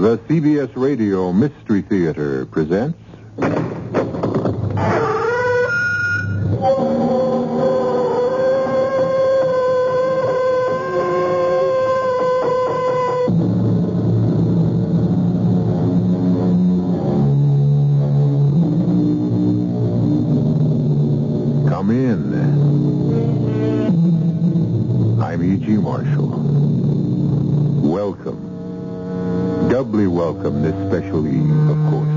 The CBS Radio Mystery Theater presents... Come in. I'm E.G. Marshall. Welcome. Doubly welcome this special eve, of course.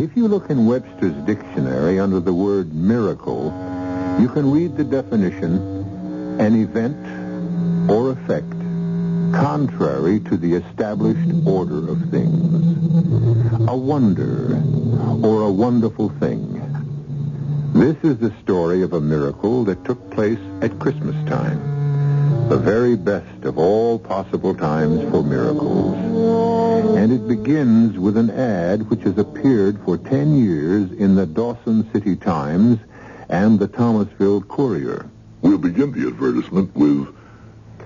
If you look in Webster's dictionary under the word miracle, you can read the definition, an event or effect contrary to the established order of things. A wonder or a wonderful thing. This is the story of a miracle that took place at Christmas time. The very best of all possible times for miracles. And it begins with an ad which has appeared for 10 years in the Dawson City Times and the Thomasville Courier. We'll begin the advertisement with,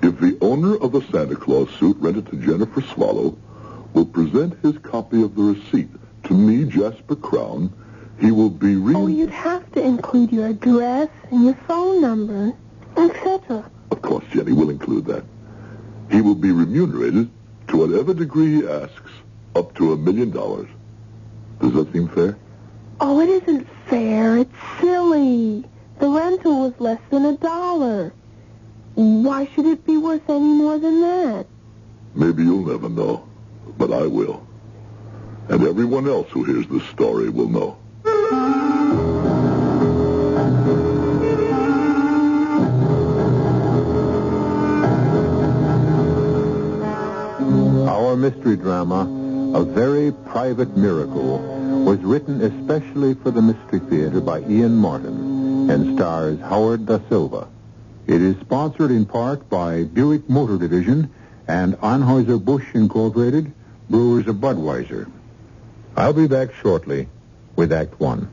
if the owner of the Santa Claus suit rented to Jennifer Swallow will present his copy of the receipt to me, Jasper Crown, he will be Oh, you'd have to include your address and your phone number, etc. Of course, Jenny, we'll include that. He will be remunerated to whatever degree he asks, up to $1 million. Does that seem fair? Oh, it isn't fair. It's silly. The rental was less than $1. Why should it be worth any more than that? Maybe you'll never know, but I will. And everyone else who hears this story will know. Our mystery drama, A Very Private Miracle, was written especially for the Mystery Theater by Ian Martin and stars Howard DaSilva. It is sponsored in part by Buick Motor Division and Anheuser-Busch Incorporated, Brewers of Budweiser. I'll be back shortly with Act One.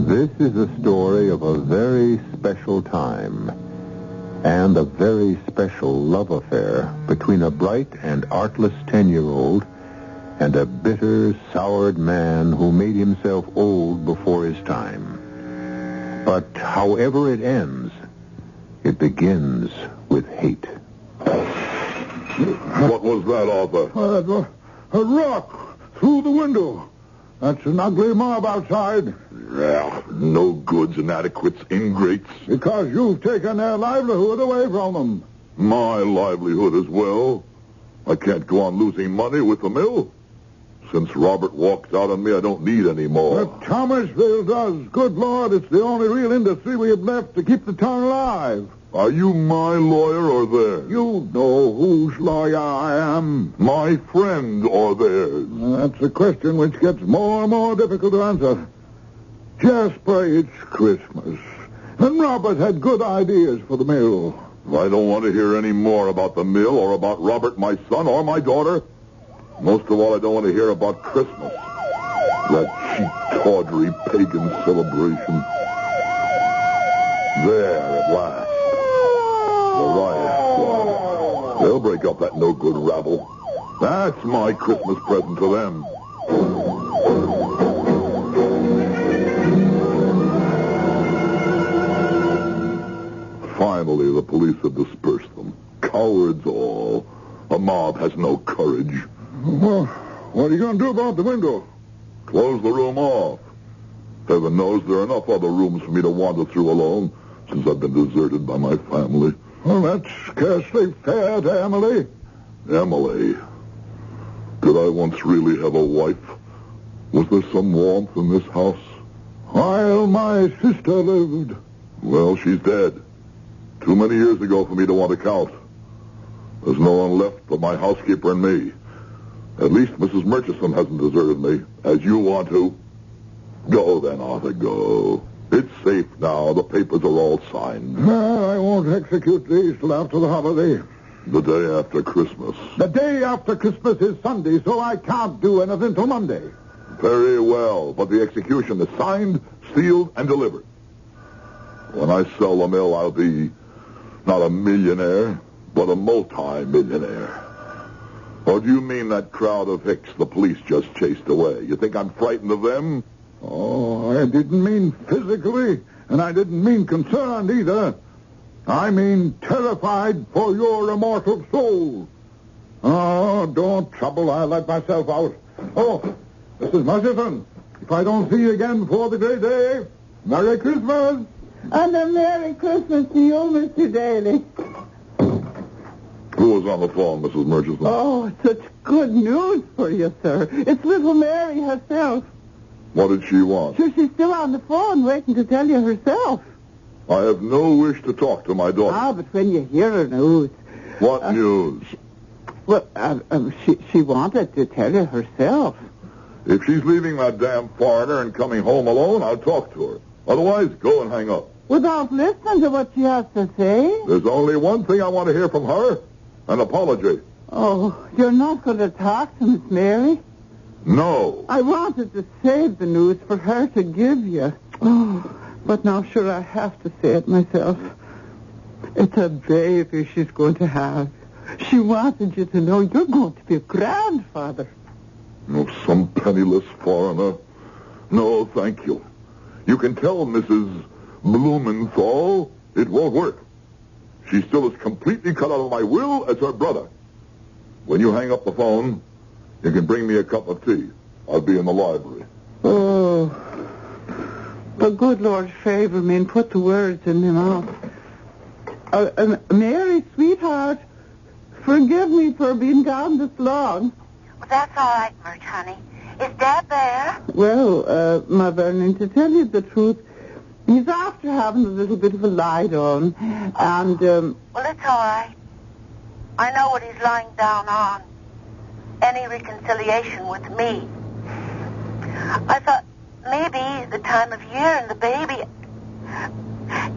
This is a story of a very special time and a very special love affair between a bright and artless 10-year-old and a bitter, soured man who made himself old before his time. But however it ends, it begins with hate. What was that, Arthur? A rock through the window. That's an ugly mob outside. Yeah, no goods, inadequates, ingrates. Because you've taken their livelihood away from them. My livelihood as well. I can't go on losing money with the mill. Since Robert walked out on me, I don't need any more. But Thomasville does. Good Lord, it's the only real industry we have left to keep the town alive. Are you my lawyer or theirs? You know whose lawyer I am. My friend or theirs? That's a question which gets more and more difficult to answer. Jasper, it's Christmas. And Robert had good ideas for the mill. I don't want to hear any more about the mill or about Robert, my son, or my daughter. Most of all, I don't want to hear about Christmas. That cheap, tawdry, pagan celebration. There, at last. The riot squad. They'll break up that no-good rabble. That's my Christmas present to them. Finally, the police have dispersed them. Cowards all. A mob has no courage. Well, what are you going to do about the window? Close the room off. Heaven knows there are enough other rooms for me to wander through alone since I've been deserted by my family. Well, that's scarcely fair to Emily. Emily? Did I once really have a wife? Was there some warmth in this house? While my sister lived. Well, she's dead. Too many years ago for me to want to count. There's no one left but my housekeeper and me. At least Mrs. Murchison hasn't deserted me, as you want to. Go then, Arthur, go. It's safe now. The papers are all signed. I won't execute these till after the holiday. The day after Christmas. The day after Christmas is Sunday, so I can't do anything till Monday. Very well, but the execution is signed, sealed, and delivered. When I sell the mill, I'll be not a millionaire, but a multi-millionaire. Or do you mean that crowd of hicks the police just chased away? You think I'm frightened of them? Oh, I didn't mean physically, and I didn't mean concerned either. I mean terrified for your immortal soul. Oh, don't trouble. I'll let myself out. Oh, Mrs. Murchison, if I don't see you again before the great day, Merry Christmas. And a Merry Christmas to you, Mr. Daly. Who was on the phone, Mrs. Murchison? Oh, such good news for you, sir. It's little Mary herself. What did she want? Sure, she's still on the phone waiting to tell you herself. I have no wish to talk to my daughter. Ah, but when you hear her news... What news? She wanted to tell you herself. If she's leaving that damn foreigner and coming home alone, I'll talk to her. Otherwise, go and hang up. Without listening to what she has to say? There's only one thing I want to hear from her. An apology. Oh, you're not going to talk to Miss Mary? No. I wanted to save the news for her to give you. Oh, but now, sure, I have to say it myself. It's a baby she's going to have. She wanted you to know you're going to be a grandfather. Oh, some penniless foreigner. No, thank you. You can tell Mrs. Blumenthal it won't work. She's still as completely cut out of my will as her brother. When you hang up the phone, you can bring me a cup of tea. I'll be in the library. Oh, the good Lord favor me and put the words in my mouth. Mary, sweetheart, forgive me for being gone this long. Well, that's all right, Murch, honey. Is Dad there? Well, my Vernon, to tell you the truth, he's after having a little bit of a lie down, and, Well, it's all right. I know what he's lying down on. Any reconciliation with me. I thought maybe the time of year and the baby...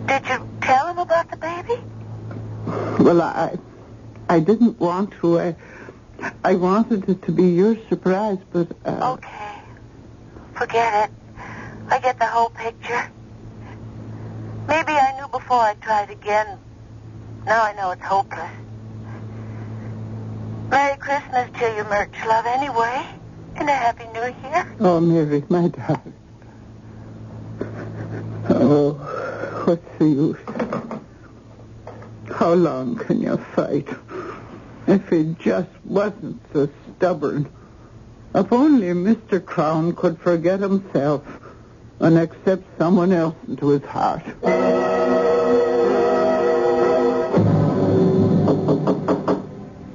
Did you tell him about the baby? Well, I didn't want to. I wanted it to be your surprise, but... Okay. Forget it. I get the whole picture. Maybe I knew before I tried again. Now I know it's hopeless. Merry Christmas to you, Murch, love, anyway. And a Happy New Year. Oh, Mary, my darling. Oh, what's the use? How long can you fight? If he just wasn't so stubborn. If only Mr. Crown could forget himself and accept someone else into his heart.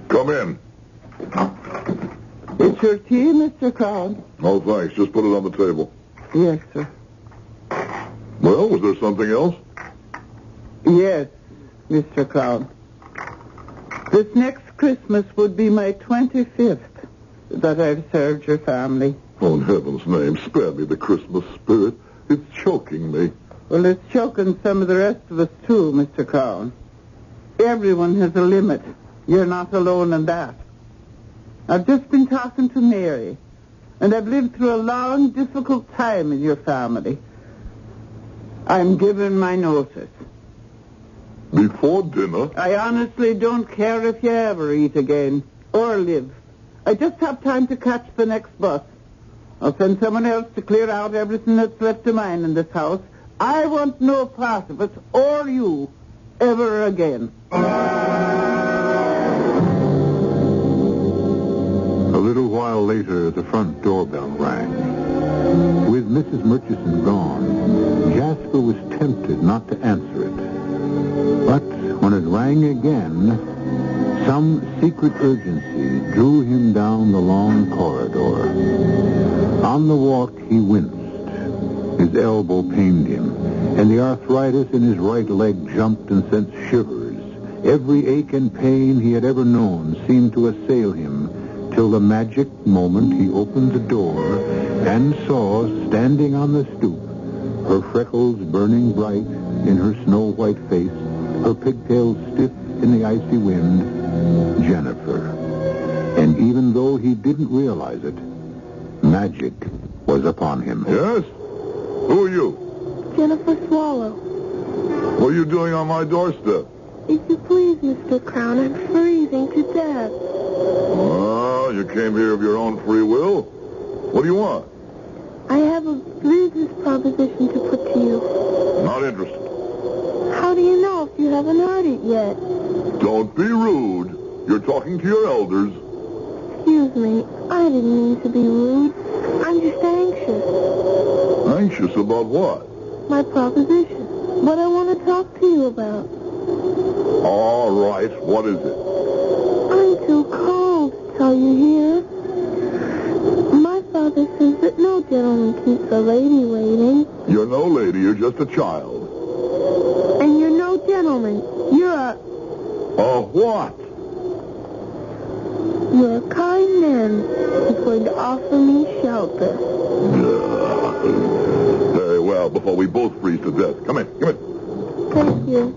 Come in. It's your tea, Mr. Crown? No, thanks. Just put it on the table. Yes, sir. Well, was there something else? Yes, Mr. Crown. This next Christmas would be my 25th that I've served your family. Oh, in heaven's name, spare me the Christmas spirit. It's choking me. Well, it's choking some of the rest of us, too, Mr. Crown. Everyone has a limit. You're not alone in that. I've just been talking to Mary, and I've lived through a long, difficult time in your family. I'm giving my notice. Before dinner? I honestly don't care if you ever eat again or live. I just have time to catch the next bus. I'll send someone else to clear out everything that's left of mine in this house. I want no part of it, or you, ever again. A little while later, the front doorbell rang. With Mrs. Murchison gone, Jasper was tempted not to answer it. But when it rang again, some secret urgency drew him down the long corridor. On the walk, he winced. His elbow pained him, and the arthritis in his right leg jumped and sent shivers. Every ache and pain he had ever known seemed to assail him, till the magic moment he opened the door and saw, standing on the stoop, her freckles burning bright in her snow-white face, her pigtails stiff in the icy wind, Jennifer. And even though he didn't realize it, magic was upon him. Yes? Who are you? Jennifer Swallow. What are you doing on my doorstep? If you please, Mr. Crown, I'm freezing to death. Oh, you came here of your own free will? What do you want? I have a business proposition to put to you. Not interested. How do you know if you haven't heard it yet? Don't be rude. You're talking to your elders. Excuse me, I didn't mean to be rude. I'm just anxious. Anxious about what? My proposition. What I want to talk to you about. All right, what is it? I'm too cold to tell you here. My father says that no gentleman keeps a lady waiting. You're no lady, you're just a child. And you're no gentleman. You're a what? You're a kind man who's going to offer me shelter. Very well, before we both freeze to death. Come in. Thank you.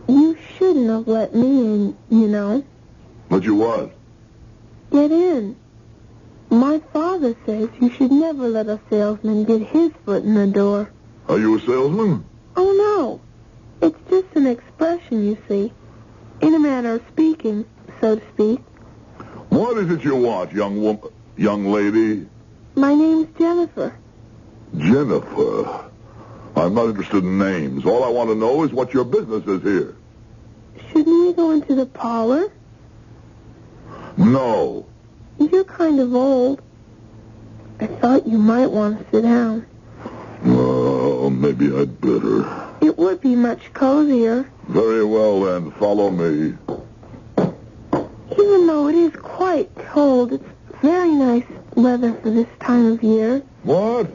You shouldn't have let me in, you know. But you was. Get in. My father says you should never let a salesman get his foot in the door. Are you a salesman? Oh, no. It's just an expression, you see. In a manner of speaking, so to speak. What is it you want, young lady? My name's Jennifer. Jennifer? I'm not interested in names. All I want to know is what your business is here. Shouldn't we go into the parlor? No. You're kind of old. I thought you might want to sit down. Well, maybe I'd better. It would be much cozier. Very well, then. Follow me. Even though it is quite cold, it's very nice weather for this time of year. What?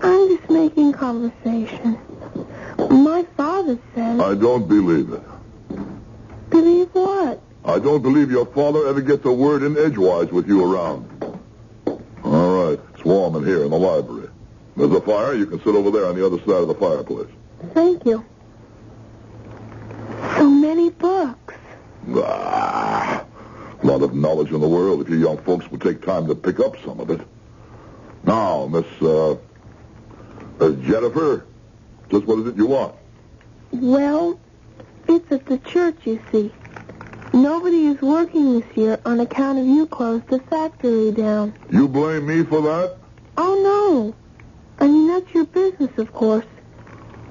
I'm just making conversation. My father says... I don't believe it. Believe what? I don't believe your father ever gets a word in edgewise with you around. All right. It's warm in here in the library. There's a fire. You can sit over there on the other side of the fireplace. Thank you. So many books. A lot of knowledge in the world if you young folks would take time to pick up some of it. Now, Miss Jennifer, just what is it you want? Well, it's at the church, you see. Nobody is working this year on account of you closed the factory down. You blame me for that? Oh, no. I mean, that's your business, of course.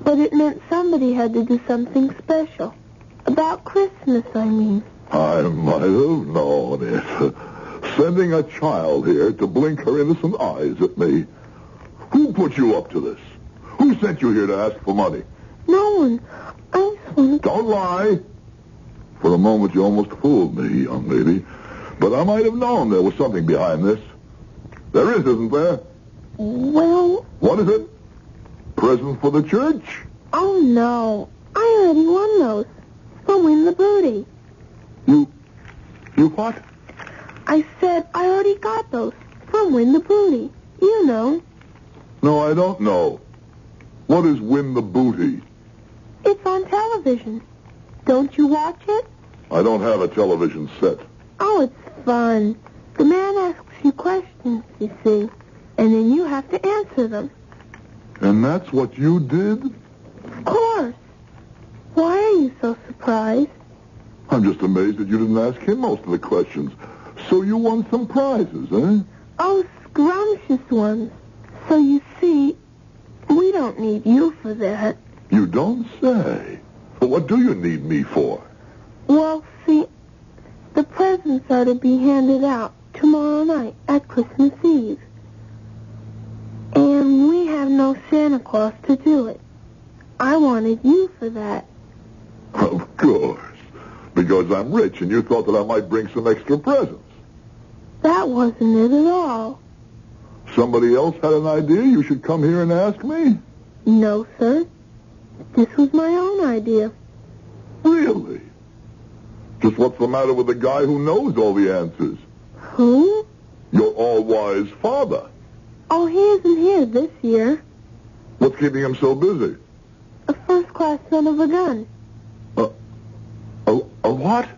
But it meant somebody had to do something special. About Christmas, I mean. I might have known it. Sending a child here to blink her innocent eyes at me. Who put you up to this? Who sent you here to ask for money? No one. I just wanted to... Don't lie. For a moment, you almost fooled me, young lady. But I might have known there was something behind this. There is, isn't there? Well... What is it? Present for the church? Oh, no. I already won those. From Win the Booty. You what? I said I already got those. From Win the Booty. You know. No, I don't know. What is Win the Booty? It's on television. Don't you watch it? I don't have a television set. Oh, it's fun. The man asks you questions, you see, and then you have to answer them. And that's what you did? Of course. Why are you so surprised? I'm just amazed that you didn't ask him most of the questions. So you won some prizes, eh? Oh, scrumptious ones. So you see, we don't need you for that. You don't say. Well, what do you need me for? Well, see, the presents are to be handed out tomorrow night at Christmas Eve. And we have no Santa Claus to do it. I wanted you for that. Of course. Because I'm rich and you thought that I might bring some extra presents. That wasn't it at all. Somebody else had an idea you should come here and ask me? No, sir. This was my own idea. Really? Just what's the matter with the guy who knows all the answers? Who? Your all-wise father. Oh, he isn't here this year. What's keeping him so busy? A first-class son of a gun. A what?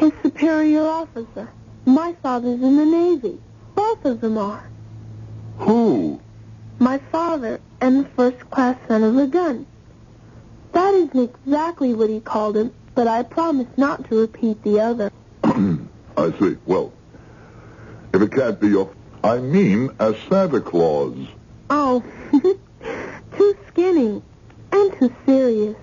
His superior officer. My father's in the Navy. Both of them are. Who? My father and the first-class son of a gun. That isn't exactly what he called him, but I promise not to repeat the other. I see. Well, if it can't be your... I mean, as Santa Claus. Oh, too skinny and too serious.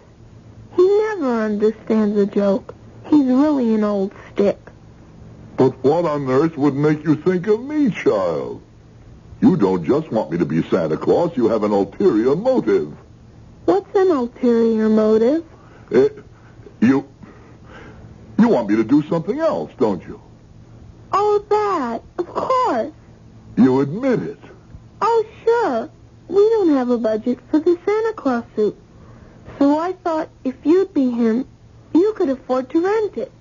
He never understands a joke. He's really an old stick. But what on earth would make you think of me, child? You don't just want me to be Santa Claus. You have an ulterior motive. What's an ulterior motive? You want me to do something else, don't you? Oh, that. Of course. You admit it. Oh, sure. We don't have a budget for the Santa Claus suit. So I thought if you'd be him, you could afford to rent it.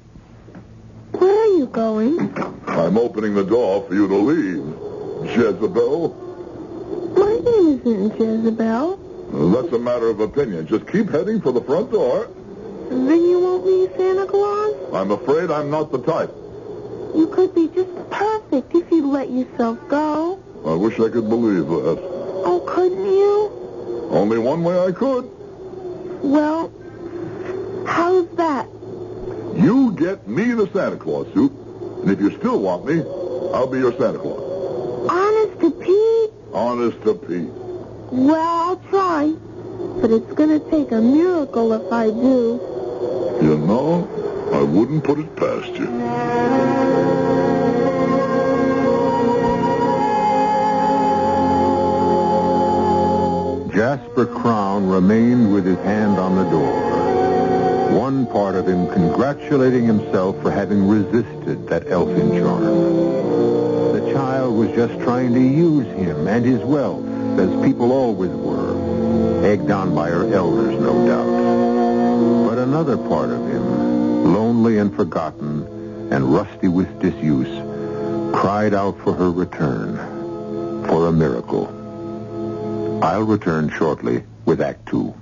Where are you going? I'm opening the door for you to leave, Jezebel. My name isn't Jezebel. That's a matter of opinion. Just keep heading for the front door. Then you won't be Santa Claus? I'm afraid I'm not the type. You could be just perfect if you'd let yourself go. I wish I could believe that. Oh, couldn't you? Only one way I could. Well, how's that? You get me the Santa Claus suit, and if you still want me, I'll be your Santa Claus. Honest to Pete? Honest to Pete. Well, I'll try. But it's going to take a miracle if I do. You know, I wouldn't put it past you. Jasper Crown remained with his hand on the door. One part of him congratulating himself for having resisted that elfin charm. The child was just trying to use him and his wealth, as people always were, egged on by her elders, no doubt. But another part of him, lonely and forgotten and rusty with disuse, cried out for her return, for a miracle. I'll return shortly with Act Two.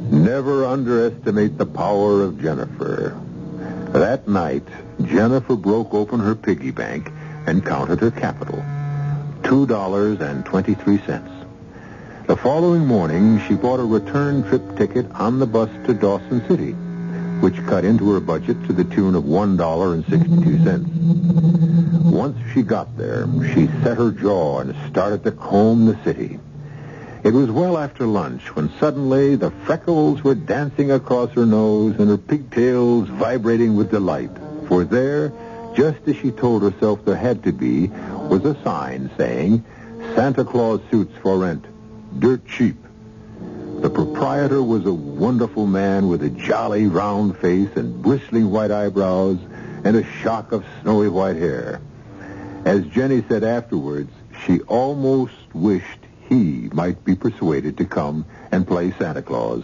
Never underestimate the power of Jennifer. That night, Jennifer broke open her piggy bank and counted her capital. $2.23. The following morning, she bought a return trip ticket on the bus to Dawson City, which cut into her budget to the tune of $1.62. Once she got there, she set her jaw and started to comb the city. It was well after lunch when suddenly the freckles were dancing across her nose and her pigtails vibrating with delight. For there, just as she told herself there had to be, was a sign saying, Santa Claus suits for rent, dirt cheap. The proprietor was a wonderful man with a jolly round face and bristling white eyebrows and a shock of snowy white hair. As Jenny said afterwards, she almost wished he might be persuaded to come and play Santa Claus.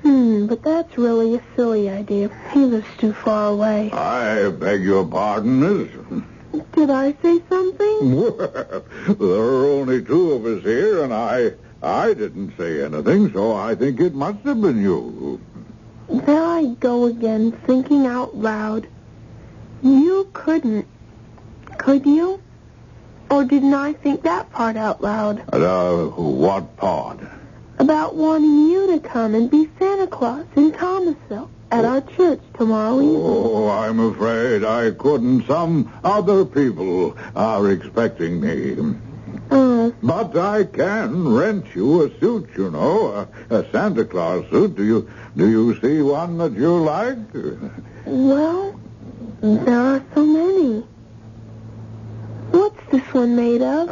But that's really a silly idea. He lives too far away. I beg your pardon, miss. Did I say something? Well, there are only two of us here, and I didn't say anything, so I think it must have been you. There I go again, thinking out loud. You couldn't. Could you? Or didn't I think that part out loud? What part? About wanting you to come and be Santa Claus in Thomasville at our church tomorrow evening. Oh, I'm afraid I couldn't. Some other people are expecting me. Oh. But I can rent you a suit, you know, a Santa Claus suit. Do you see one that you like? Well, there are so many. What's this one made of?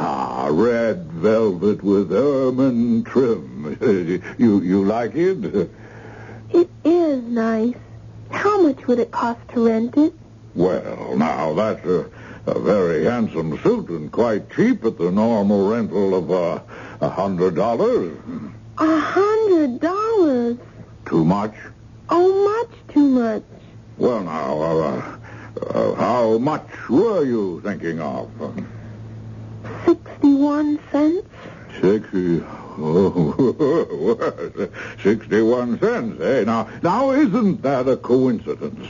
Red velvet with ermine trim. You like it? It is nice. How much would it cost to rent it? Well, now, that's a very handsome suit and quite cheap at the normal rental of $100. $100? Too much? Oh, much too much. Well, now, how much were you thinking of? 61 cents. 61 cents, eh? Now, isn't that a coincidence?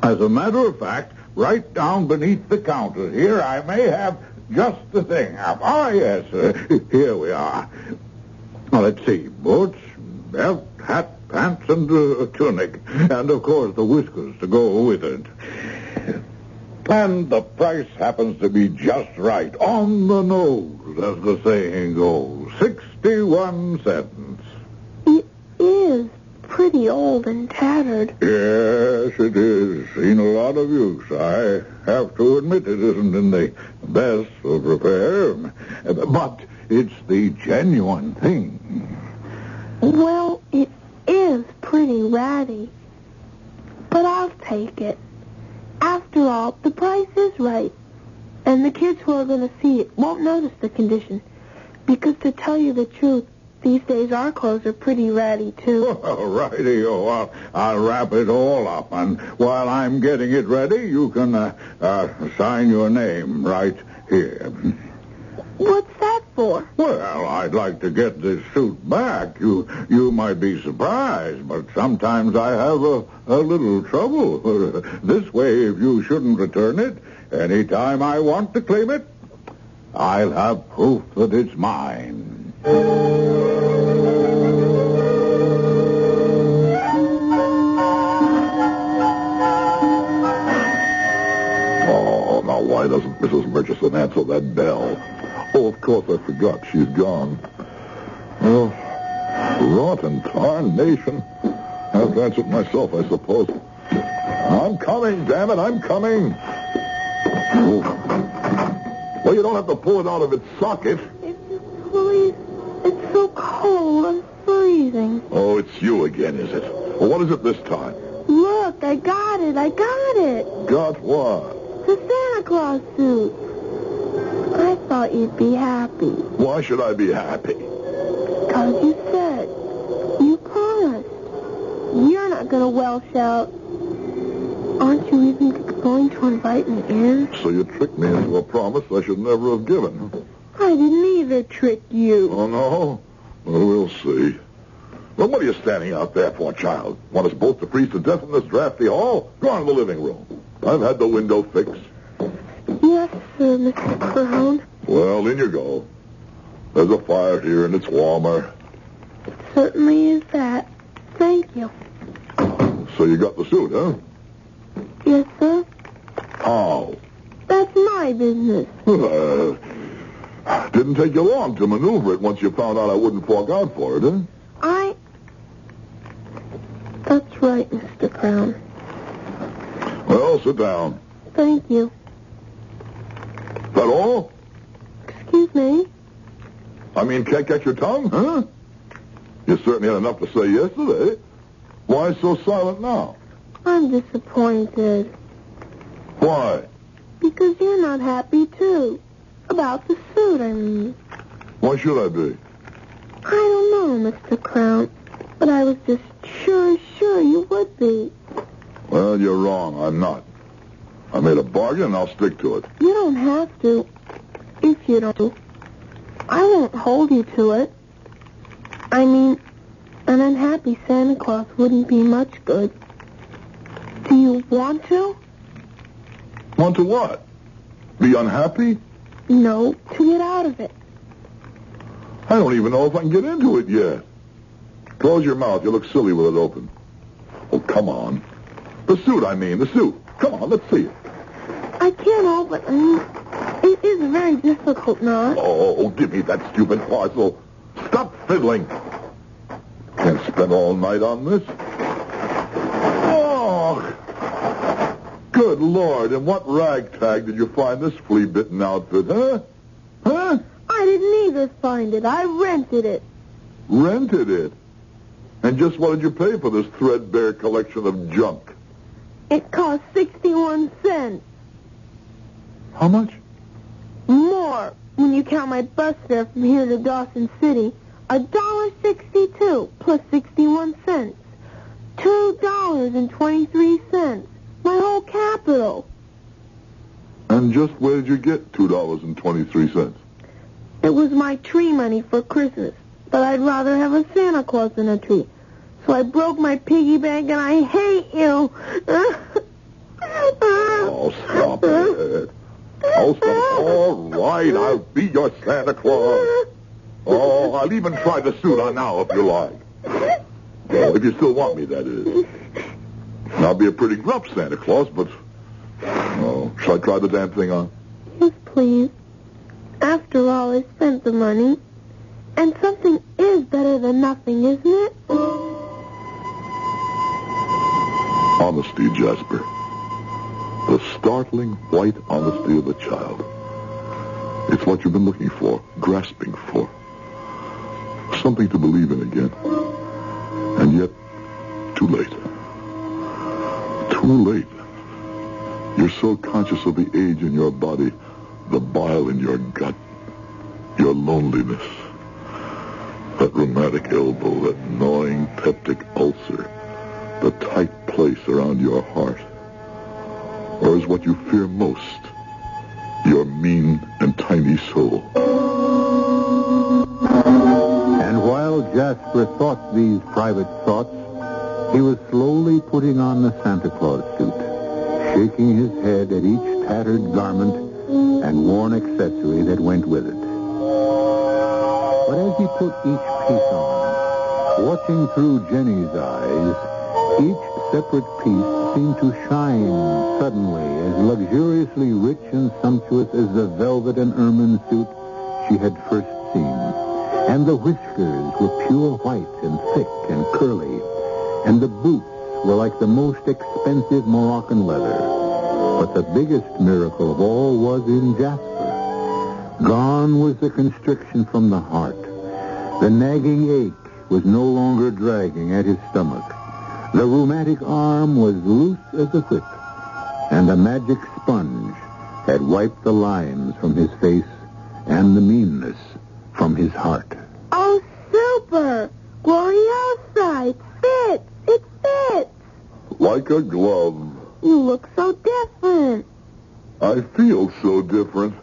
As a matter of fact, right down beneath the counter here, I may have just the thing. Yes, here we are. Now, let's see. Boots, belt, hat, pants, and a tunic. And, of course, the whiskers to go with it. And the price happens to be just right. On the nose, as the saying goes. 61 cents. It is pretty old and tattered. Yes, it is. Seen a lot of use. I have to admit it isn't in the best of repair. But it's the genuine thing. Well, it is pretty ratty. But I'll take it. After all, the price is right. And the kids who are going to see it won't notice the condition. Because to tell you the truth, these days our clothes are pretty ratty, too. Well, righty-o. I'll wrap it all up. And while I'm getting it ready, you can sign your name right here. What's that for? Well, I'd like to get this suit back. You might be surprised, but sometimes I have a little trouble. This way, if you shouldn't return it, any time I want to claim it, I'll have proof that it's mine. Oh, now why doesn't Mrs. Murchison answer that bell? Oh, of course, I forgot. She's gone. Well, rotten tarnation. I have to answer it myself, I suppose. I'm coming, damn it, I'm coming. Oh. Well, you don't have to pull it out of its socket. Please, it's so cold. I'm freezing. Oh, it's you again, is it? Well, what is it this time? Look, I got it. Got what? The Santa Claus suit. I thought you'd be happy. Why should I be happy? Because you said. You promised. You're not going to Welsh out. Aren't you even going to invite me in? So you tricked me into a promise I should never have given. I didn't either trick you. Oh, no? Well, we'll see. Well, what are you standing out there for, child? Want us both to freeze to death in this drafty hall? Go on to the living room. I've had the window fixed. Yes, sir, Mr. Crown. Well, in you go. There's a fire here, and it's warmer. It certainly is that. Thank you. So you got the suit, huh? Yes, sir. How? That's my business. Didn't take you long to maneuver it once you found out I wouldn't fork out for it, huh? That's right, Mr. Crown. Well, sit down. Thank you. Is that all? Excuse me? I mean, can't catch your tongue, huh? You certainly had enough to say yesterday. Why so silent now? I'm disappointed. Why? Because you're not happy, too. About the suit, I mean. Why should I be? I don't know, Mr. Crown. But I was just sure you would be. Well, you're wrong. I'm not. I made a bargain, and I'll stick to it. You don't have to. If you don't. I won't hold you to it. I mean, an unhappy Santa Claus wouldn't be much good. Do you want to? Want to what? Be unhappy? No, to get out of it. I don't even know if I can get into it yet. Close your mouth. You look silly with it open. Oh, come on. The suit, I mean. The suit. Come on, let's see it. I can't help it. I mean, it is a very difficult knot. Oh, give me that stupid parcel. Stop fiddling. Can't spend all night on this. Oh, good Lord. In what ragtag did you find this flea-bitten outfit, huh? Huh? I didn't either find it. I rented it. Rented it? And just what did you pay for this threadbare collection of junk? It cost 61 cents. How much? More, when you count my bus fare from here to Dawson City. $1.62 plus 61 cents. $2.23. My whole capital. And just where did you get $2.23? It was my tree money for Christmas, but I'd rather have a Santa Claus than a tree. So I broke my piggy bank, and I hate you. Oh, stop it. Oh, stop it. All right, I'll be your Santa Claus. Oh, I'll even try the suit on now if you like. Oh, if you still want me, that is. I'll be a pretty gruff Santa Claus, but... Oh, shall I try the damn thing on? Yes, please. After all, I spent the money. And something is better than nothing, isn't it? Honesty, Jasper. The startling white honesty of a child. It's what you've been looking for, grasping for. Something to believe in again. And yet, too late. Too late. You're so conscious of the age in your body, the bile in your gut, your loneliness, that rheumatic elbow, that gnawing peptic ulcer, the tight place around your heart. Or is what you fear most your mean and tiny soul? And while Jasper thought these private thoughts, he was slowly putting on the Santa Claus suit, shaking his head at each tattered garment and worn accessory that went with it. But as he put each piece on, watching through Jenny's eyes, each separate piece seemed to shine suddenly as luxuriously rich and sumptuous as the velvet and ermine suit she had first seen. And the whiskers were pure white and thick and curly, and the boots were like the most expensive Moroccan leather. But the biggest miracle of all was in Jasper. Gone was the constriction from the heart. The nagging ache was no longer dragging at his stomach. The rheumatic arm was loose as a whip, and the magic sponge had wiped the lines from his face and the meanness from his heart. Oh, super! Gloriosa! It fits! It fits! Like a glove. You look so different. I feel so different.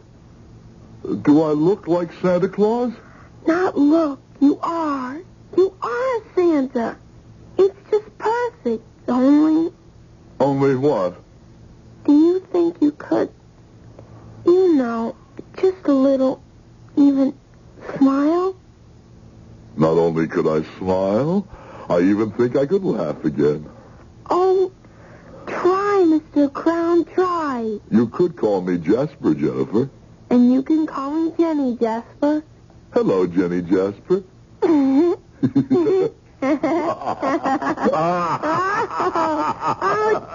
Do I look like Santa Claus? Not look. You are. You are Santa. It's just perfect. Only... Only what? Do you think you could, you know, just a little, even smile? Not only could I smile, I even think I could laugh again. Oh, try, Mr. Crown, try. You could call me Jasper, Jennifer. And you can call me Jenny, Jasper. Hello, Jenny Jasper. Oh,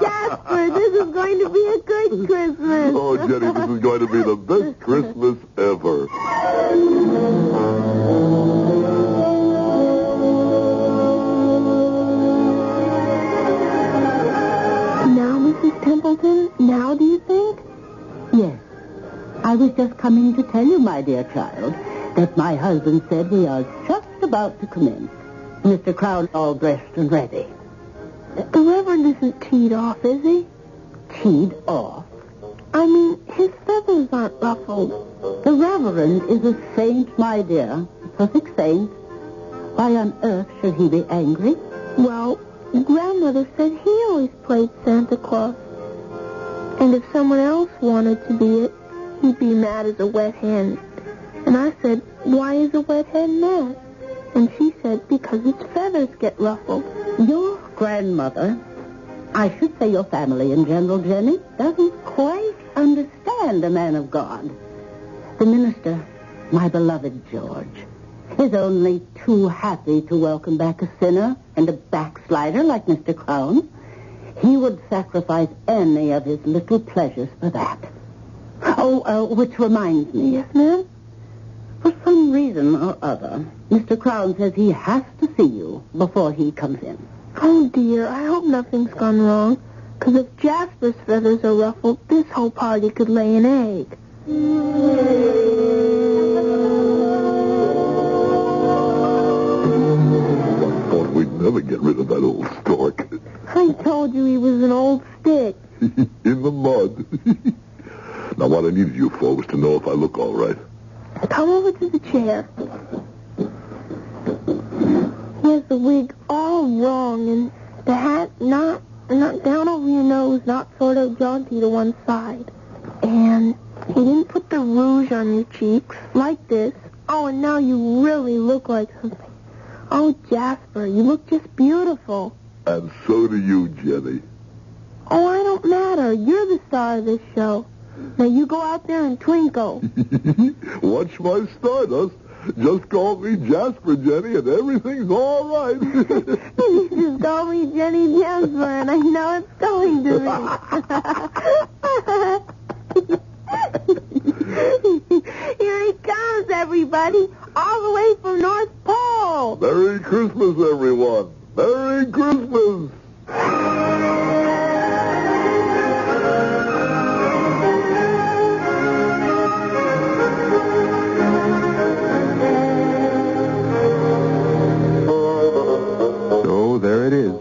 Jasper, this is going to be a good Christmas. Oh, Jenny, this is going to be the best Christmas ever. Now, Mrs. Templeton, now do you think? Yes. I was just coming to tell you, my dear child, that my husband said we are just about to commence. Mr. Crown all dressed and ready. The Reverend isn't teed off, is he? Teed off? I mean, his feathers aren't ruffled. The Reverend is a saint, my dear. A perfect saint. Why on earth should he be angry? Well, Grandmother said he always played Santa Claus. And if someone else wanted to be it, he'd be mad as a wet hen. And I said, why is a wet hen mad? And she said, because its feathers get ruffled. Your grandmother, I should say your family in general, Jenny, doesn't quite understand a man of God. The minister, my beloved George, is only too happy to welcome back a sinner and a backslider like Mr. Crown. He would sacrifice any of his little pleasures for that. Oh, which reminds me. Yes, ma'am? For some reason or other, Mr. Crown says he has to see you before he comes in. Oh, dear, I hope nothing's gone wrong. Because if Jasper's feathers are ruffled, this whole party could lay an egg. I thought we'd never get rid of that old stork. needed you for was to know if I look all right. Come over to the chair. He has the wig all wrong, and the hat not down over your nose, not sort of jaunty to one side. And he didn't put the rouge on your cheeks, like this. Oh, and now you really look like something. Oh, Jasper, you look just beautiful. And so do you, Jenny. Oh, I don't matter. You're the star of this show. Now you go out there and twinkle. Watch my stardust. Just call me Jasper, Jenny, and everyth's all right. You just call me Jenny Jasper, and I know it's going to be. Here he comes, everybody, all the way from North Pole. Merry Christmas, everyone. Merry Christmas. So there it is.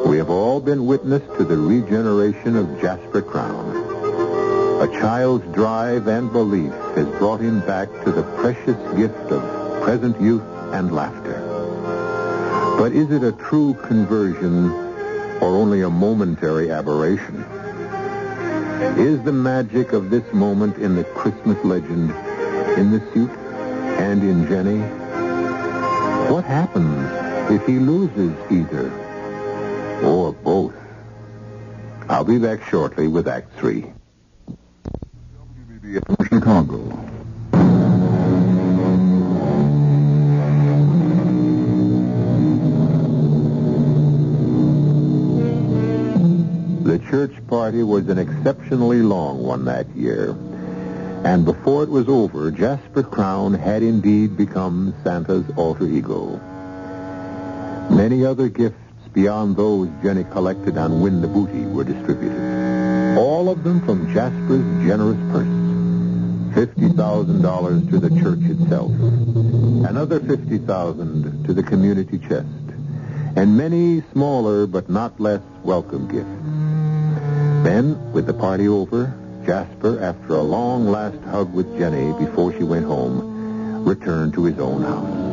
We have all been witness to the regeneration of Jasper Crown. A child's drive and belief has brought him back to the precious gift of present youth and laughter. But is it a true conversion or only a momentary aberration? Is the magic of this moment in the Christmas legend, in the suit, and in Jenny? What happens if he loses either or both? I'll be back shortly with Act 3. WBBM from Chicago. The church party was an exceptionally long one that year. And before it was over, Jasper Crown had indeed become Santa's alter ego. Many other gifts beyond those Jenny collected on Win the Booty were distributed. All of them from Jasper's generous purse. $50,000 to the church itself. Another $50,000 to the community chest. And many smaller but not less welcome gifts. Then, with the party over, Jasper, after a long last hug with Jenny before she went home, returned to his own house.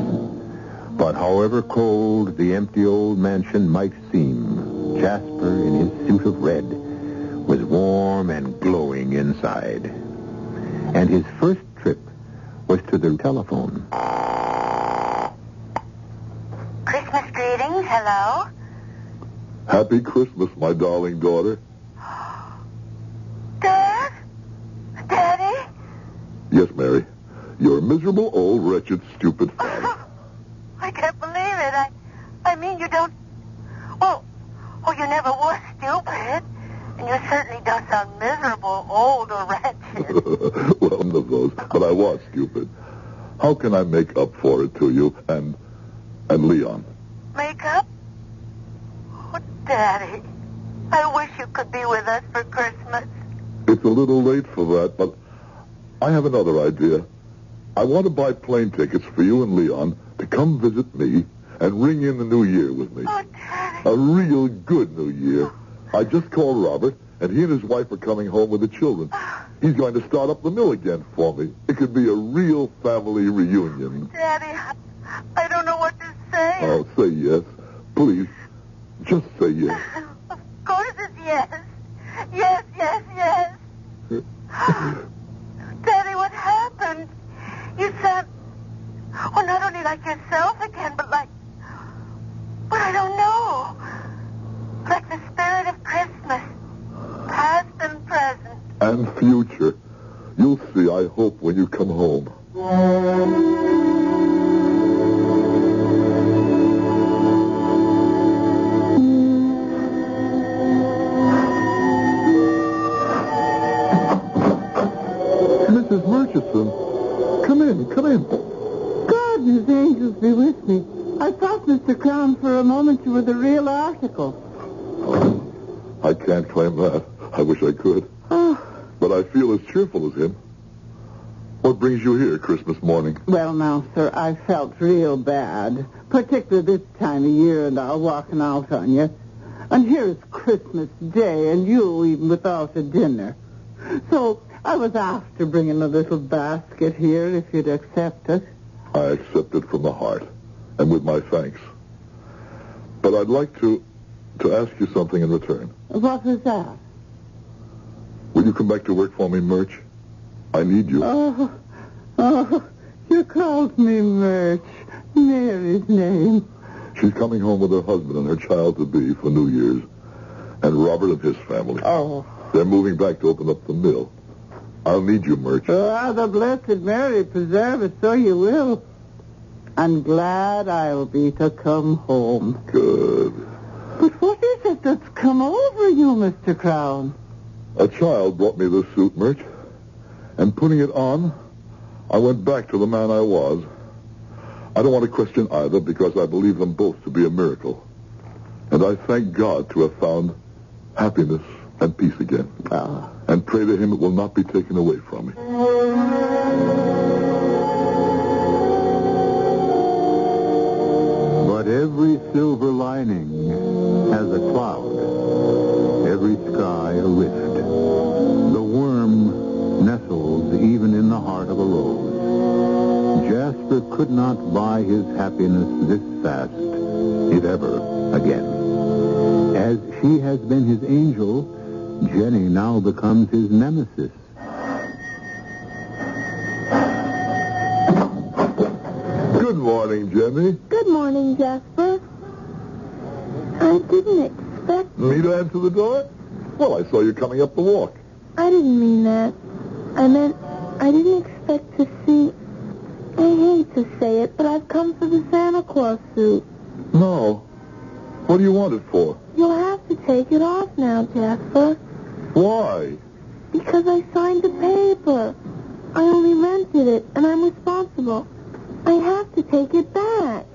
But however cold the empty old mansion might seem, Jasper, in his suit of red, was warm and glowing inside. And his first trip was to the telephone. Christmas greetings, hello? Happy Christmas, my darling daughter. Dad? Daddy? Yes, Mary. You're a miserable, old, wretched, stupid father. I can't believe it. I mean, you don't... Oh, you never were stupid. And you certainly don't sound miserable, old, or wretched. Well, none of those, but I was stupid. How can I make up for it to you and Leon? Make up? Oh, Daddy, I wish you could be with us for Christmas. It's a little late for that, but I have another idea. I want to buy plane tickets for you and Leon to come visit me and ring in the new year with me. Oh, Daddy. A real good new year. I just called Robert, and he and his wife are coming home with the children. He's going to start up the mill again for me. It could be a real family reunion. Daddy, I don't know what to say. Oh, say yes. Please, just say yes. Of course it's yes. Yes, yes, yes. Daddy, what happened? You sound, not only like yourself again, but I don't know. Like the spirit of Christmas, past and present. And future. You'll see, I hope, when you come home. Mrs. Murchison, come in. God and his angels be with me. I thought, Mr. Crown, for a moment you were the real article. I can't claim that. I wish I could. Oh. But I feel as cheerful as him. What brings you here Christmas morning? Well, now, sir, I felt real bad, particularly this time of year and all walking out on you. And here's Christmas Day, and you even without a dinner. So I was after bringing a little basket here, if you'd accept it. I accept it from the heart, and with my thanks. But I'd like to ask you something in return. What was that? Will you come back to work for me, Murch? I need you. Oh, you called me Murch. Mary's name. She's coming home with her husband and her child-to-be for New Year's, and Robert and his family. Oh. They're moving back to open up the mill. I'll need you, Murch. The Blessed Mary preserve us, so you will. And glad I'll be to come home. Good. But what is it that's come over you, Mr. Crown? A child brought me this suit, Murch, and putting it on, I went back to the man I was. I don't want to question either because I believe them both to be a miracle. And I thank God to have found happiness and peace again. And pray to him it will not be taken away from me. But every silver lining has a cloud, every sky a rift. The worm nestles even in the heart of a rose. Jasper could not buy his happiness this fast, if ever, again. As she has been his angel, Jenny now becomes his nemesis. Good morning, Jenny. Good morning, Jasper. I didn't expect... Me to answer the door? Well, I saw you coming up the walk. I didn't mean that. I meant I didn't expect to see... I hate to say it, but I've come for the Santa Claus suit. No. What do you want it for? You'll have to take it off now, Jasper. Why? Because I signed the paper. I only rented it, and I'm responsible. I have to take it back.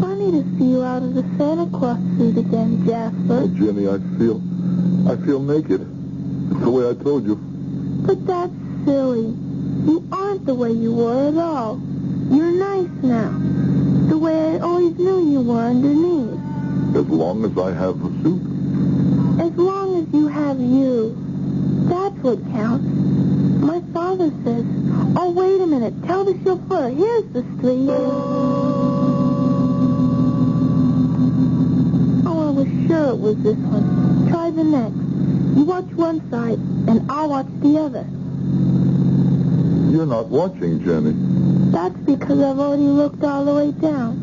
Funny to see you out of the Santa Claus suit again, Jasper. Oh, Jenny, I feel naked. It's the way I told you. But that's silly. You aren't the way you were at all. You're nice now. The way I always knew you were underneath. As long as I have the suit. As long as you have you. That's what counts. My father says, oh, wait a minute. Tell the chauffeur. Here's the street. Oh, I was sure it was this one. Try the next. You watch one side, and I'll watch the other. You're not watching, Jenny. That's because I've already looked all the way down.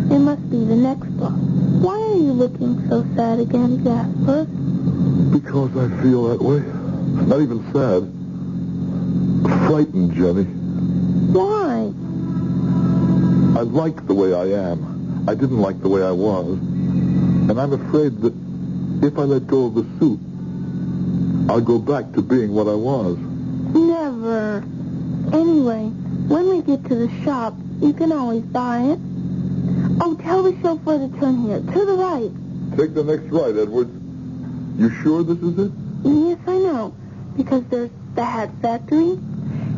It must be the next block. Why are you looking so sad again, Jasper? Because I feel that way. Not even sad. Frightened, Jenny. Why? I like the way I am. I didn't like the way I was. And I'm afraid that if I let go of the suit, I'll go back to being what I was. Never. Anyway, when we get to the shop, you can always buy it. Oh, tell the chauffeur to turn here, to the right. Take the next right, Edwards. You sure this is it? Yes, I know. Because there's the hat factory,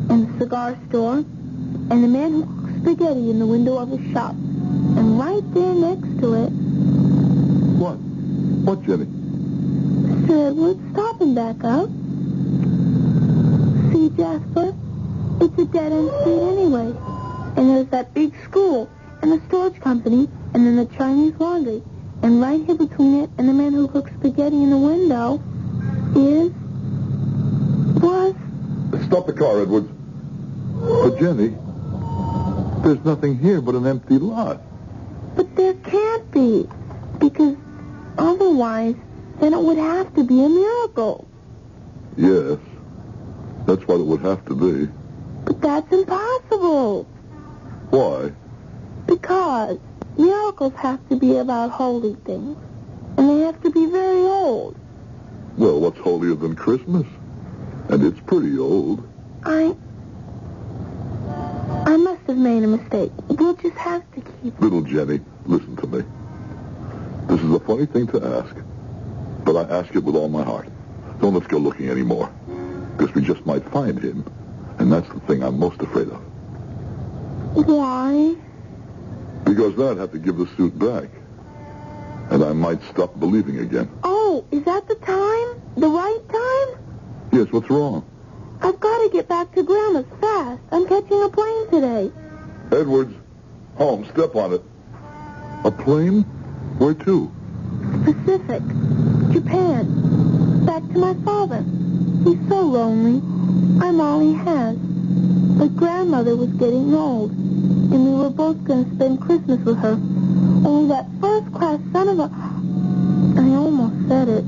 and the cigar store, and the man who cooks spaghetti in the window of his shop. And right there next to it... What? What, Jenny? Mr. Edwards, stop and back up. See, Jasper? It's a dead-end street anyway. And there's that big school, and the storage company, and then the Chinese laundry. And right here between it and the man who cooks spaghetti in the window was... Stop the car, Edwards. But, Jenny, there's nothing here but an empty lot. But there can't be. Because otherwise, then it would have to be a miracle. Yes, that's what it would have to be. But that's impossible. Why? Because miracles have to be about holy things. And they have to be very old. Well, what's holier than Christmas? And it's pretty old. I must have made a mistake. We'll just have to keep... Little Jenny, listen to me. This is a funny thing to ask, but I ask it with all my heart. Don't let's go looking anymore, because we just might find him, and that's the thing I'm most afraid of. Why? Because then I'd have to give the suit back. And I might stop believing again. Oh, is that the time? The right time? Yes, what's wrong? I've got to get back to Grandma's fast. I'm catching a plane today. Edwards, home, step on it. A plane? Where to? Pacific. Japan. Back to my father. He's so lonely. I'm all he has. But Grandmother was getting old, and we were both going to spend Christmas with her. Oh, that first-class son of a... I almost said it.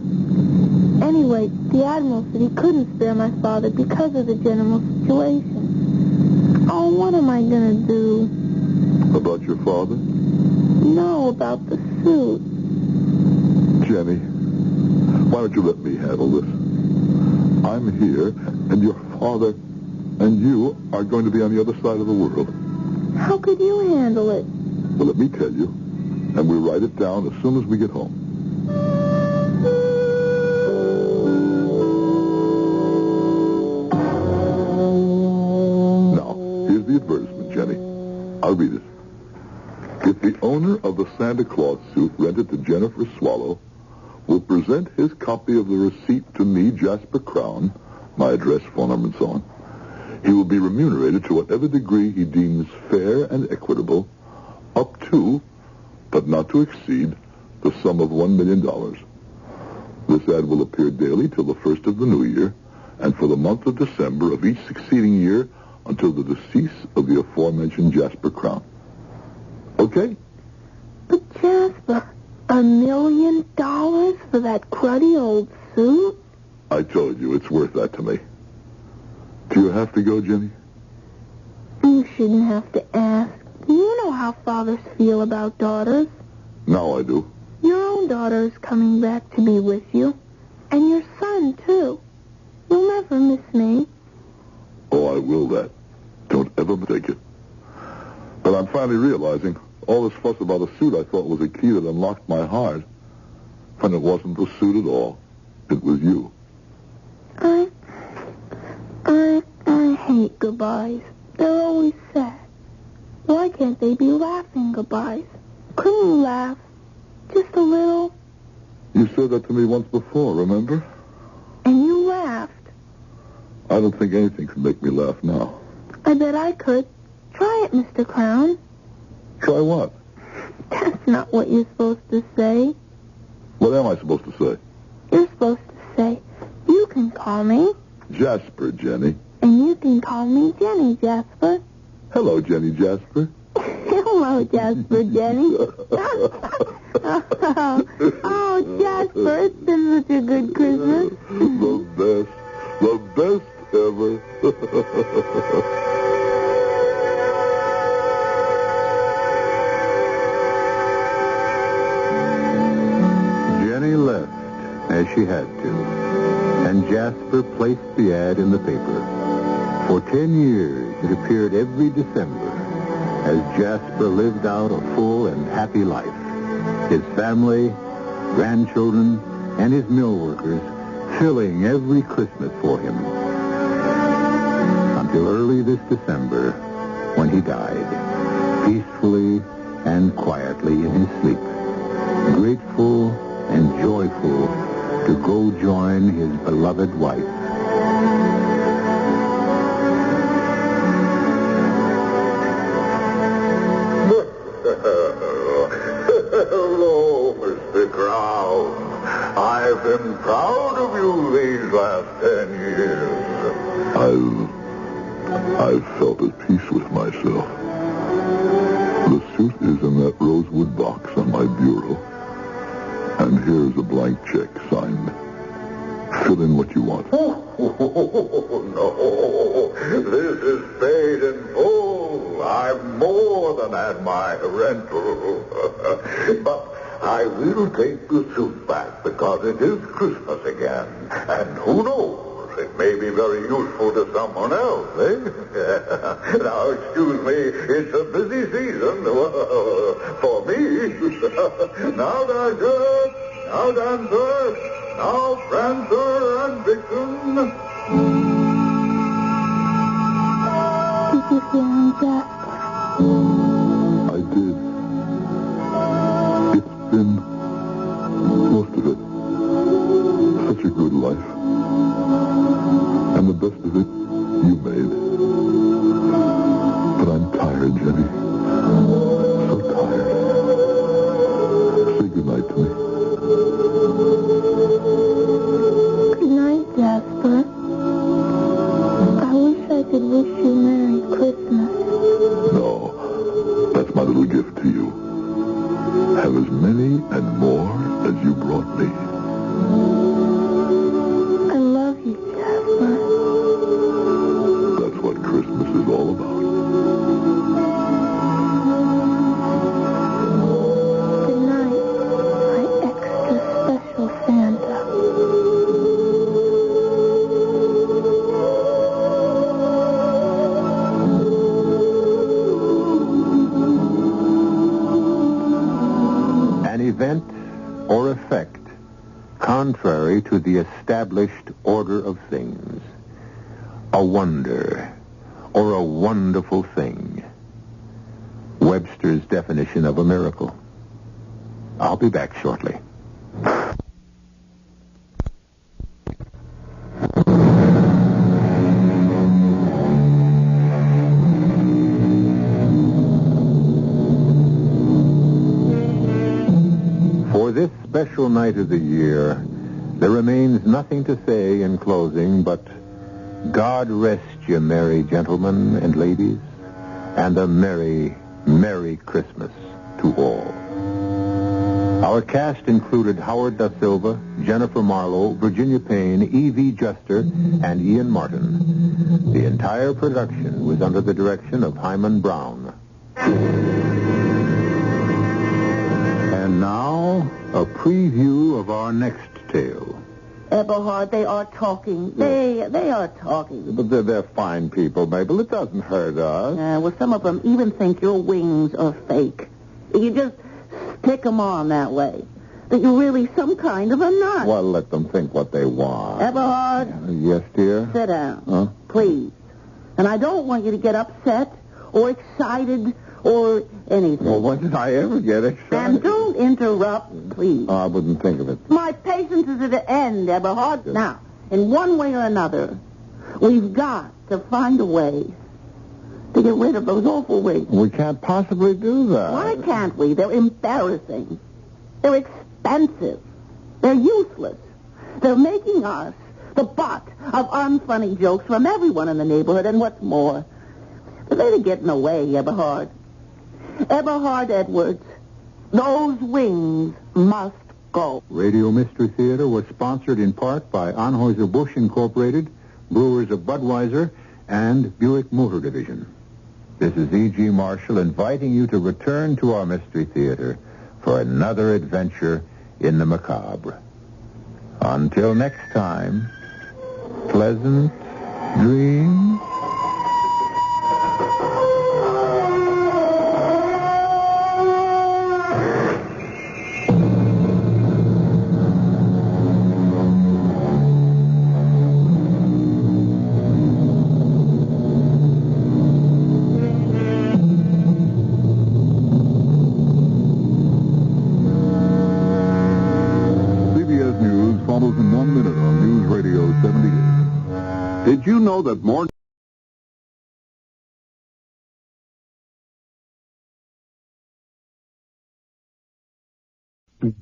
Anyway, the Admiral said he couldn't spare my father because of the general situation. Oh, what am I going to do? About your father? No, about the suit. Jenny, why don't you let me handle this? I'm here, and your father and you are going to be on the other side of the world. How could you handle it? Well, let me tell you, and we'll write it down as soon as we get home. Now, here's the advertisement, Jenny. I'll read it. If the owner of the Santa Claus suit rented to Jennifer Swallow will present his copy of the receipt to me, Jasper Crown, my address, phone number, and so on, he will be remunerated to whatever degree he deems fair and equitable, up to, but not to exceed, the sum of $1 million. This ad will appear daily till the first of the new year, and for the month of December of each succeeding year until the decease of the aforementioned Jasper Crown. Okay? But Jasper, $1 million for that cruddy old suit? I told you, it's worth that to me. Do you have to go, Jenny? You shouldn't have to ask. You know how fathers feel about daughters. Now I do. Your own daughter is coming back to be with you. And your son, too. You'll never miss me. Oh, I will that. Don't ever mistake it. But I'm finally realizing all this fuss about a suit I thought was a key that unlocked my heart. When it wasn't the suit at all. It was you. I hate goodbyes. They're always sad. Why can't they be laughing goodbyes? Couldn't you laugh? Just a little? You said that to me once before, remember? And you laughed. I don't think anything could make me laugh now. I bet I could. Try it, Mr. Crown. Try what? That's not what you're supposed to say. What am I supposed to say? You're supposed to say, you can call me. Jasper, Jenny. And you can call me Jenny, Jasper. Hello, Jenny Jasper. Hello, Jasper, Jenny. Oh, Jasper, it's been such a good Christmas. The best ever. Jenny left, as she had to, and Jasper placed the ad in the paper. For 10 years, it appeared every December as Jasper lived out a full and happy life. His family, grandchildren, and his mill workers filling every Christmas for him. Until early this December, when he died, peacefully and quietly in his sleep, grateful and joyful to go join his beloved wife. Hello, Mr. Crown. I've been proud of you these last 10 years. I've felt at peace with myself. The suit is in that rosewood box on my bureau. And here's a blank check signed. Fill in what you want. Oh, no. This is paid in full. I've more than had my rental. But I will take the suit back because it is Christmas again. And who knows? It may be very useful to someone else, eh? Now, excuse me, it's a busy season for me. Now, Dasher, now, Dancer, now, Prancer and Vixen. Did you hear him, Jasper? I did. have as many and more as you brought me. I love you, Jasper. That's what Christmas is all about. Good night, my extra special Santa. An event or effect contrary to the established order of things. A wonder or a wonderful thing. Webster's definition of a miracle. I'll be back shortly. For this special night of the year, there remains nothing to say in closing but God rest you, merry gentlemen and ladies, and a merry, merry Christmas to all. Our cast included Howard DaSilva, Jennifer Marlowe, Virginia Payne, E.V. Juster, and Ian Martin. The entire production was under the direction of Hyman Brown. And now, a preview of our next tale. Eberhard, they are talking. They are talking. But they're fine people, Mabel. It doesn't hurt us. Well, some of them even think your wings are fake. You just stick them on that way. That you're really some kind of a nut. Well, let them think what they want. Eberhard. Yes, dear? Sit down. Huh? Please. And I don't want you to get upset or excited or anything. Well, when did I ever get excited? And don't interrupt, please. I wouldn't think of it. My patience is at an end, Eberhard. Yes. Now, in one way or another, we've got to find a way to get rid of those awful wings. We can't possibly do that. Why can't we? They're embarrassing. They're expensive. They're useless. They're making us the butt of unfunny jokes from everyone in the neighborhood, and what's more, they're getting away, Eberhard. Eberhard Edwards, those wings must go. Radio Mystery Theater was sponsored in part by Anheuser-Busch Incorporated, Brewers of Budweiser, and Buick Motor Division. This is E.G. Marshall inviting you to return to our Mystery Theater for another adventure in the macabre. Until next time, pleasant dreams. Did you know that more...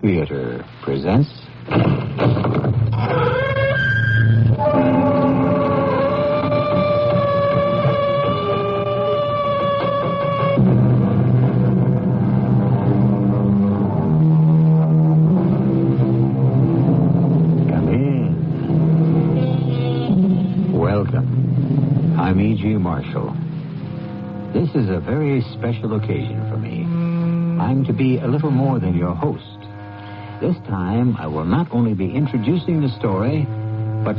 Theater presents... I'm E.G. Marshall. This is a very special occasion for me. I'm to be a little more than your host. This time, I will not only be introducing the story, but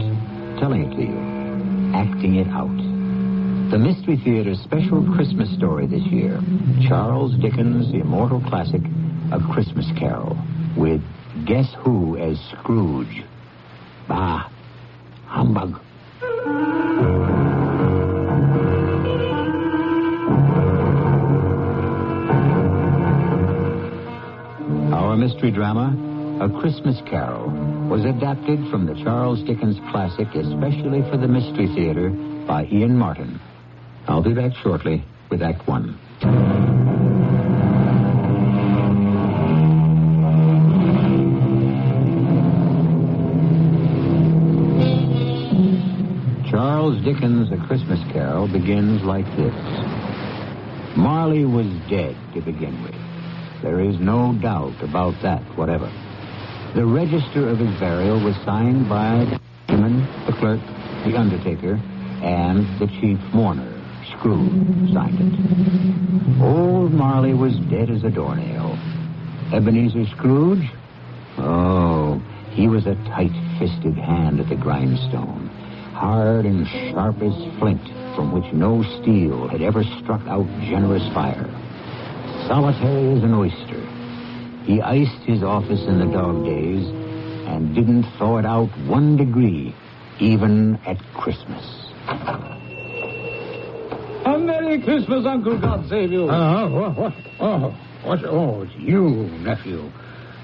telling it to you, acting it out. The Mystery Theater's special Christmas story this year, Charles Dickens' immortal classic, A Christmas Carol, with Guess Who as Scrooge. Bah, humbug. Our mystery drama, A Christmas Carol, was adapted from the Charles Dickens classic especially for the Mystery Theater by Ian Martin. I'll be back shortly with Act One. Charles Dickens' A Christmas Carol begins like this. Marley was dead to begin with. There is no doubt about that whatever. The register of his burial was signed by the clergyman, the clerk, the undertaker, and the chief mourner. Scrooge signed it. Old Marley was dead as a doornail. Ebenezer Scrooge? Oh, he was a tight-fisted hand at the grindstone, hard and sharp as flint, from which no steel had ever struck out generous fire. Solitary as an oyster. He iced his office in the dog days and didn't thaw it out 1 degree, even at Christmas. A Merry Christmas, Uncle. God save you. What? Oh, it's you, nephew.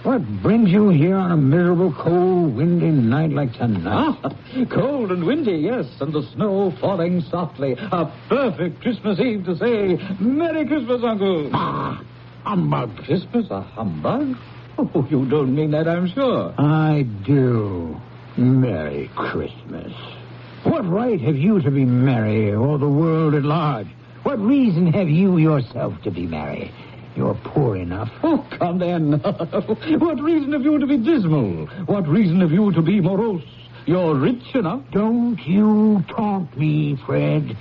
What brings you here on a miserable, cold, windy night like tonight? Cold and windy, yes, and the snow falling softly. A perfect Christmas Eve to say, Merry Christmas, Uncle. Humbug. Christmas a humbug? Oh, you don't mean that, I'm sure. I do. Merry Christmas. What right have you to be merry, or the world at large? What reason have you yourself to be merry? You're poor enough. Oh, come then. What reason have you to be dismal? What reason have you to be morose? You're rich enough. Don't you taunt me, Fred.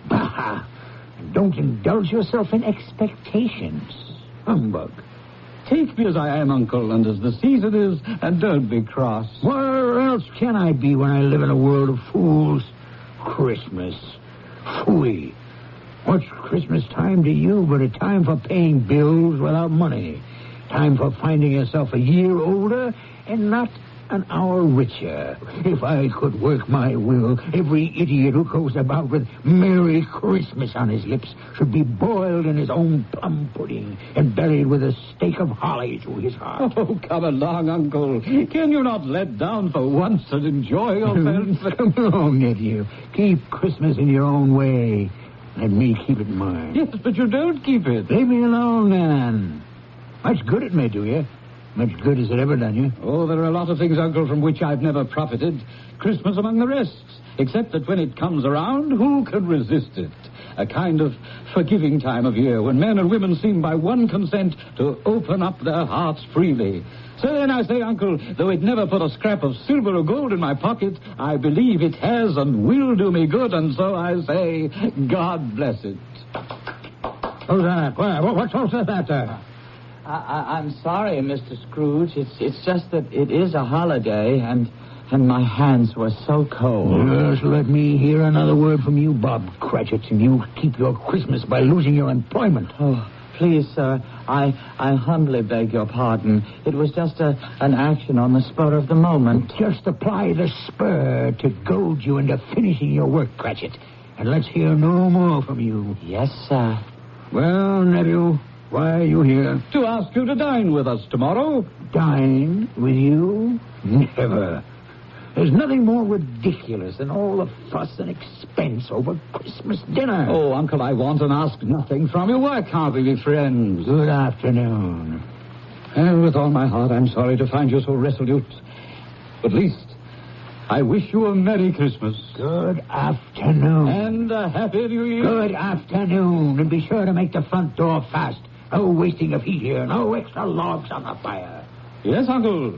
Bah! Don't indulge yourself in expectations. Humbug. Take me as I am, Uncle, and as the season is, and don't be cross. Where else can I be when I live in a world of fools? Christmas. Phooey. What's Christmas time to you but a time for paying bills without money? Time for finding yourself a year older and not an hour richer. If I could work my will, every idiot who goes about with Merry Christmas on his lips should be boiled in his own plum pudding and buried with a stake of holly through his heart. Oh, come along, Uncle. Can you not let down for once and enjoy yourself? Come along, nephew. Keep Christmas in your own way. Let me keep it in mine. Yes, but you don't keep it. Leave me alone, then. Much good it may do you. Much good has it ever done you? Oh, there are a lot of things, Uncle, from which I've never profited. Christmas among the rest. Except that when it comes around, who can resist it? A kind of forgiving time of year when men and women seem by one consent to open up their hearts freely. So then I say, Uncle, though it never put a scrap of silver or gold in my pocket, I believe it has and will do me good, and so I say, God bless it. Who's that? What's all that there? I'm sorry, Mr. Scrooge. It's just that it is a holiday, and my hands were so cold. Just let me hear another word from you, Bob Cratchit, and you keep your Christmas by losing your employment. Oh, please, sir, I humbly beg your pardon. It was just an action on the spur of the moment. Just apply the spur to goad you into finishing your work, Cratchit, and let's hear no more from you. Yes, sir. Well, nephew, why are you here? To ask you to dine with us tomorrow. Dine with you? Never. There's nothing more ridiculous than all the fuss and expense over Christmas dinner. Oh, Uncle, I want and ask nothing from you. Why can't we be friends? Good afternoon. And with all my heart, I'm sorry to find you so resolute. But at least, I wish you a Merry Christmas. Good afternoon. And a Happy New Year. Good afternoon. And be sure to make the front door fast. No wasting of heat here. No extra logs on the fire. Yes, Uncle.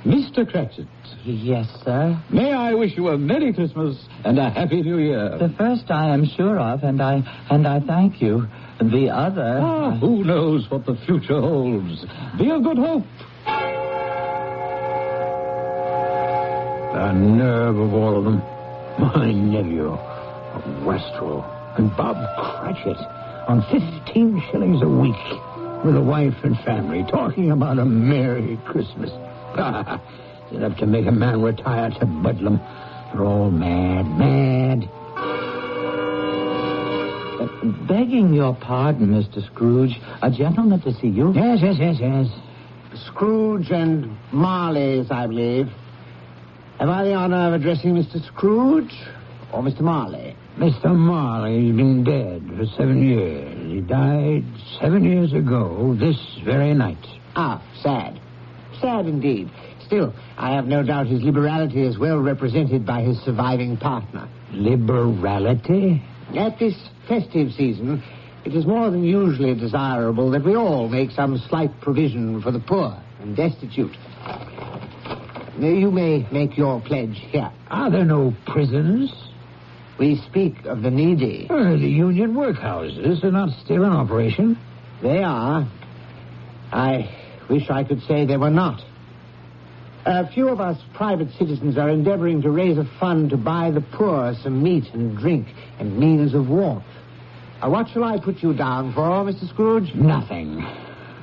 Mr. Cratchit. Yes, sir. May I wish you a Merry Christmas and a Happy New Year. The first I am sure of, and I thank you. The other... who knows what the future holds. Be of good hope. The nerve of all of them. My nephew, a wastrel, and Bob Cratchit on 15 shillings a week with a wife and family talking about a Merry Christmas. It's enough to make a man retire to Bedlam. They're all mad. Begging your pardon, Mr. Scrooge, a gentleman to see you. Yes. Scrooge and Marley's, I believe. Have I the honor of addressing Mr. Scrooge or Mr. Marley? Mr. Marley's been dead for 7 years. He died 7 years ago this very night. Sad. Sad indeed. Still, I have no doubt his liberality is well represented by his surviving partner. Liberality? At this festive season, it is more than usually desirable that we all make some slight provision for the poor and destitute. You may make your pledge here. Are there no prisons? We speak of the needy. The union workhouses are not still in operation. They are. I wish I could say they were not. A few of us private citizens are endeavoring to raise a fund to buy the poor some meat and drink and means of warmth. What shall I put you down for, Mr. Scrooge? Nothing.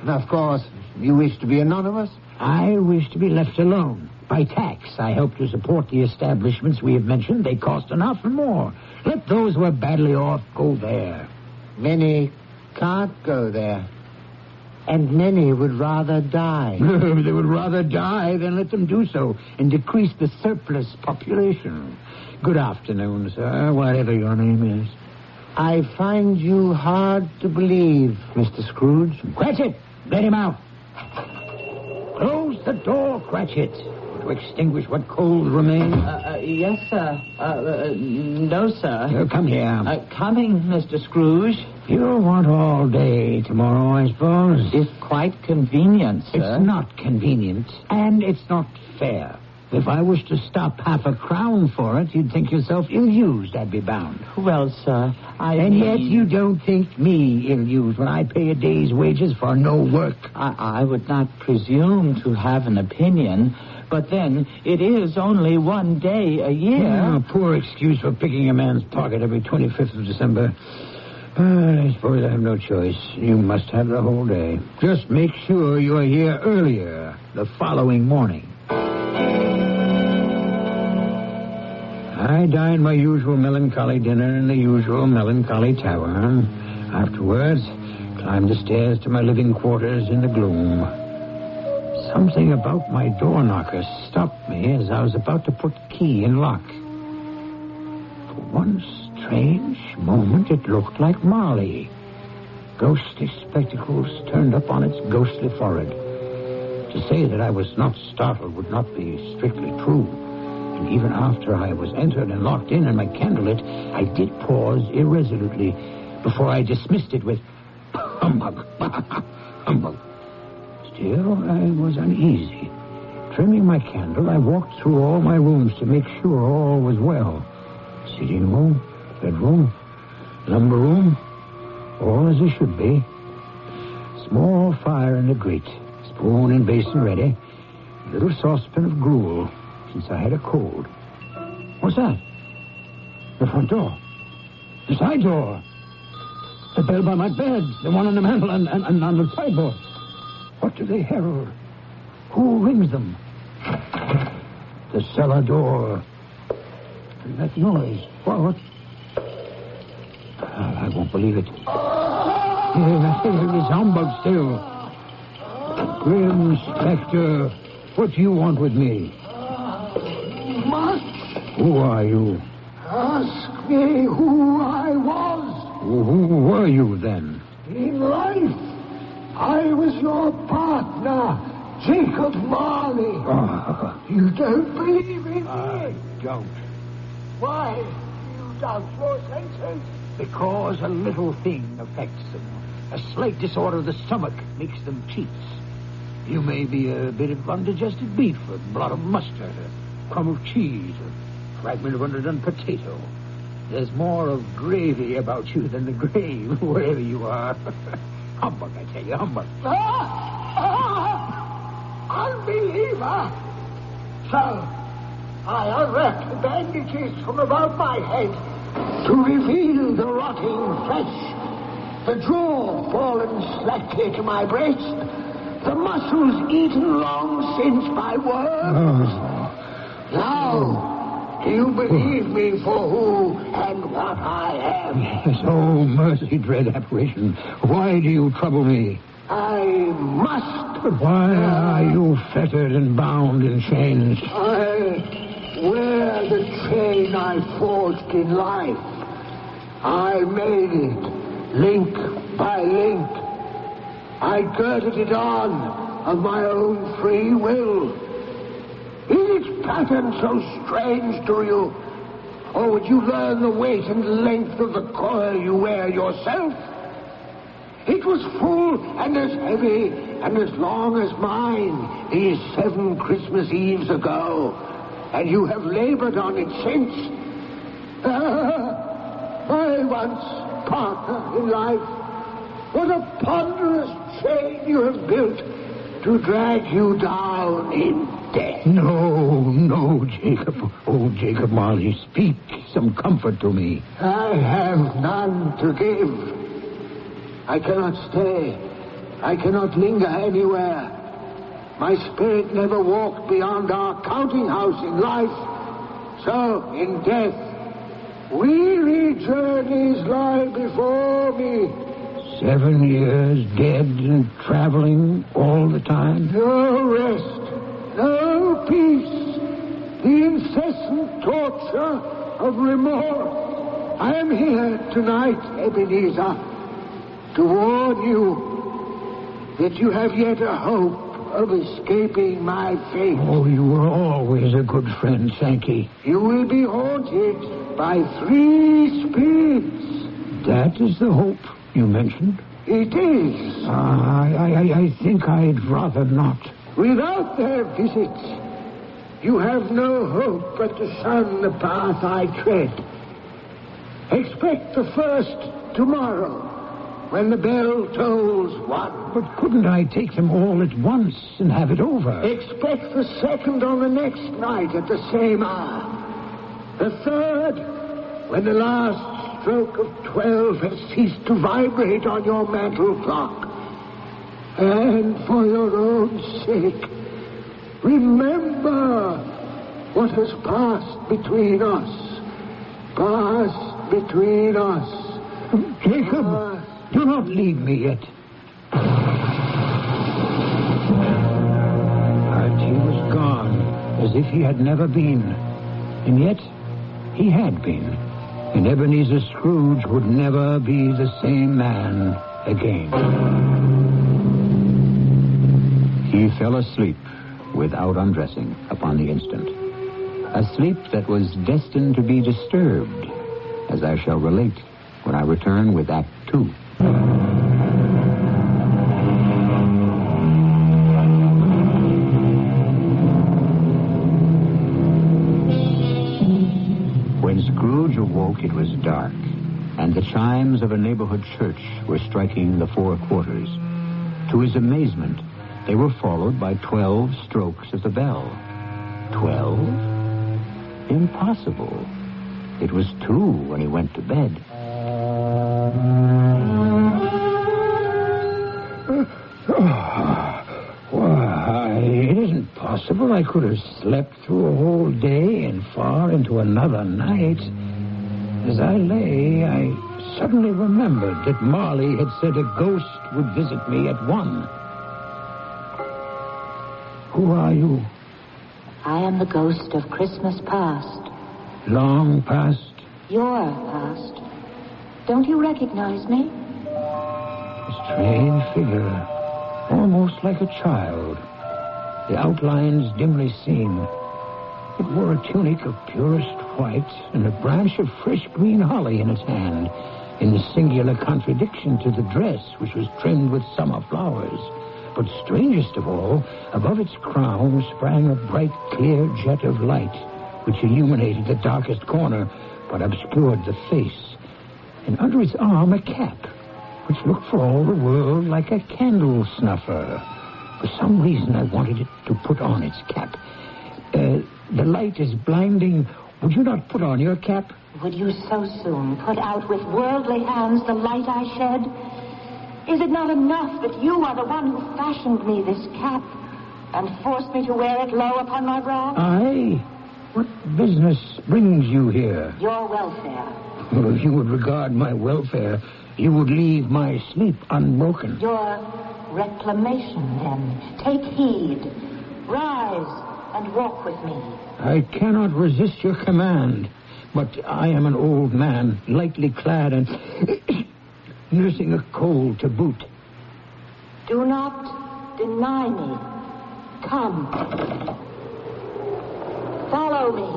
Of course, you wish to be anonymous? I wish to be left alone. By tax, I help to support the establishments we have mentioned. They cost enough and more. Let those who are badly off go there. Many can't go there. And many would rather die. They would rather die than let them do so and decrease the surplus population. Good afternoon, sir, whatever your name is. I find you hard to believe, Mr. Scrooge. Cratchit, let him out. Close the door, Cratchit, to extinguish what cold remains. Yes, sir. No, sir. Come here. Coming, Mr. Scrooge. You'll want all day tomorrow, I suppose. It's quite convenient, sir. It's not convenient, and it's not fair. If I was to stop half a crown for it, you'd think yourself ill-used, I'd be bound. Well, sir, yet you don't think me ill-used when I pay a day's wages for no work. I would not presume to have an opinion, but then it is only one day a year. A poor excuse for picking a man's pocket every 25th of December. I suppose I have no choice. You must have the whole day. Just make sure you are here earlier the following morning. I dined my usual melancholy dinner in the usual melancholy tower. Afterwards, climbed the stairs to my living quarters in the gloom. Something about my door knocker stopped me as I was about to put the key in lock. For one strange moment, it looked like Marley. Ghostly spectacles turned up on its ghostly forehead. To say that I was not startled would not be strictly true. And even after I was entered and locked in and my candle lit, I did pause irresolutely before I dismissed it with humbug. Humbug. Still, I was uneasy. Trimming my candle, I walked through all my rooms to make sure all was well. Sitting room, bedroom, lumber room, all as it should be. Small fire in the grate, spoon and basin ready, little saucepan of gruel, since I had a cold. What's that? The front door. The side door. The bell by my bed. The one on the mantel and on the sideboard. What do they herald? Who rings them? The cellar door. And that noise. What? I won't believe it. It's humbug still. Grim Spectre, what do you want with me? Much. Who are you? Ask me who I was. Who were you then? In life, I was your partner, Jacob Marley. You don't believe in me? I don't. Why do you doubt your senses? Because a little thing affects them. A slight disorder of the stomach makes them cheats. You may be a bit of undigested beef, a blot of mustard, a crumb of cheese, a fragment of underdone potato. There's more of gravy about you than the grave, wherever you are. Humbug, I tell you, humbug. Unbeliever! So, I unwrapped the bandages from about my head to reveal the rotting flesh, the jaw fallen slackly to my breast, the muscles eaten long since by worms. Now, do you believe me for who and what I am? Yes, oh, mercy, dread apparition. Why do you trouble me? I must. But why are you fettered and bound in chains? I wear the chain I forged in life. I made it, link by link. I girded it on of my own free will. Is its pattern so strange to you? Or would you learn the weight and length of the coil you wear yourself? It was full and as heavy and as long as mine these 7 Christmas Eves ago. And you have labored on it since. My once partner in life, what a ponderous chain you have built to drag you down in death. No, Jacob. Oh, Jacob Marley, speak some comfort to me. I have none to give. I cannot stay. I cannot linger anywhere. My spirit never walked beyond our counting house in life. So, in death, weary journeys lie before me. 7 years dead and traveling all the time? No rest, no peace, the incessant torture of remorse. I am here tonight, Ebenezer, to warn you that you have yet a hope of escaping my fate. Oh, you were always a good friend, Sankey. You will be haunted by 3 spirits. That is the hope you mentioned? It is. I think I'd rather not. Without their visits, you have no hope but to shun the path I tread. Expect the first tomorrow, when the bell tolls 1. But couldn't I take them all at once and have it over? Expect the second on the next night at the same hour. The third, when the last stroke of 12 has ceased to vibrate on your mantel clock. And for your own sake, remember what has passed between us. Passed between us. Jacob, do not leave me yet. Archie was gone, as if he had never been. And yet, he had been. And Ebenezer Scrooge would never be the same man again. He fell asleep without undressing upon the instant. A sleep that was destined to be disturbed, as I shall relate when I return with Act 2. When Scrooge awoke, it was dark, and the chimes of a neighborhood church were striking the 4 quarters. To his amazement, they were followed by 12 strokes of the bell. 12? Impossible. It was 2 when he went to bed. Why, it isn't possible I could have slept through a whole day and far into another night. As I lay, I suddenly remembered that Marley had said a ghost would visit me at 1. Who are you? I am the ghost of Christmas past. Long past? Your past. Don't you recognize me? A strange figure, almost like a child. The outlines dimly seen. It wore a tunic of purest white and a branch of fresh green holly in its hand, in singular contradiction to the dress, which was trimmed with summer flowers. But strangest of all, above its crown sprang a bright, clear jet of light, which illuminated the darkest corner, but obscured the face. And under its arm, a cap, which looked for all the world like a candle snuffer. For some reason, I wanted it to put on its cap. The light is blinding. Would you not put on your cap? Would you so soon put out with worldly hands the light I shed? Is it not enough that you are the one who fashioned me this cap and forced me to wear it low upon my brow? I? What business brings you here? Your welfare. Well, if you would regard my welfare, you would leave my sleep unbroken. Your reclamation, then. Take heed. Rise and walk with me. I cannot resist your command, but I am an old man, lightly clad and nursing a cold to boot. Do not deny me. Come. Follow me.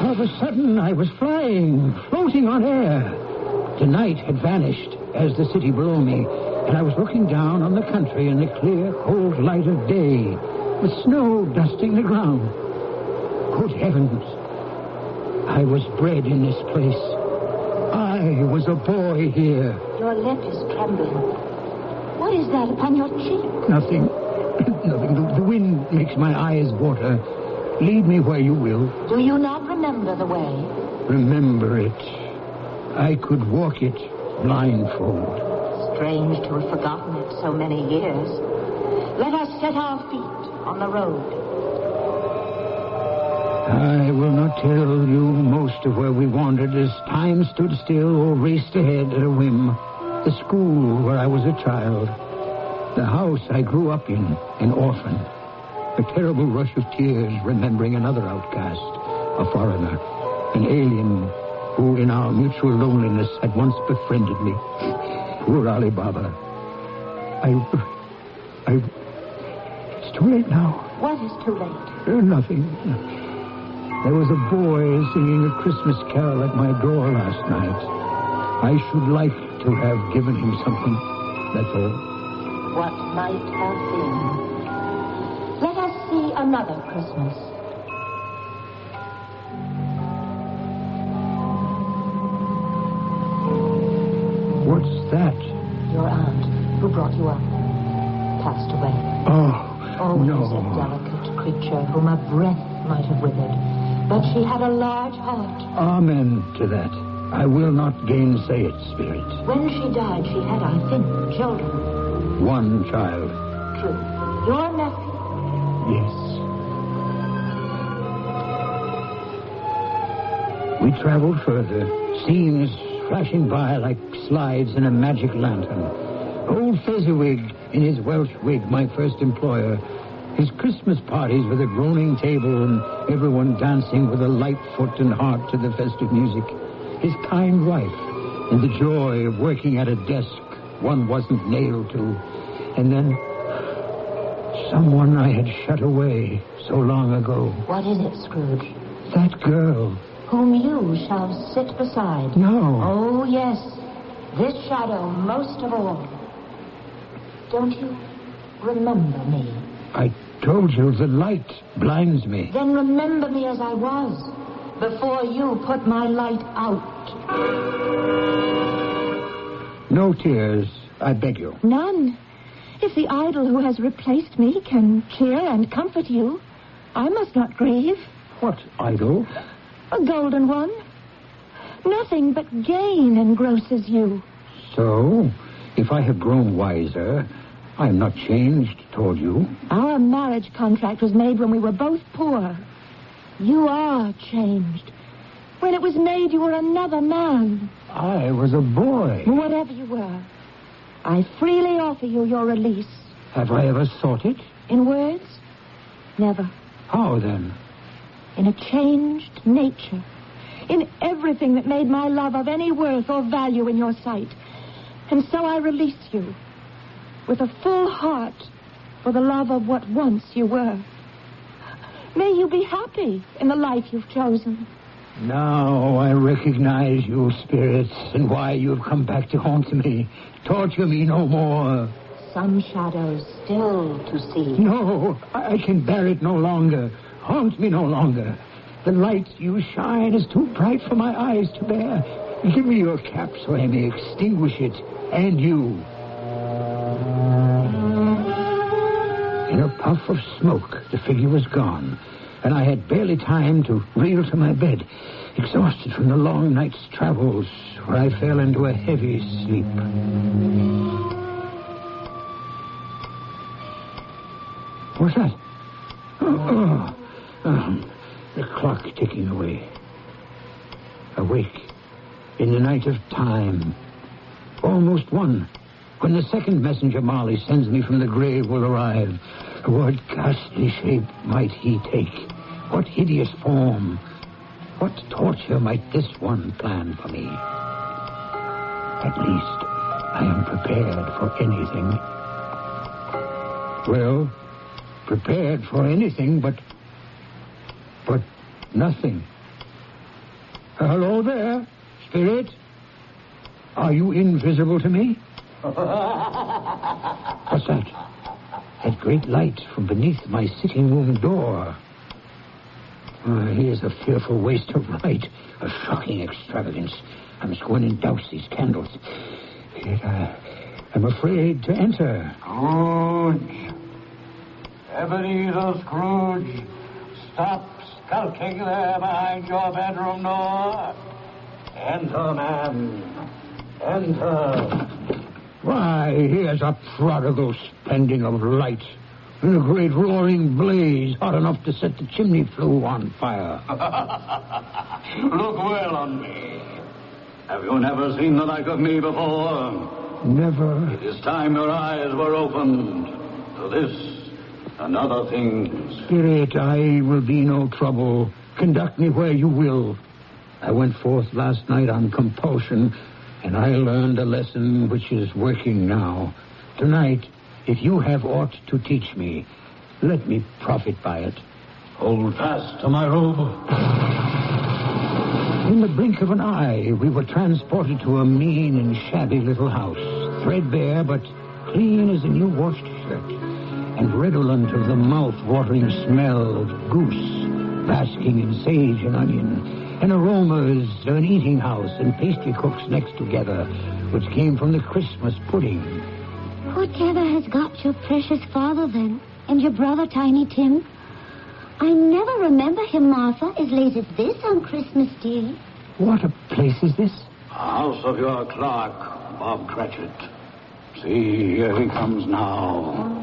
All of a sudden, I was flying, floating on air. The night had vanished. as the city below me, and I was looking down on the country in the clear, cold light of day, with snow dusting the ground. Good heavens! I was bred in this place. I was a boy here. Your lip is trembling. What is that upon your cheek? Nothing. Nothing. The wind makes my eyes water. Lead me where you will. Do you not remember the way? Remember it. I could walk it blindfold. Strange to have forgotten it so many years. Let us set our feet on the road. I will not tell you most of where we wandered as time stood still or raced ahead at a whim. The school where I was a child. The house I grew up in, an orphan. A terrible rush of tears remembering another outcast, a foreigner, an alien who in our mutual loneliness had once befriended me. Poor Alibaba. It's too late now. What is too late? Nothing. There was a boy singing a Christmas carol at my door last night. I should like to have given him something, that's all. What might have been. Let us see another Christmas. What's that? Your aunt, who brought you up, passed away. Oh, no. A delicate creature whom a breath might have withered. But she had a large heart. Amen to that. I will not gainsay it, Spirit. When she died, she had, I think, children. One child. True. Your nephew. Yes. We traveled further. Scenes flashing by like slides in a magic lantern. Old Fezziwig in his Welsh wig, my first employer. His Christmas parties with a groaning table and everyone dancing with a light foot and heart to the festive music. His kind wife and the joy of working at a desk one wasn't nailed to. And then someone I had shut away so long ago. What is it, Scrooge? That girl. Whom you shall sit beside. No. Oh, yes. This shadow most of all. Don't you remember me? I told you the light blinds me. Then remember me as I was, before you put my light out. No tears, I beg you. None. If the idol who has replaced me can cheer and comfort you, I must not grieve. What idol? A golden one. Nothing but gain engrosses you. So, if I have grown wiser, I am not changed toward you. Our marriage contract was made when we were both poor. You are changed. When it was made, you were another man. I was a boy. Whatever you were, I freely offer you your release. Have I ever sought it? In words? Never. How, then? In a changed nature. In everything that made my love of any worth or value in your sight. And so I release you. With a full heart for the love of what once you were. May you be happy in the life you've chosen. Now I recognize you, spirits, and why you have come back to haunt me. Torture me no more. Some shadows still to see. No, I can bear it no longer. Haunt me no longer. The light you shine is too bright for my eyes to bear. Give me your cap so I may extinguish it, and you. In a puff of smoke, the figure was gone, and I had barely time to reel to my bed, exhausted from the long night's travels, where I fell into a heavy sleep. What's that? The clock ticking away. Awake in the night of time. Almost one. When the second messenger Marley sends me from the grave will arrive. What ghastly shape might he take? What hideous form? What torture might this one plan for me? At least I am prepared for anything. Well, prepared for anything but nothing. Hello there, Spirit. Are you invisible to me? What's that? That great light from beneath my sitting room door. Here's a fearful waste of light, a shocking extravagance. I must go in and douse these candles. Yet I'm afraid to enter. Scrooge. Ebenezer Scrooge. Stop skulking there behind your bedroom door. Enter, man. Enter. Why, here's a prodigal spending of light. In a great roaring blaze, hot enough to set the chimney flue on fire. Look well on me. Have you never seen the like of me before? Never. It is time your eyes were opened to this and other things. Spirit, I will be no trouble. Conduct me where you will. I went forth last night on compulsion, and I learned a lesson which is working now. Tonight, if you have aught to teach me, let me profit by it. Hold fast to my robe. In the blink of an eye, we were transported to a mean and shabby little house, threadbare but clean as a new washed shirt, and redolent of the mouth-watering smell of goose, basking in sage and onion, and aromas of an eating house and pastry cooks next together, which came from the Christmas pudding. Whatever has got your precious father, then, and your brother, Tiny Tim? I never remember him, Martha, as late as this on Christmas Day. What a place is this? House of your clerk, Bob Cratchit. See, here he comes now.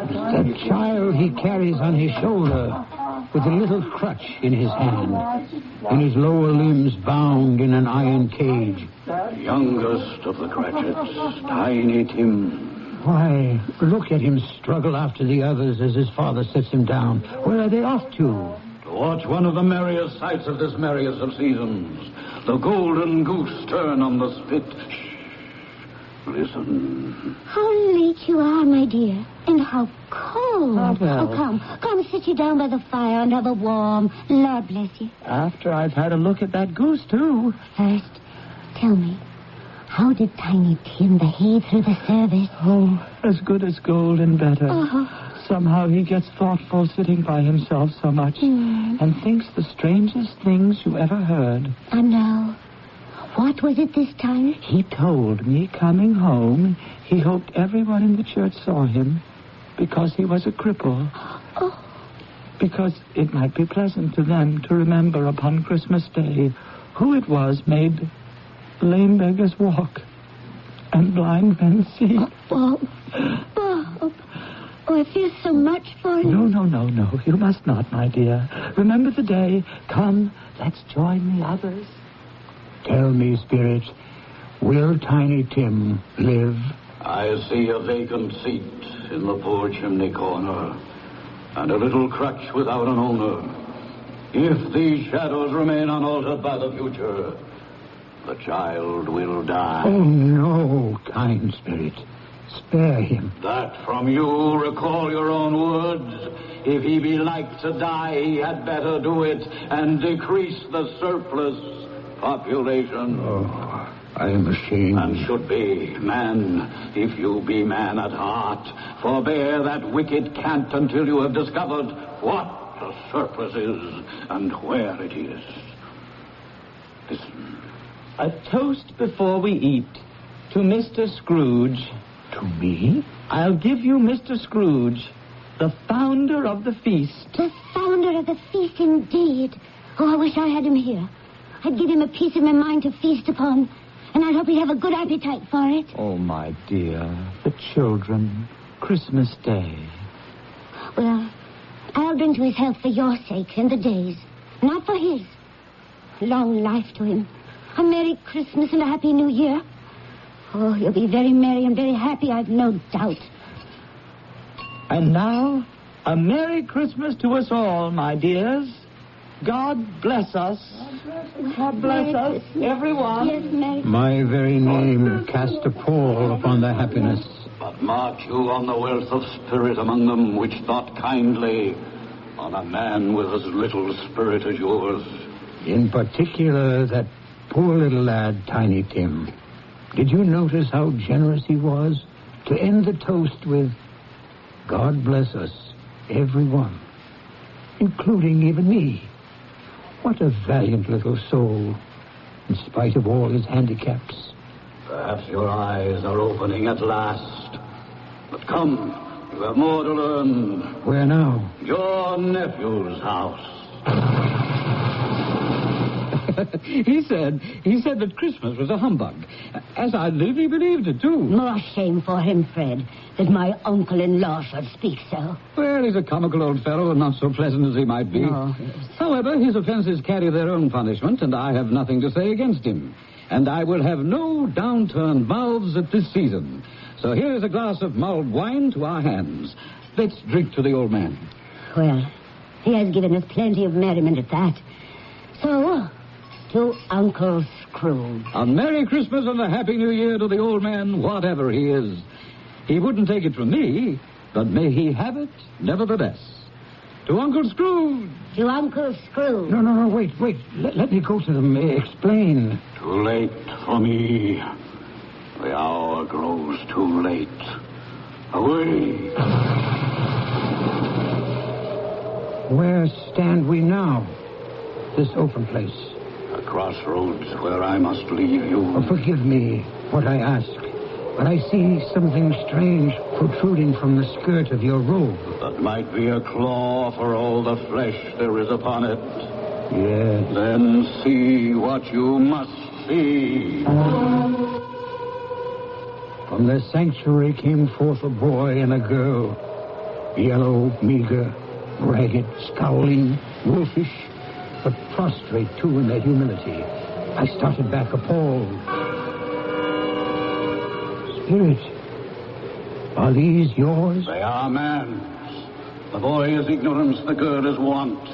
That child he carries on his shoulder, with a little crutch in his hand, and his lower limbs bound in an iron cage. Youngest of the Cratchits, Tiny Tim. Why, look at him struggle after the others as his father sets him down. Where are they off to? To watch one of the merriest sights of this merriest of seasons. The golden goose turn on the spit. Shh. Listen. How late you are, my dear. And how cold. Well. Oh, come sit you down by the fire and have a warm. Lord bless you. After I've had a look at that goose, too. First, tell me, how did Tiny Tim behave through the service? Oh, as good as gold and better. Oh. Somehow he gets thoughtful sitting by himself so much and thinks the strangest things you ever heard. And now, what was it this time? He told me coming home he hoped everyone in the church saw him because he was a cripple. Oh. Because it might be pleasant to them to remember upon Christmas Day who it was made lame beggars walk and blind men see. Bob, I feel so much for you. No. You must not, my dear. Remember the day. Come, let's join the others. Tell me, Spirit, will Tiny Tim live? I see a vacant seat in the poor chimney corner, and a little crutch without an owner. If these shadows remain unaltered by the future, the child will die. Oh, no, kind Spirit. Spare him. That from you recall your own words. If he be like to die, he had better do it and decrease the surplus population. Oh, I am ashamed. And should be, man, if you be man at heart, forbear that wicked cant until you have discovered what the surplus is and where it is. Listen. A toast before we eat to Mr. Scrooge. To me? I'll give you Mr. Scrooge, the founder of the feast. The founder of the feast, indeed. Oh, I wish I had him here. I'd give him a piece of my mind to feast upon, and I'd hope he'd have a good appetite for it. Oh, my dear, the children, Christmas Day. Well, I'll drink to his health for your sake and the day's, not for his. Long life to him. A Merry Christmas and a Happy New Year. Oh, you'll be very merry and very happy, I've no doubt. And now, a Merry Christmas to us all, my dears. God bless us. God bless us, everyone. Yes, Merry. My very name cast a pall upon their happiness. But mark you on the wealth of spirit among them, which thought kindly on a man with as little spirit as yours. In particular, that poor little lad, Tiny Tim. Did you notice how generous he was to end the toast with, God bless us, everyone, including even me? What a valiant little soul, in spite of all his handicaps. Perhaps your eyes are opening at last. But come, you have more to learn. Where now? Your nephew's house. He said that Christmas was a humbug. As I live, he believed it, too. More shame for him, Fred, that my uncle-in-law should speak so. Well, he's a comical old fellow and not so pleasant as he might be. Oh, yes. However, his offenses carry their own punishment, and I have nothing to say against him. And I will have no downturned mouths at this season. So here is a glass of mulled wine to our hands. Let's drink to the old man. Well, he has given us plenty of merriment at that. So, to Uncle Scrooge. A Merry Christmas and a Happy New Year to the old man, whatever he is. He wouldn't take it from me, but may he have it nevertheless. To Uncle Scrooge. To Uncle Scrooge. No, wait. Let me go to them. Explain. Too late for me. The hour grows too late. Away. Where stand we now? This open place. A crossroads where I must leave you. Oh, forgive me what I ask, but I see something strange protruding from the skirt of your robe. That might be a claw for all the flesh there is upon it. Yes. Then see what you must see. From the sanctuary came forth a boy and a girl. Yellow, meager, ragged, scowling, wolfish, but prostrate, too, in their humility. I started back appalled. Spirit, are these yours? They are man's. The boy is ignorance, the girl is want.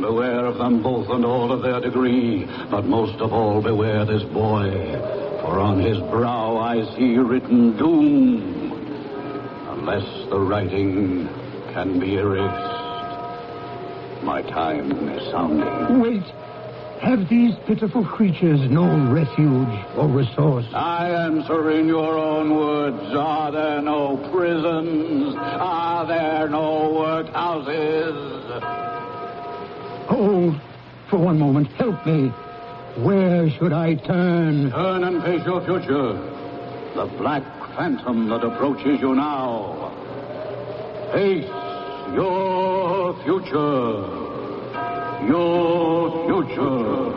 Beware of them both and all of their degree, but most of all beware this boy, for on his brow I see written doom, unless the writing can be erased. My time is sounding. Wait. Have these pitiful creatures no refuge or resource? I answer in your own words. Are there no prisons? Are there no workhouses? Hold for one moment. Help me. Where should I turn? Turn and face your future. The black phantom that approaches you now. Face your future. Your future.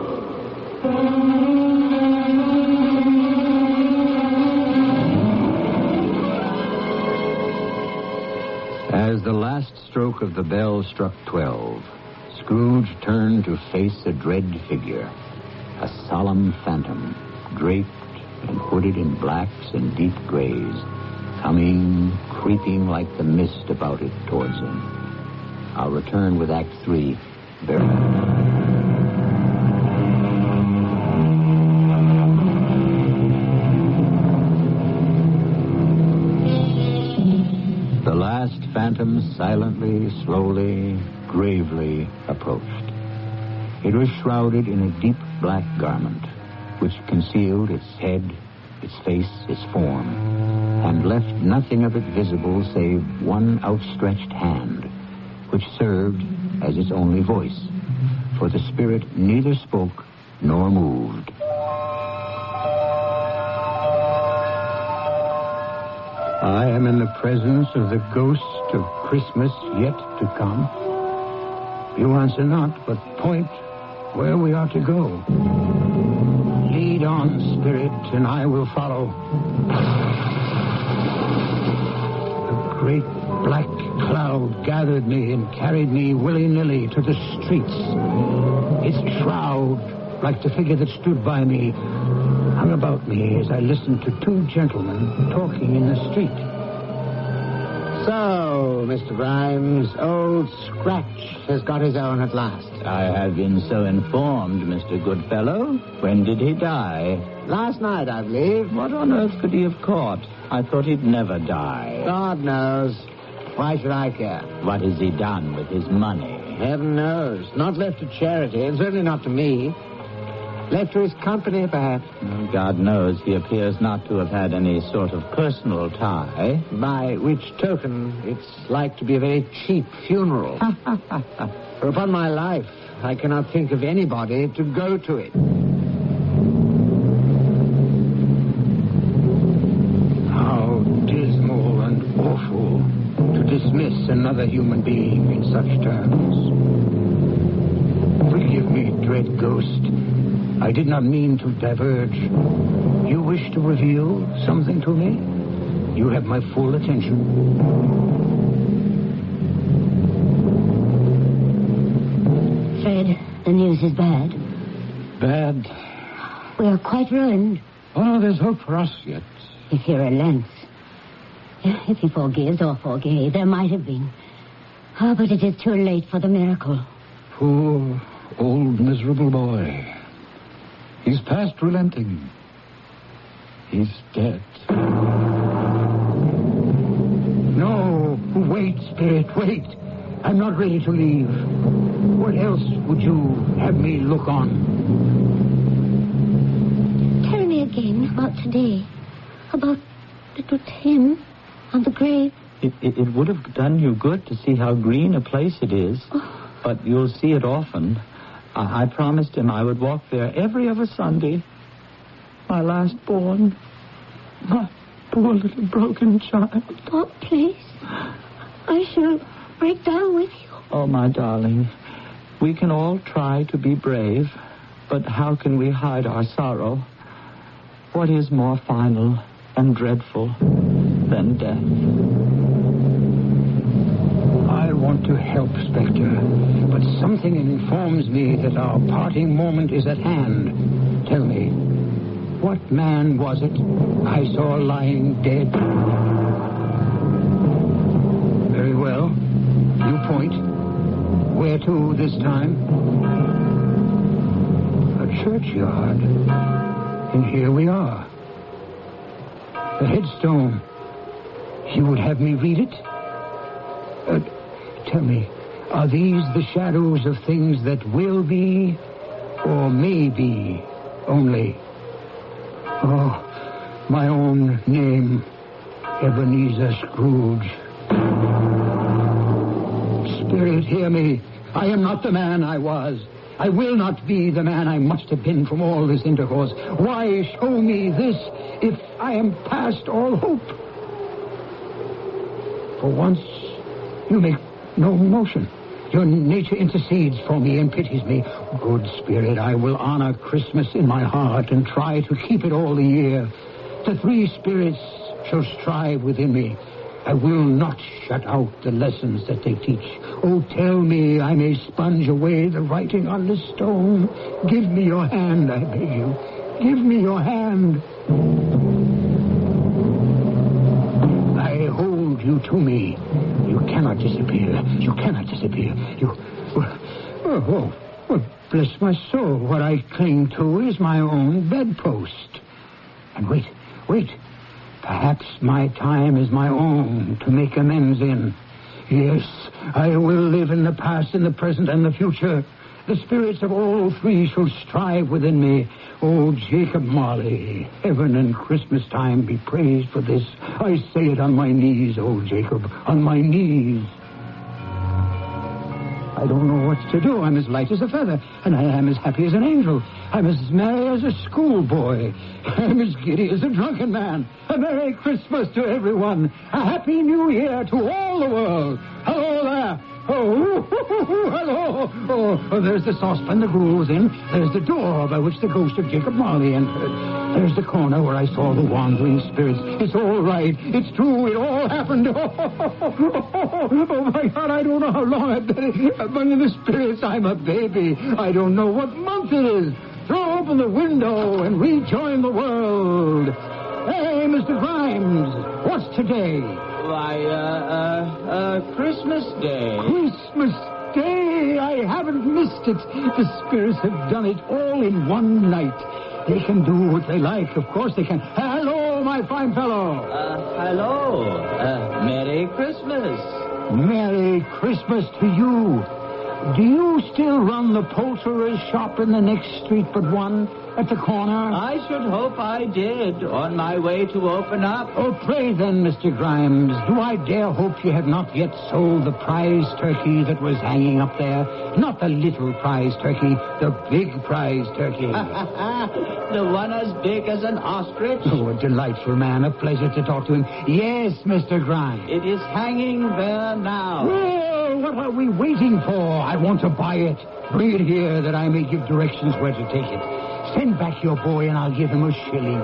As the last stroke of the bell struck 12, Scrooge turned to face a dread figure, a solemn phantom, draped and hooded in blacks and deep grays, coming, creeping like the mist about it towards him. I'll return with Act 3 very The last phantom silently, slowly, gravely approached. It was shrouded in a deep black garment, which concealed its head, its face, its form, and left nothing of it visible save one outstretched hand, which served as its only voice, for the spirit neither spoke nor moved. I am in the presence of the ghost of Christmas yet to come. You answer not, but point where we are to go. Lead on, spirit, and I will follow. A great black cloud gathered me and carried me willy-nilly to the streets. Its shroud, like the figure that stood by me, hung about me as I listened to two gentlemen talking in the street. So, Mr. Grimes, old Scratch has got his own at last. I have been so informed, Mr. Goodfellow. When did he die? Last night, I believe. What on earth could he have caught? I thought he'd never die. God knows. Why should I care? What has he done with his money? Heaven knows. Not left to charity, and certainly not to me. Left to his company, perhaps. Well, God knows he appears not to have had any sort of personal tie. By which token, it's like to be a very cheap funeral. For upon my life, I cannot think of anybody to go to it. How dismal and awful to dismiss another human being in such terms. Forgive me, dread ghost. I did not mean to diverge. You wish to reveal something to me? You have my full attention. Fred, the news is bad. Bad? We're quite ruined. Oh, there's hope for us yet. If he relents. If he forgives or forgave, there might have been. Oh, but it is too late for the miracle. Poor, old, miserable boy. He's past relenting. He's dead. No, wait, Spirit, wait. I'm not ready to leave. What else would you have me look on? Tell me again about today. About little Tim on the grave. It would have done you good to see how green a place it is. Oh. But you'll see it often. I promised him I would walk there every other Sunday. My last born. My poor little broken child. Oh, please. I shall break down with you. Oh, my darling. We can all try to be brave, but how can we hide our sorrow? What is more final and dreadful than death? I want to help, Spectre, but something informs me that our parting moment is at hand. Tell me, what man was it I saw lying dead? Very well. You point. Where to this time? A churchyard. And here we are. The headstone. You would have me read it? Tell me, are these the shadows of things that will be or may be only? Oh, my own name, Ebenezer Scrooge. Spirit, hear me. I am not the man I was. I will not be the man I must have been from all this intercourse. Why show me this if I am past all hope? For once, you make no motion. Your nature intercedes for me and pities me. Good Spirit, I will honor Christmas in my heart and try to keep it all the year. The three spirits shall strive within me. I will not shut out the lessons that they teach. Oh, tell me I may sponge away the writing on the stone. Give me your hand, I beg you. Give me your hand. I hold you to me. You cannot disappear. You cannot disappear. You... Oh, bless my soul. What I cling to is my own bedpost. And wait. Perhaps my time is my own to make amends in. Yes, I will live in the past, in the present, and the future. The spirits of all three shall strive within me. Oh, Jacob Marley, heaven and Christmas time be praised for this. I say it on my knees, oh, Jacob, on my knees. I don't know what to do. I'm as light as a feather, and I am as happy as an angel. I'm as merry as a schoolboy. I'm as giddy as a drunken man. A Merry Christmas to everyone. A Happy New Year to all the world. Hello there. Oh, hello. Oh, there's the saucepan the gruel was in. There's the door by which the ghost of Jacob Marley entered. There's the corner where I saw the wandering spirits. It's all right. It's true. It all happened. Oh, my God, I don't know how long I've been among the spirits. I'm a baby. I don't know what month it is. Throw open the window and rejoin the world. Hey, Mr. Grimes, what's today? Why, Christmas Day. Christmas Day? I haven't missed it. The spirits have done it all in one night. They can do what they like. Of course they can. Hello, my fine fellow. Hello. Merry Christmas. Merry Christmas to you. Do you still run the poulterer's shop in the next street but one, at the corner? I should hope I did, on my way to open up. Oh, pray then, Mr. Grimes, do I dare hope you have not yet sold the prize turkey that was hanging up there? Not the little prize turkey, the big prize turkey. The one as big as an ostrich? Oh, a delightful man, a pleasure to talk to him. Yes, Mr. Grimes. It is hanging there now. Well, what are we waiting for? I want to buy it. Bring it here that I may give directions where to take it. Send back your boy and I'll give him a shilling.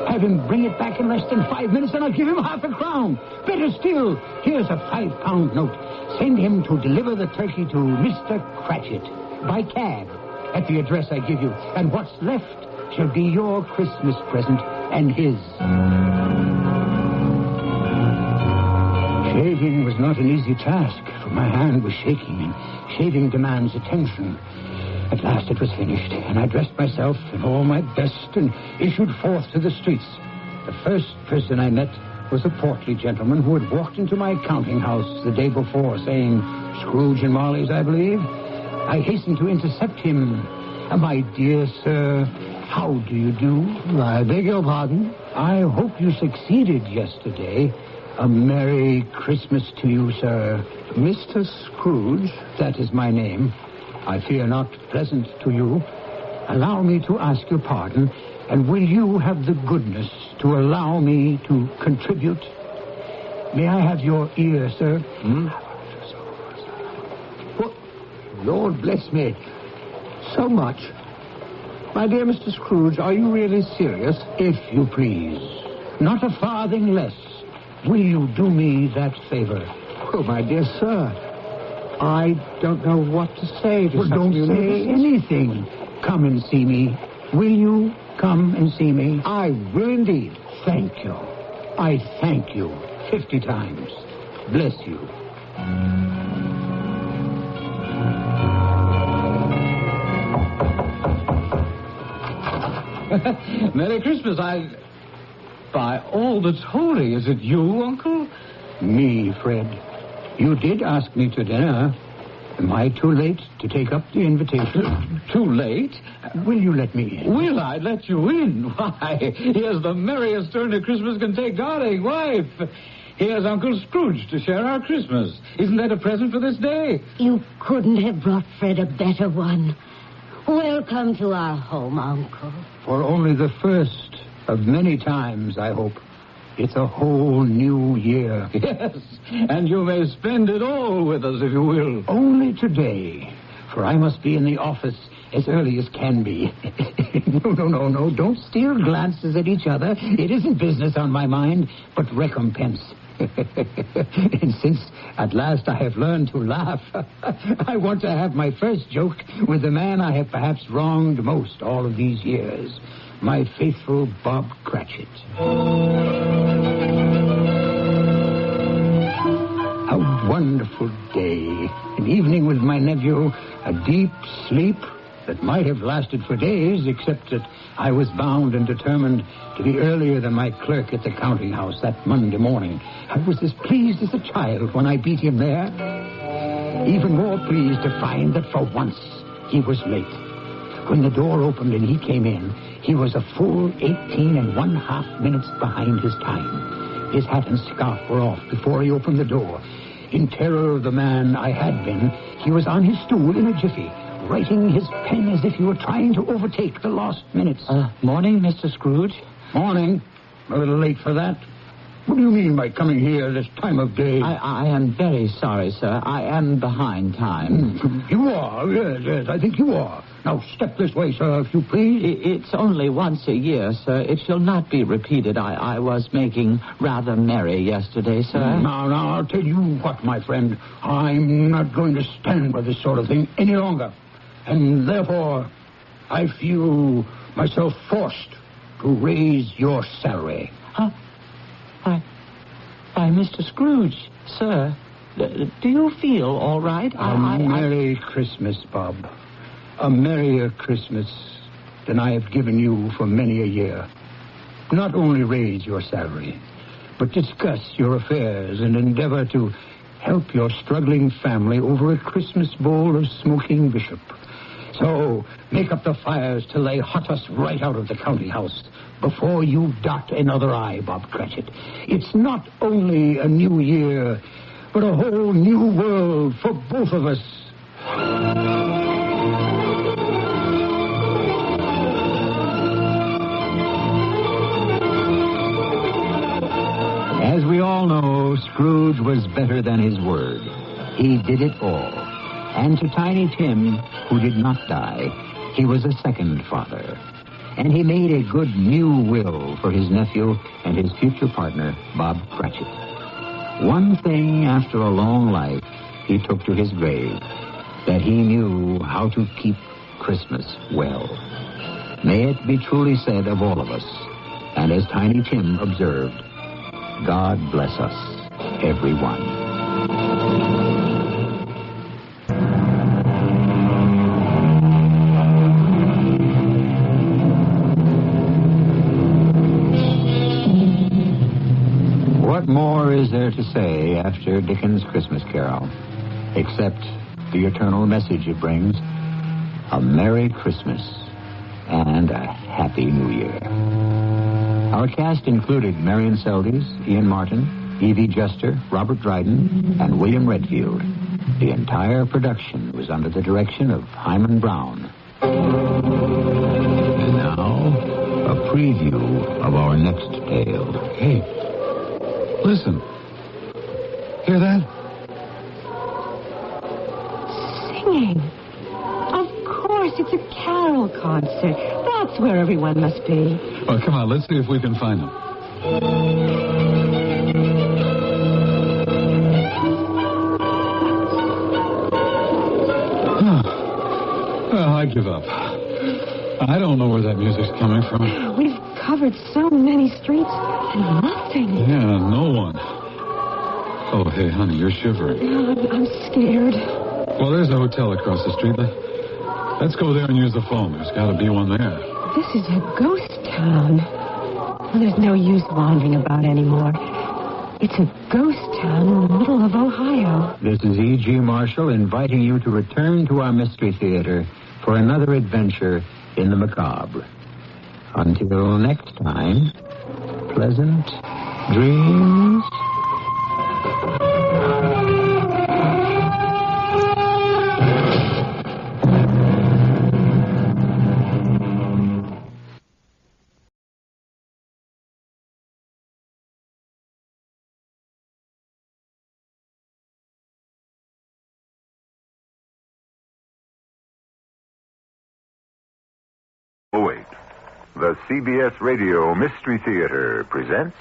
Have him bring it back in less than 5 minutes and I'll give him half a crown. Better still, here's a £5 note. Send him to deliver the turkey to Mr. Cratchit by cab at the address I give you. And what's left shall be your Christmas present and his. Shaving was not an easy task, for my hand was shaking, and shaving demands attention. At last it was finished, and I dressed myself in all my best and issued forth to the streets. The first person I met was a portly gentleman who had walked into my counting house the day before, saying, Scrooge and Marley's, I believe. I hastened to intercept him. My dear sir, how do you do? I beg your pardon? I hope you succeeded yesterday. A Merry Christmas to you, sir. Mr. Scrooge, that is my name. I fear not pleasant to you. Allow me to ask your pardon, and will you have the goodness to allow me to contribute? May I have your ear, sir? What? Lord bless me. So much. My dear Mr. Scrooge, are you really serious? If you please. Not a farthing less. Will you do me that favor? Oh, my dear sir, I don't know what to say to such don't say anything. Come and see me. Will you come and see me? I will indeed. Thank you. I thank you 50 times. Bless you. Merry Christmas. By all that's holy, is it you, Uncle? Me, Fred. You did ask me to dinner. Am I too late to take up the invitation? Too late? Will you let me in? Will I let you in? Why, here's the merriest turn a Christmas can take, darling wife. Here's Uncle Scrooge to share our Christmas. Isn't that a present for this day? You couldn't have brought Fred a better one. Welcome to our home, Uncle. For only the first of many times, I hope. It's a whole new year. Yes, and you may spend it all with us if you will. Only today, for I must be in the office as early as can be. No. Don't steal glances at each other. It isn't business on my mind, but recompense. And since at last I have learned to laugh, I want to have my first joke with the man I have perhaps wronged most all of these years. My faithful Bob Cratchit. A wonderful day. An evening with my nephew. A deep sleep that might have lasted for days, except that I was bound and determined to be earlier than my clerk at the counting house that Monday morning. I was as pleased as a child when I beat him there. Even more pleased to find that for once he was late. When the door opened and he came in, he was a full 18½ minutes behind his time. His hat and scarf were off before he opened the door. In terror of the man I had been, he was on his stool in a jiffy, writing his pen as if he were trying to overtake the lost minutes. Morning, Mr. Scrooge. Morning. A little late for that. What do you mean by coming here this time of day? I am very sorry, sir. I am behind time. You are? Yes, I think you are. Now, step this way, sir, if you please. It's only once a year, sir. It shall not be repeated. I was making rather merry yesterday, sir. Now, I'll tell you what, my friend. I'm not going to stand by this sort of thing any longer. And therefore, I feel myself forced to raise your salary. Why, Mr. Scrooge, sir, do you feel all right? Merry Christmas, Bob. A merrier Christmas than I have given you for many a year. Not only raise your salary, but discuss your affairs and endeavor to help your struggling family over a Christmas bowl of smoking bishop. So, make up the fires till they hot us right out of the county house before you dot another I, Bob Cratchit. It's not only a new year, but a whole new world for both of us. As we all know, Scrooge was better than his word. He did it all. And to Tiny Tim, who did not die, he was a second father. And he made a good new will for his nephew and his future partner, Bob Cratchit. One thing after a long life he took to his grave, that he knew how to keep Christmas well. May it be truly said of all of us, and as Tiny Tim observed, God bless us, everyone. What more is there to say after Dickens' Christmas Carol, except the eternal message it brings, a Merry Christmas and a Happy New Year. Our cast included Marion Seldes, Ian Martin, Evie Juster, Robert Dryden, and William Redfield. The entire production was under the direction of Hyman Brown. And now, a preview of our next tale. Hey, listen. Hear that? Singing. Of course, it's a carol concert. That's where everyone must be. Well, come on, let's see if we can find them. Well, I give up. I don't know where that music's coming from. We've covered so many streets and nothing. Yeah, no one. Oh, hey, honey, you're shivering. I'm scared. Well, there's a hotel across the street. Let's go there and use the phone. There's got to be one there. This is a ghost town. Well, there's no use wandering about anymore. It's a ghost town in the middle of Ohio. This is E.G. Marshall inviting you to return to our Mystery Theater for another adventure in the macabre. Until next time, pleasant dreams. The CBS Radio Mystery Theater presents...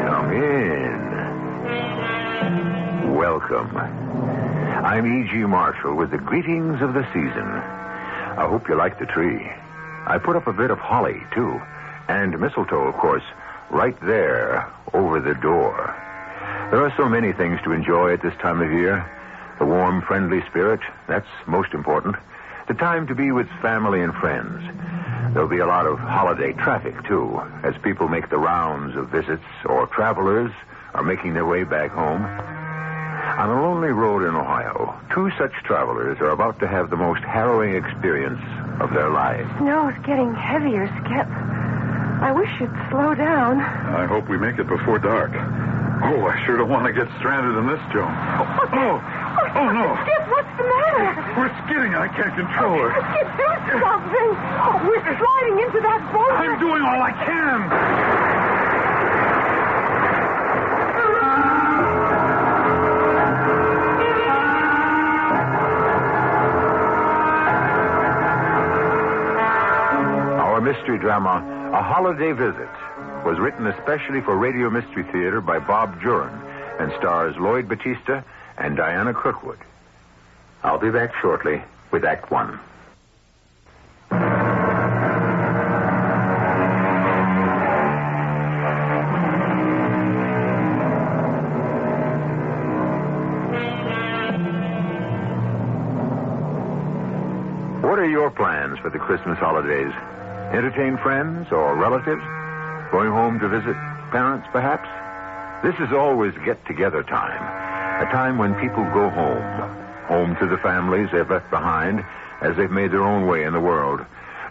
Come in. Welcome. I'm E.G. Marshall with the greetings of the season. I hope you like the tree. I put up a bit of holly, too. And mistletoe, of course, right there over the door. There are so many things to enjoy at this time of year. The warm, friendly spirit, that's most important. The time to be with family and friends. There'll be a lot of holiday traffic, too, as people make the rounds of visits or travelers are making their way back home. On a lonely road in Ohio, two such travelers are about to have the most harrowing experience of their lives. Snow's getting heavier, Skip. I wish you'd slow down. I hope we make it before dark. Oh, I sure don't want to get stranded in this, Joan. Oh, no. Skip, what's the matter? We're skidding. I can't control her. Skip, do something. Oh, we're sliding into that boat. I'm doing all I can. Mystery drama, A Holiday Visit, was written especially for Radio Mystery Theater by Bob Jurin and stars Lloyd Battista and Diana Kirkwood. I'll be back shortly with Act One. What are your plans for the Christmas holidays? Entertain friends or relatives? Going home to visit parents, perhaps? This is always get-together time. A time when people go home to the families they've left behind as they've made their own way in the world.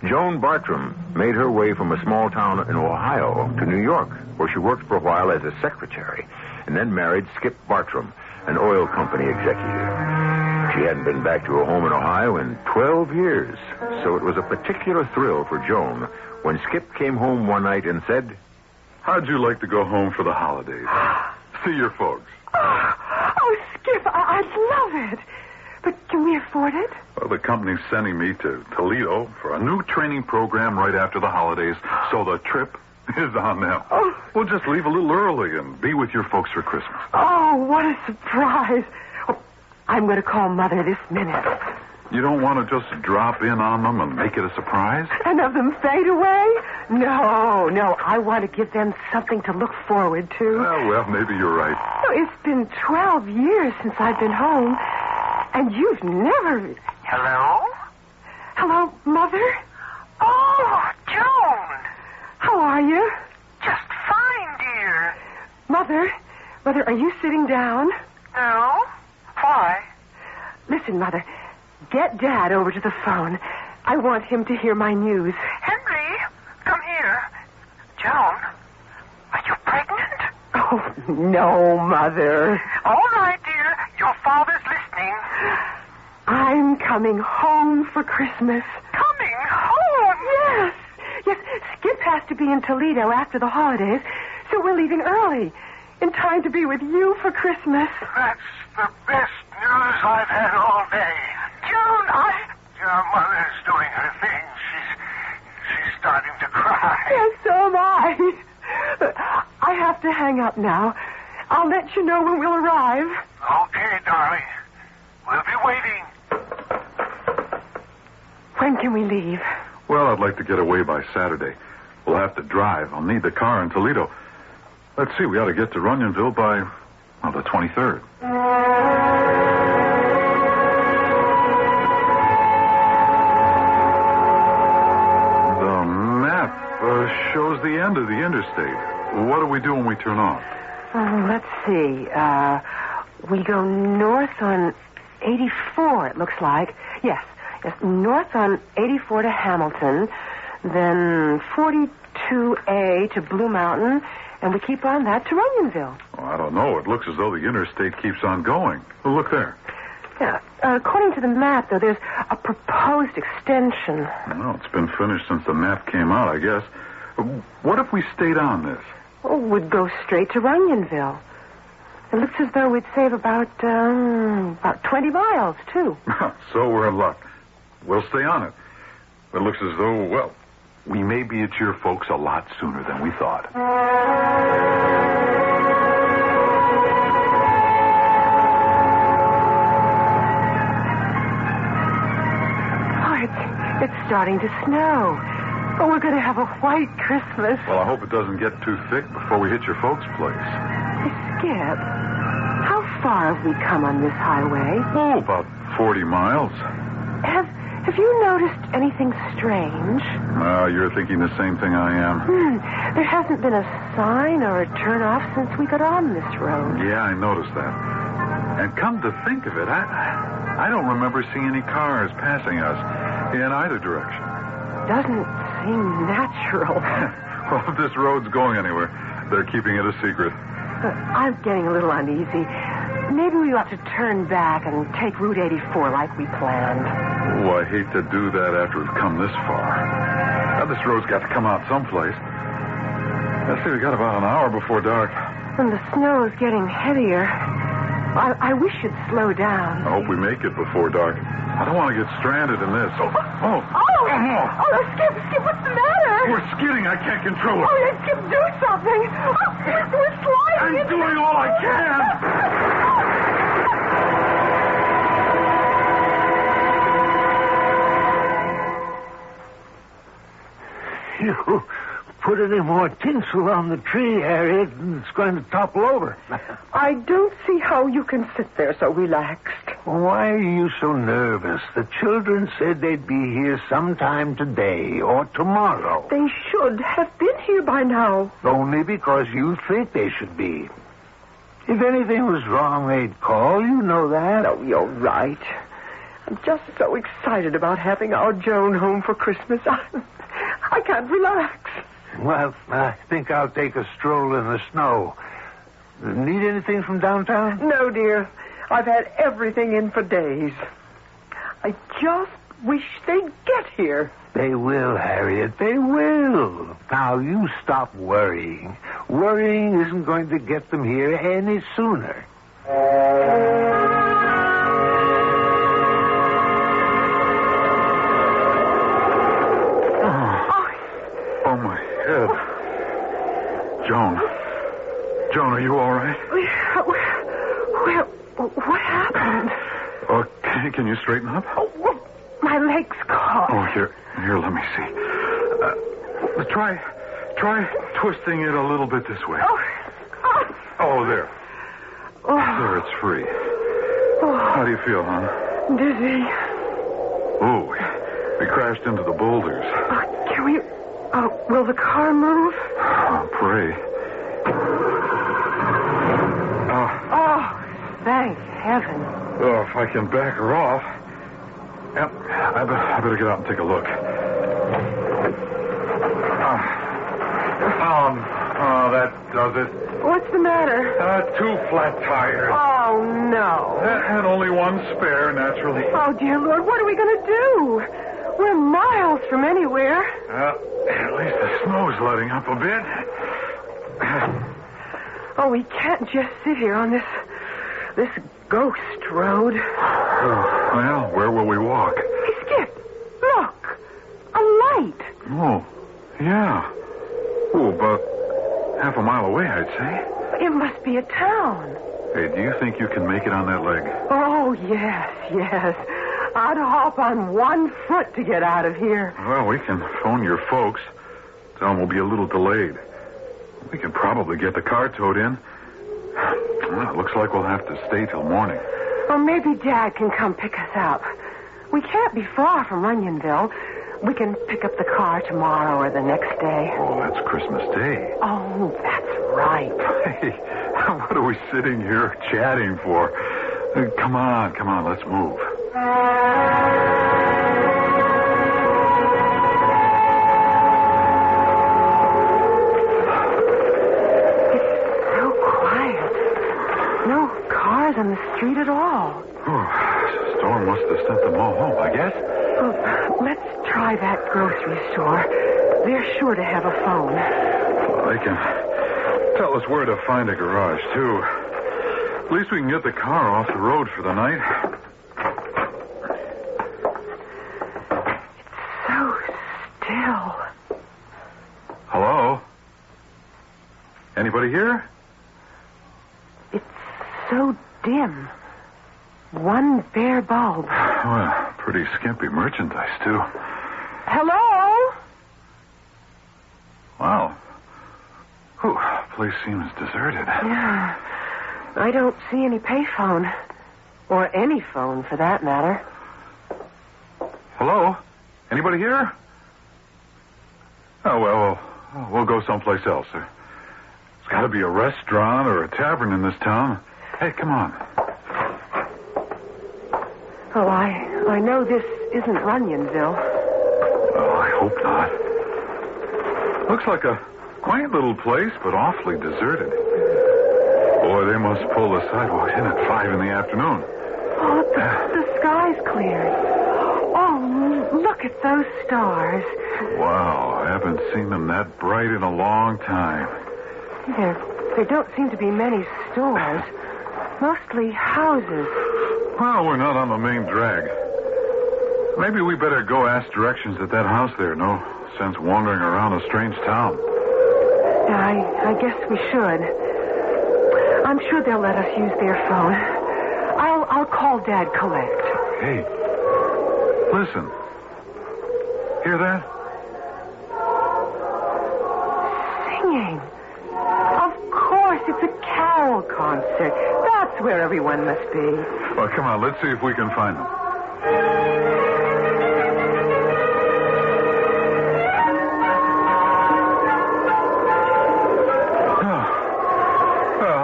Joan Bartram made her way from a small town in Ohio to New York, where she worked for a while as a secretary, and then married Skip Bartram, an oil company executive. She hadn't been back to her home in Ohio in 12 years, so it was a particular thrill for Joan when Skip came home one night and said, "How'd you like to go home for the holidays? See your folks." Oh, Skip, I'd love it. But can we afford it? Well, the company's sending me to Toledo for a new training program right after the holidays, so the trip is on them. Oh. We'll just leave a little early and be with your folks for Christmas. Oh, what a surprise. Oh, I'm going to call Mother this minute. You don't want to just drop in on them and make it a surprise? And have them fade away? No. I want to give them something to look forward to. Well, maybe you're right. Oh, it's been 12 years since I've been home, and you've never... Hello? Hello, Mother? Oh, Joan. How are you? Just fine, dear. Mother, are you sitting down? No. Why? Listen, Mother, get Dad over to the phone. I want him to hear my news. Henry, come here. Joan, are you pregnant? Oh, no, Mother. All right, dear. Your father's listening. I'm coming home for Christmas. Coming home? Yes, Skip has to be in Toledo after the holidays, so we're leaving early, in time to be with you for Christmas. That's the best news I've had all day. Joan, Your mother's doing her thing. She's starting to cry. Yes, so am I. I have to hang up now. I'll let you know when we'll arrive. Okay, darling. We'll be waiting. When can we leave? Well, I'd like to get away by Saturday. We'll have to drive. I'll need the car in Toledo. Let's see, we ought to get to Runyonville by, the 23rd. The map shows the end of the interstate. What do we do when we turn off? Let's see. We go north on 84, it looks like. Yes, north on 84 to Hamilton, then 42A to Blue Mountain, and we keep on that to Runyonville. Oh, I don't know. It looks as though the interstate keeps on going. Oh, look there. Yeah. According to the map, though, there's a proposed extension. Well, it's been finished since the map came out, I guess. What if we stayed on this? Oh, we'd go straight to Runyonville. It looks as though we'd save about 20 miles, too. So we're in luck. We'll stay on it. It looks as though, we may be at your folks a lot sooner than we thought. Oh, it's starting to snow. Oh, we're going to have a white Christmas. Well, I hope it doesn't get too thick before we hit your folks' place. Hey, Skip, how far have we come on this highway? Oh, about 40 miles. Have you noticed anything strange? You're thinking the same thing I am. There hasn't been a sign or a turnoff since we got on this road. Yeah, I noticed that. And come to think of it, I don't remember seeing any cars passing us in either direction. Doesn't seem natural. Well, if this road's going anywhere, they're keeping it a secret. I'm getting a little uneasy. Maybe we ought to turn back and take Route 84 like we planned. Oh, I hate to do that after we've come this far. Now, this road's got to come out someplace. Let's see, we got about an hour before dark. And the snow is getting heavier. I wish you'd slow down. I hope we make it before dark. I don't want to get stranded in this. Oh, Skip, what's the matter? We're skidding. I can't control it. Oh, yeah, Skip, do something. We're sliding. I'm doing all I can. You put any more tinsel on the tree, Harriet, and it's going to topple over. I don't see how you can sit there so relaxed. Why are you so nervous? The children said they'd be here sometime today or tomorrow. They should have been here by now. Only because you think they should be. If anything was wrong, they'd call. You know that. Oh, you're right. I'm just so excited about having our Joan home for Christmas. I can't relax. Well, I think I'll take a stroll in the snow. Need anything from downtown? No, dear. I've had everything in for days. I just wish they'd get here. They will, Harriet. They will. Now, you stop worrying. Worrying isn't going to get them here any sooner. Oh, my head. Joan, are you all right? Well, what happened? Can you straighten up? Oh, well, my leg's caught. Oh, here, let me see. Try twisting it a little bit this way. Oh, there. There, it's free. How do you feel, hon? Dizzy. Oh, we crashed into the boulders. Can we... will the car move? Pray. Thank heaven. Oh, if I can back her off. Yep, I better get out and take a look. That does it. What's the matter? 2 flat tires. Oh, no. And only one spare, naturally. Oh, dear Lord, what are we going to do? We're miles from anywhere. At least the snow's letting up a bit. Oh, we can't just sit here on this ghost road. Well, where will we walk? Hey, Skip, look. A light. Oh, yeah. Oh, about half a mile away, I'd say. It must be a town. Hey, do you think you can make it on that leg? Oh, yes. I'd hop on one foot to get out of here. Well, we can phone your folks. Tell them we'll be a little delayed. We can probably get the car towed in. Well, it looks like we'll have to stay till morning. Or maybe Dad can come pick us up. We can't be far from Runyonville. We can pick up the car tomorrow or the next day. Oh, that's Christmas Day. Oh, that's right. Hey, what are we sitting here chatting for? Come on, let's move. On the street at all. Oh, the storm must have sent them all home, I guess. Well, let's try that grocery store. They're sure to have a phone. Well, they can tell us where to find a garage, too. At least we can get the car off the road for the night. It's so still. Hello? Anybody here? It's so dim. One bare bulb. Well, pretty skimpy merchandise, too. Hello? Wow. Whew, place seems deserted. Yeah. I don't see any payphone. Or any phone, for that matter. Hello? Anybody here? Oh, well, we'll go someplace else. There's got to be a restaurant or a tavern in this town. Hey, come on. Oh, I know this isn't Runyonville. Well, I hope not. Looks like a quaint little place, but awfully deserted. Boy, they must pull the sidewalks in at 5 in the afternoon. Oh, the sky's cleared. Oh, look at those stars. Wow, I haven't seen them that bright in a long time. There don't seem to be many stores. Mostly houses. Well, we're not on the main drag. Maybe we better go ask directions at that house there. No sense wandering around a strange town. Yeah, I guess we should. I'm sure they'll let us use their phone. I'll call Dad collect. Hey, listen. Hear that? Singing. Of course, it's a carol concert. That's where everyone must be. Well, come on, let's see if we can find them.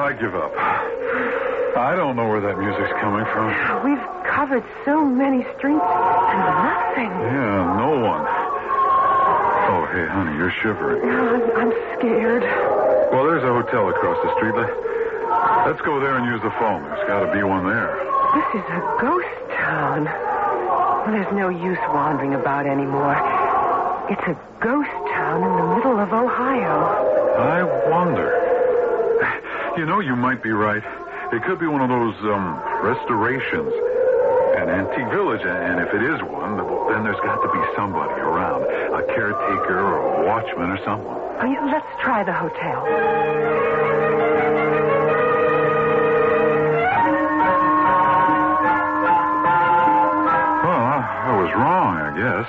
I give up. I don't know where that music's coming from. We've covered so many streets and nothing. Yeah, no one. Oh, hey, honey, you're shivering. I'm scared. Well, there's a hotel across the street. Let's go there and use the phone. There's got to be one there. This is a ghost town. Well, there's no use wandering about anymore. It's a ghost town in the middle of Ohio. I wonder. You know, you might be right. It could be one of those restorations. An antique village, and if it is one, then there's got to be somebody around. A caretaker or a watchman or someone. Let's try the hotel. Well, I was wrong, I guess.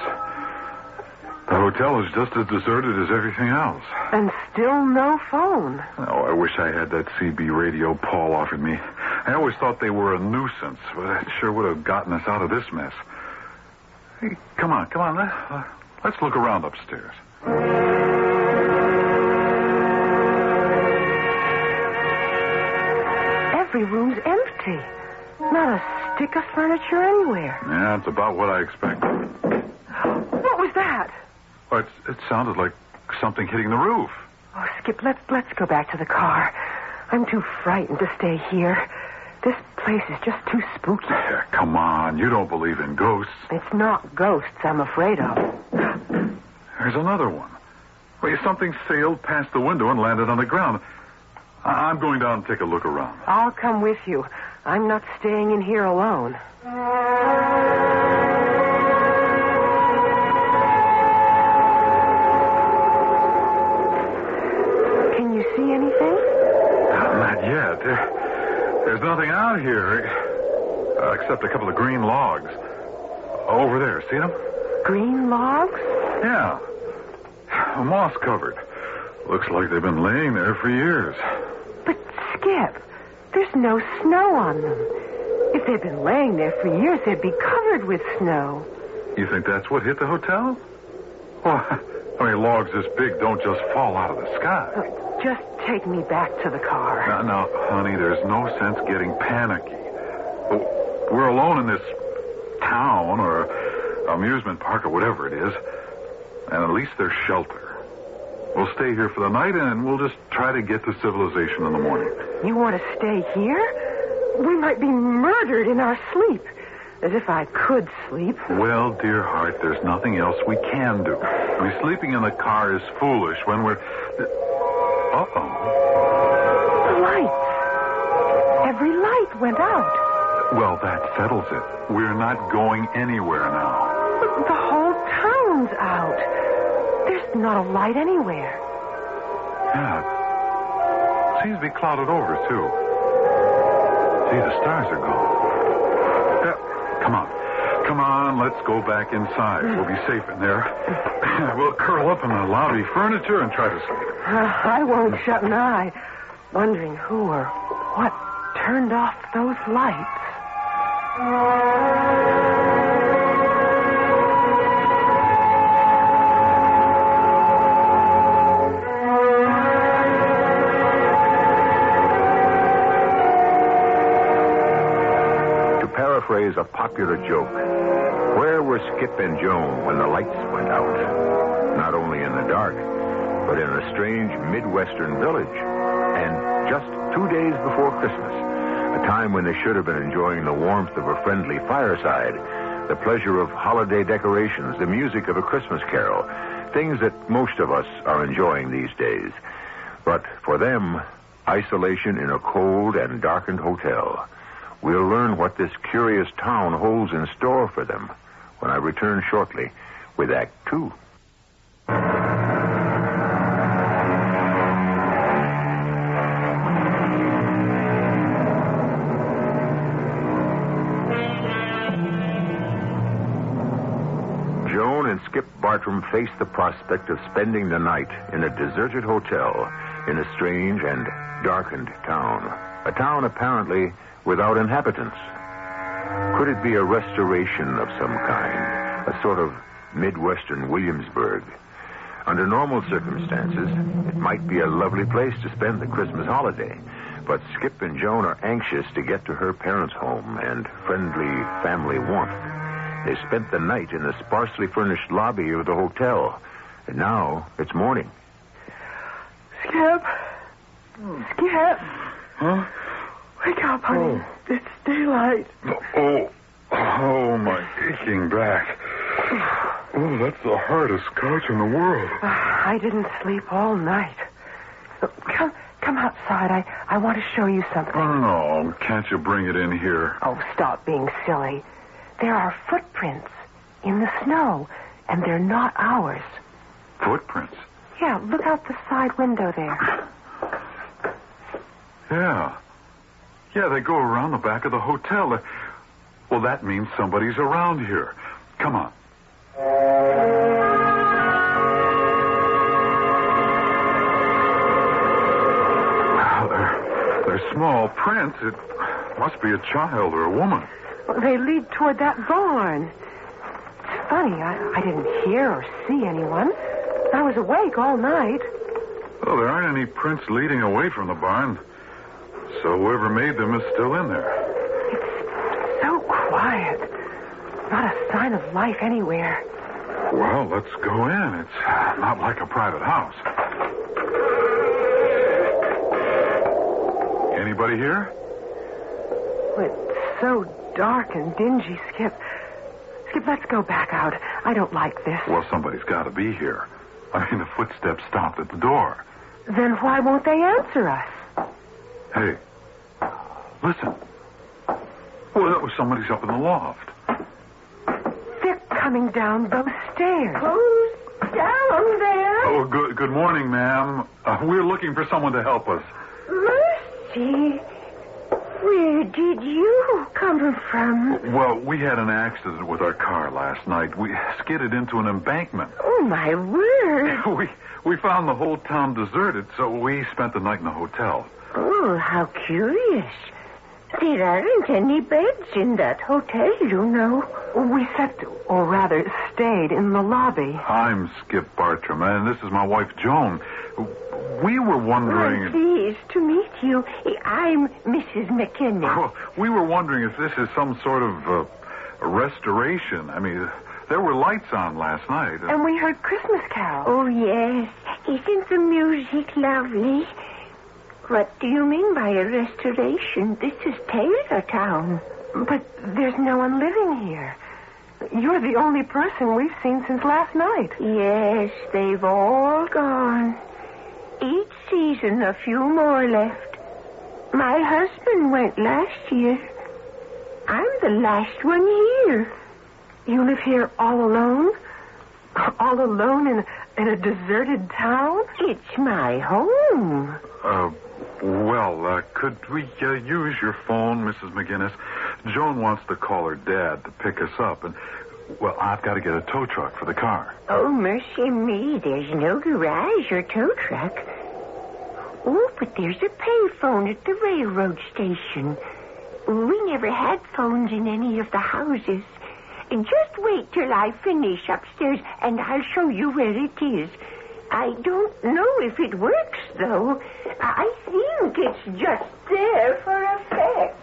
The hotel is just as deserted as everything else. And still no phone. Oh, I wish I had that CB radio Paul offered me. I always thought they were a nuisance, but that sure would have gotten us out of this mess. Hey, come on. Let's look around upstairs. Every room's empty. Not a stick of furniture anywhere. Yeah, it's about what I expected. What was that? Well, it sounded like something hitting the roof. Oh, Skip, let's go back to the car. I'm too frightened to stay here. This place is just too spooky. Yeah, come on. You don't believe in ghosts. It's not ghosts I'm afraid of. There's another one. Well, something sailed past the window and landed on the ground. I'm going down and take a look around. I'll come with you. I'm not staying in here alone. Can you see anything? Not yet. There's nothing out here except a couple of green logs. Over there, see them? Green logs? Yeah. Moss covered. Looks like they've been laying there for years. But, Skip, there's no snow on them. If they'd been laying there for years, they'd be covered with snow. You think that's what hit the hotel? Well, I mean, logs this big don't just fall out of the sky. Look, just take me back to the car. Now, honey, there's no sense getting panicky. We're alone in this town or amusement park or whatever it is, and at least there's shelter. We'll stay here for the night, and we'll just try to get to civilization in the morning. You want to stay here? We might be murdered in our sleep. As if I could sleep. Well, dear heart, there's nothing else we can do. I mean, sleeping in the car is foolish when we're... Uh-oh. The lights. Every light went out. Well, that settles it. We're not going anywhere now. But the whole town's out. There's not a light anywhere. Yeah. Seems to be clouded over, too. See, the stars are gone. Come on, let's go back inside. We'll be safe in there. We'll curl up in the lobby furniture and try to sleep. I won't shut an eye, wondering who or what turned off those lights. Paraphrase a popular joke. Where were Skip and Joan when the lights went out? Not only in the dark, but in a strange Midwestern village. And just 2 days before Christmas, a time when they should have been enjoying the warmth of a friendly fireside, the pleasure of holiday decorations, the music of a Christmas carol, things that most of us are enjoying these days. But for them, isolation in a cold and darkened hotel. We'll learn what this curious town holds in store for them when I return shortly with Act 2. Joan and Skip Bartram face the prospect of spending the night in a deserted hotel in a strange and darkened town. A town apparently without inhabitants. Could it be a restoration of some kind? A sort of Midwestern Williamsburg? Under normal circumstances, it might be a lovely place to spend the Christmas holiday. But Skip and Joan are anxious to get to her parents' home and friendly family warmth. They spent the night in the sparsely furnished lobby of the hotel. And now it's morning. Skip. Skip. Huh? Wake up, honey. It's daylight. Oh, my aching back. Oh, that's the hardest couch in the world. I didn't sleep all night. Come outside. I want to show you something. Oh, no. Can't you bring it in here? Oh, stop being silly. There are footprints in the snow, and they're not ours. Footprints? Yeah, look out the side window there. Yeah. Yeah, they go around the back of the hotel. Well, that means somebody's around here. Come on. They're small prints. It must be a child or a woman. Well, they lead toward that barn. It's funny, I didn't hear or see anyone. I was awake all night. Well, there aren't any prints leading away from the barn. So whoever made them is still in there. It's so quiet. Not a sign of life anywhere. Well, let's go in. It's not like a private house. Anybody here? It's so dark and dingy, Skip. Skip, let's go back out. I don't like this. Well, somebody's got to be here. I mean, the footsteps stopped at the door. Then why won't they answer us? Hey, listen. Well, somebody's up in the loft. They're coming down those stairs. Who's down there? Oh, good morning, ma'am. We're looking for someone to help us. Mercy. Where did you come from? Well, we had an accident with our car last night. We skidded into an embankment. Oh, my word. We found the whole town deserted, so we spent the night in the hotel. Oh, how curious. There aren't any beds in that hotel, you know. We slept, or rather stayed, in the lobby. I'm Skip Bartram, and this is my wife, Joan. We were wondering... I'm pleased to meet you. I'm Mrs. McKinney. Well, we were wondering if this is some sort of a restoration. I mean, there were lights on last night. And we heard Christmas carols. Oh, yes. Isn't the music lovely? What do you mean by a restoration? This is Taylortown. But there's no one living here. You're the only person we've seen since last night. Yes, they've all gone. Each season, a few more left. My husband went last year. I'm the last one here. You live here all alone? All alone in a deserted town? It's my home. Could we use your phone, Mrs. McGinnis? Joan wants to call her dad to pick us up, and, well, I've got to get a tow truck for the car. Oh, mercy me, there's no garage or tow truck. Oh, but there's a payphone at the railroad station. We never had phones in any of the houses. Just wait till I finish upstairs, and I'll show you where it is. I don't know if it works, though. I think it's just there for effect.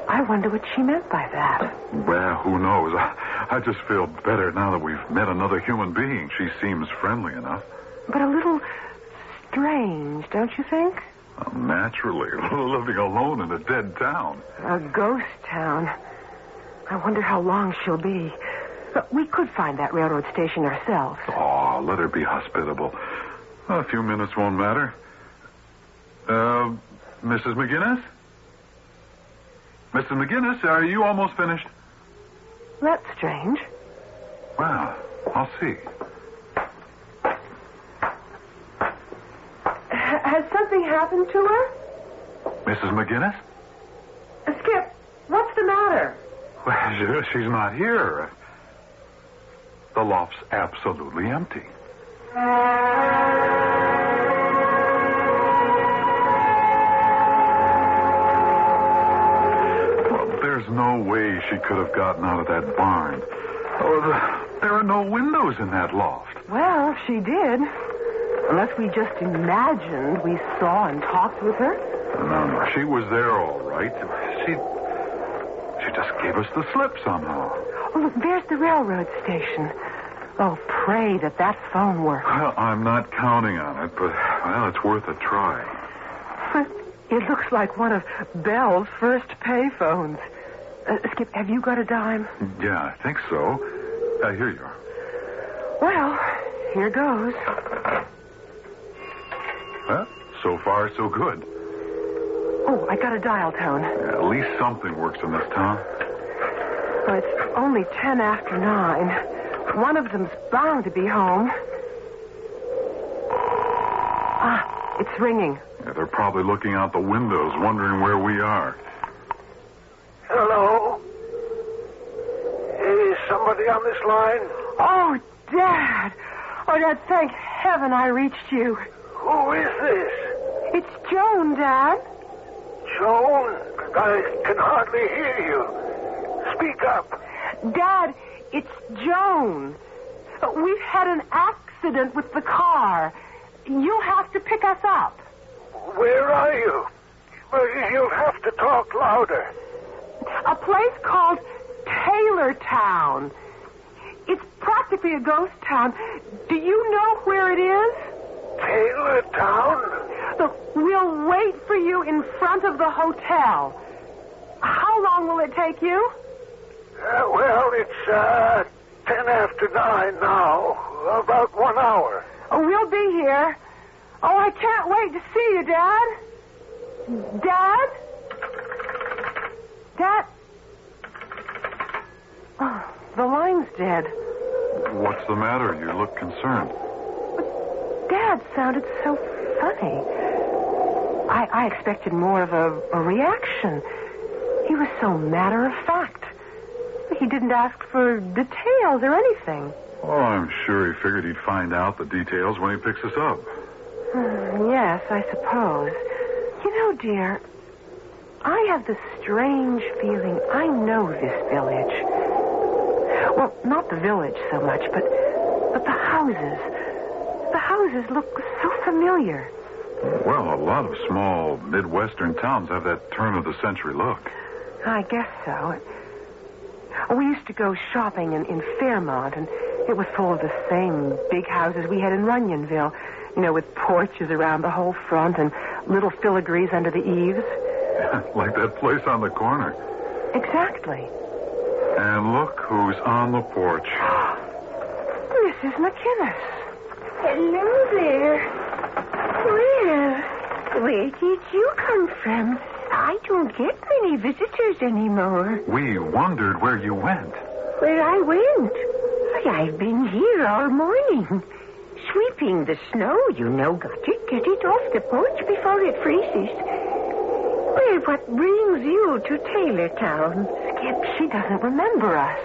I wonder what she meant by that. Well, who knows? I just feel better now that we've met another human being. She seems friendly enough. But a little strange, don't you think? Naturally. Living alone in a dead town. A ghost town. I wonder how long she'll be. We could find that railroad station ourselves. Oh, let her be hospitable. A few minutes won't matter. Mrs. McGinnis? Mrs. McGinnis, are you almost finished? That's strange. Well, I'll see. Has something happened to her? Mrs. McGinnis? Skip, what's the matter? Well, she's not here. The loft's absolutely empty. Well, there's no way she could have gotten out of that barn. Oh, there are no windows in that loft. Well, she did. Unless we just imagined we saw and talked with her. No, she was there all right. She just gave us the slip somehow. Oh, look, there's the railroad station. Oh, pray that phone works. Well, I'm not counting on it, but, well, it's worth a try. It looks like one of Belle's first pay phones. Skip, have you got a dime? Yeah, I think so. Here you are. Well, here goes. Well, so far, so good. Oh, I got a dial tone. Yeah, at least something works in this town. Well, it's only 10 after 9. One of them's bound to be home. Ah, it's ringing. Yeah, they're probably looking out the windows, wondering where we are. Hello? Is somebody on this line? Oh, Dad. Oh, Dad, thank heaven I reached you. Who is this? It's Joan, Dad. Joan? I can hardly hear you. Speak up. Dad, it's Joan. We've had an accident with the car. You'll have to pick us up. Where are you? You'll have to talk louder. A place called Taylortown. It's practically a ghost town. Do you know where it is? Taylortown? Look, we'll wait for you in front of the hotel. How long will it take you? Well, it's 10 after 9 now. About 1 hour. Oh, we'll be here. Oh, I can't wait to see you, Dad. Dad? Dad? Oh, the line's dead. What's the matter? You look concerned. But Dad sounded so funny. I expected more of a reaction. He was so matter-of-fact. He didn't ask for details or anything. Oh, I'm sure he figured he'd find out the details when he picks us up. Yes, I suppose. You know, dear, I have this strange feeling I know this village. Well, not the village so much, but the houses. The houses look so familiar. Well, a lot of small Midwestern towns have that turn-of-the-century look. I guess so. We used to go shopping in Fairmont, and it was full of the same big houses we had in Runyonville, with porches around the whole front and little filigrees under the eaves. Like that place on the corner. Exactly. And look who's on the porch. Mrs. McInnes. Hello there. Well, where did you come from? I don't get many visitors anymore. We wondered where you went. Where I went? Why, I've been here all morning. Sweeping the snow, Got to get it off the porch before it freezes. Well, what brings you to Taylortown? Skip, she doesn't remember us.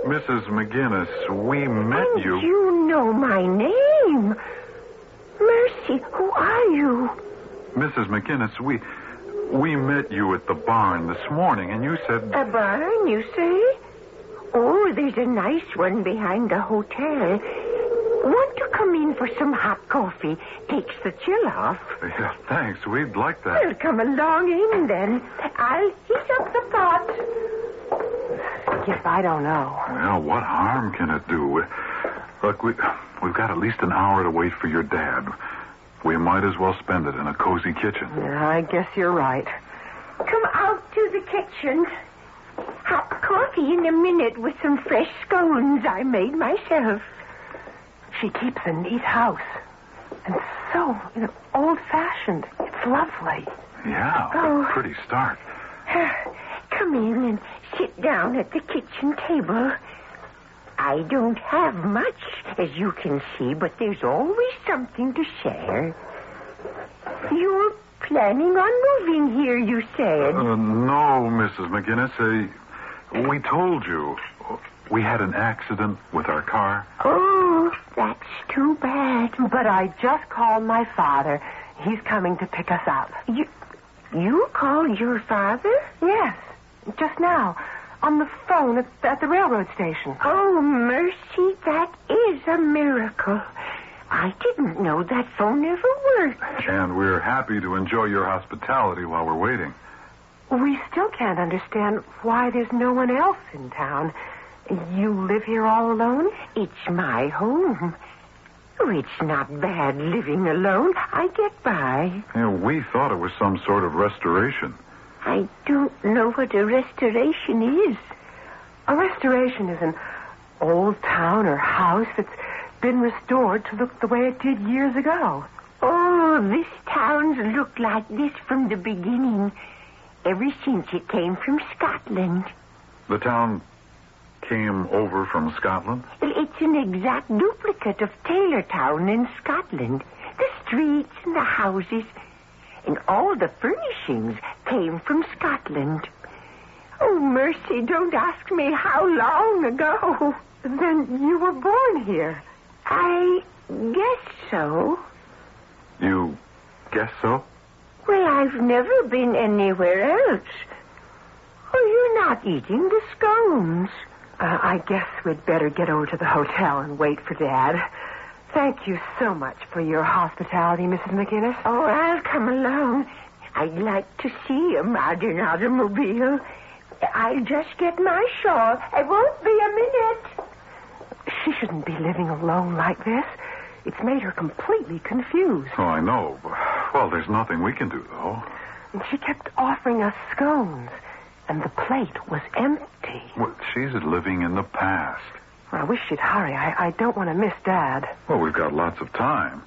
Mrs. McGinnis, we met you. And you know my name. Mercy, who are you? Mrs. McGinnis, we met you at the barn this morning, and you said... A barn, you say? Oh, there's a nice one behind the hotel. Want to come in for some hot coffee? Takes the chill off. Yeah, thanks. We'd like that. Well, come along in, then. I'll heat up the pot. Skip, I don't know. Well, what harm can it do? Look, we've got at least an hour to wait for your dad. We might as well spend it in a cozy kitchen. Yeah, I guess you're right. Come out to the kitchen. Hot coffee in a minute with some fresh scones I made myself. She keeps a neat house. And so, old-fashioned. It's lovely. Yeah, pretty start. Come in and sit down at the kitchen table. I don't have much, as you can see, but there's always something to share. You're planning on moving here, you said. No, Mrs. McGinnis. We told you. We had an accident with our car. Oh, that's too bad. But I just called my father. He's coming to pick us up. You called your father? Yes, just now. On the phone at the railroad station. Oh, mercy, that is a miracle. I didn't know that phone ever worked. And we're happy to enjoy your hospitality while we're waiting. We still can't understand why there's no one else in town. You live here all alone? It's my home. Oh, it's not bad living alone. I get by. Yeah, we thought it was some sort of restoration. I don't know what a restoration is. A restoration is an old town or house that's been restored to look the way it did years ago. Oh, this town's looked like this from the beginning, ever since it came from Scotland. The town came over from Scotland? It's an exact duplicate of Taylortown in Scotland. The streets and the houses and all the furnishings came from Scotland. Oh, mercy, don't ask me how long ago. Then you were born here. I guess so. You guess so? Well, I've never been anywhere else. Oh, you're not eating the scones. I guess we'd better get over to the hotel and wait for Dad. Thank you so much for your hospitality, Mrs. McGinnis. Oh, I'll come along. I'd like to see a modern automobile. I'll just get my shawl. I won't be a minute. She shouldn't be living alone like this. It's made her completely confused. Oh, I know. Well, there's nothing we can do, though. And she kept offering us scones, and the plate was empty. Well, she's living in the past. I wish she'd hurry. I don't want to miss Dad. Well, we've got lots of time.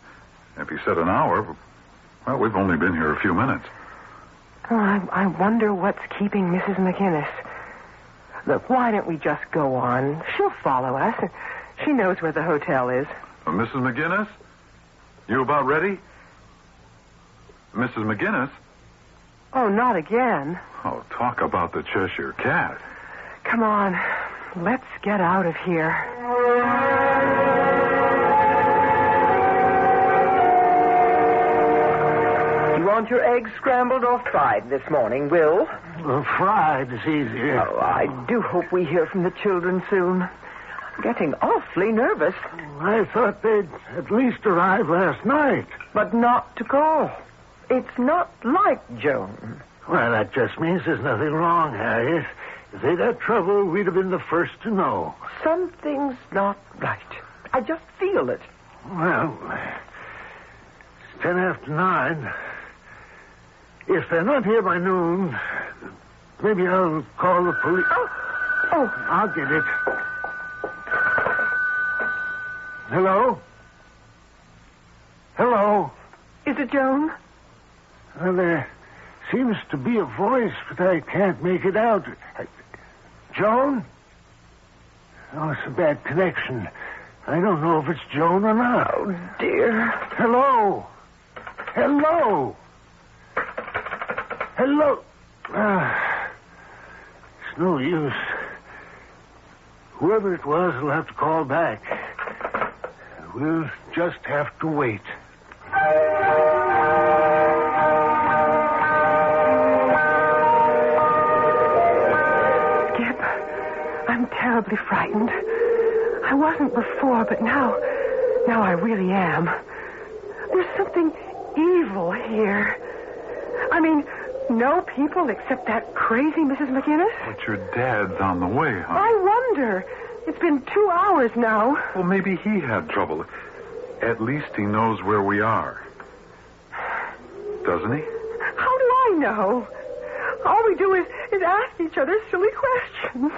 If he said an hour, well, we've only been here a few minutes. Oh, I wonder what's keeping Mrs. McGinnis. Look, why don't we just go on? She'll follow us. She knows where the hotel is. Mrs. McGinnis? You about ready? Mrs. McGinnis? Oh, not again. Oh, talk about the Cheshire Cat. Come on. Let's get out of here. You want your eggs scrambled or fried this morning, Will? Fried is easier. Oh, I do hope we hear from the children soon. I'm getting awfully nervous. I thought they'd at least arrive last night. But not to call. It's not like Joan. Well, that just means there's nothing wrong, Harriet. If they'd had trouble, we'd have been the first to know. Something's not right. I just feel it. Well, it's 10 after 9. If they're not here by noon, maybe I'll call the police. Oh, I'll get it. Hello? Hello? Is it Joan? Well, there seems to be a voice, but I can't make it out. Joan? Oh, it's a bad connection. I don't know if it's Joan or not. Oh, dear. Hello? Hello? Hello? It's no use. Whoever it was will have to call back. We'll just have to wait. I'm terribly frightened. I wasn't before, but now I really am. There's something evil here. I mean, no people except that crazy Mrs. McGinnis. But your dad's on the way, huh? I wonder. It's been 2 hours now. Well, maybe he had trouble. At least he knows where we are. Doesn't he? How do I know? All we do is ask each other silly questions.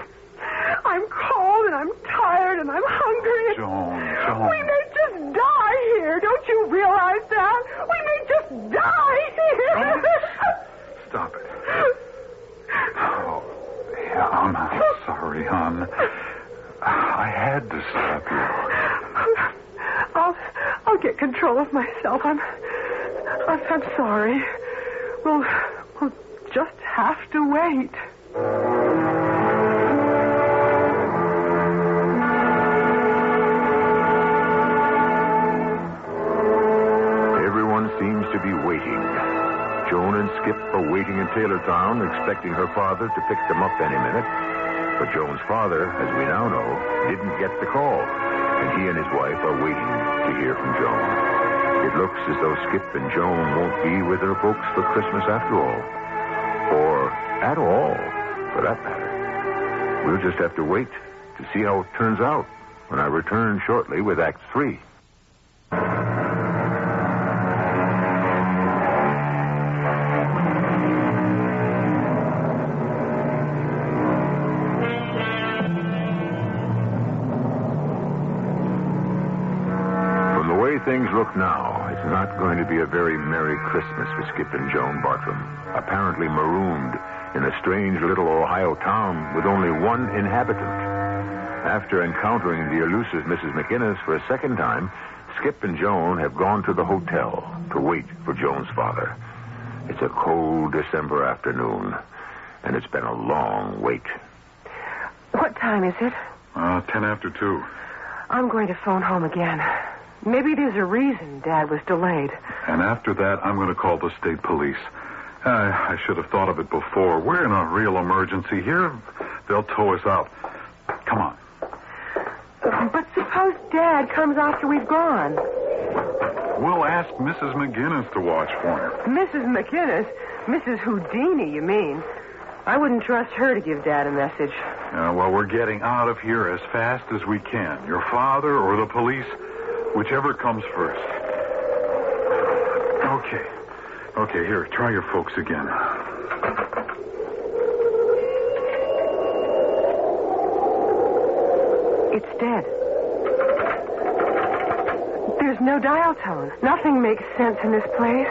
I'm cold and I'm tired and I'm hungry. Joan. We may just die here. Don't you realize that? We may just die here. Stop it. Oh, yeah, I'm sorry, hon. I had to stop you. I'll get control of myself. I'm sorry. We'll just have to wait. waiting in Taylortown, expecting her father to pick them up any minute. But Joan's father, as we now know, didn't get the call, and he and his wife are waiting to hear from Joan. It looks as though Skip and Joan won't be with their folks for Christmas after all. Or at all, for that matter. We'll just have to wait to see how it turns out when I return shortly with Act 3. Things look now, it's not going to be a very Merry Christmas for Skip and Joan Bartram, apparently marooned in a strange little Ohio town with only one inhabitant. After encountering the elusive Mrs. McInnes for a second time, Skip and Joan have gone to the hotel to wait for Joan's father. It's a cold December afternoon, and it's been a long wait. What time is it? 10 after 2. I'm going to phone home again. Maybe there's a reason Dad was delayed. And after that, I'm going to call the state police. I should have thought of it before. We're in a real emergency here. They'll tow us out. Come on. But suppose Dad comes after we've gone. We'll ask Mrs. McGinnis to watch for him. Mrs. McInnes? Mrs. Houdini, you mean? I wouldn't trust her to give Dad a message. Well, we're getting out of here as fast as we can. Your father or the police, whichever comes first. Okay, here, try your folks again. It's dead. There's no dial tone. Nothing makes sense in this place.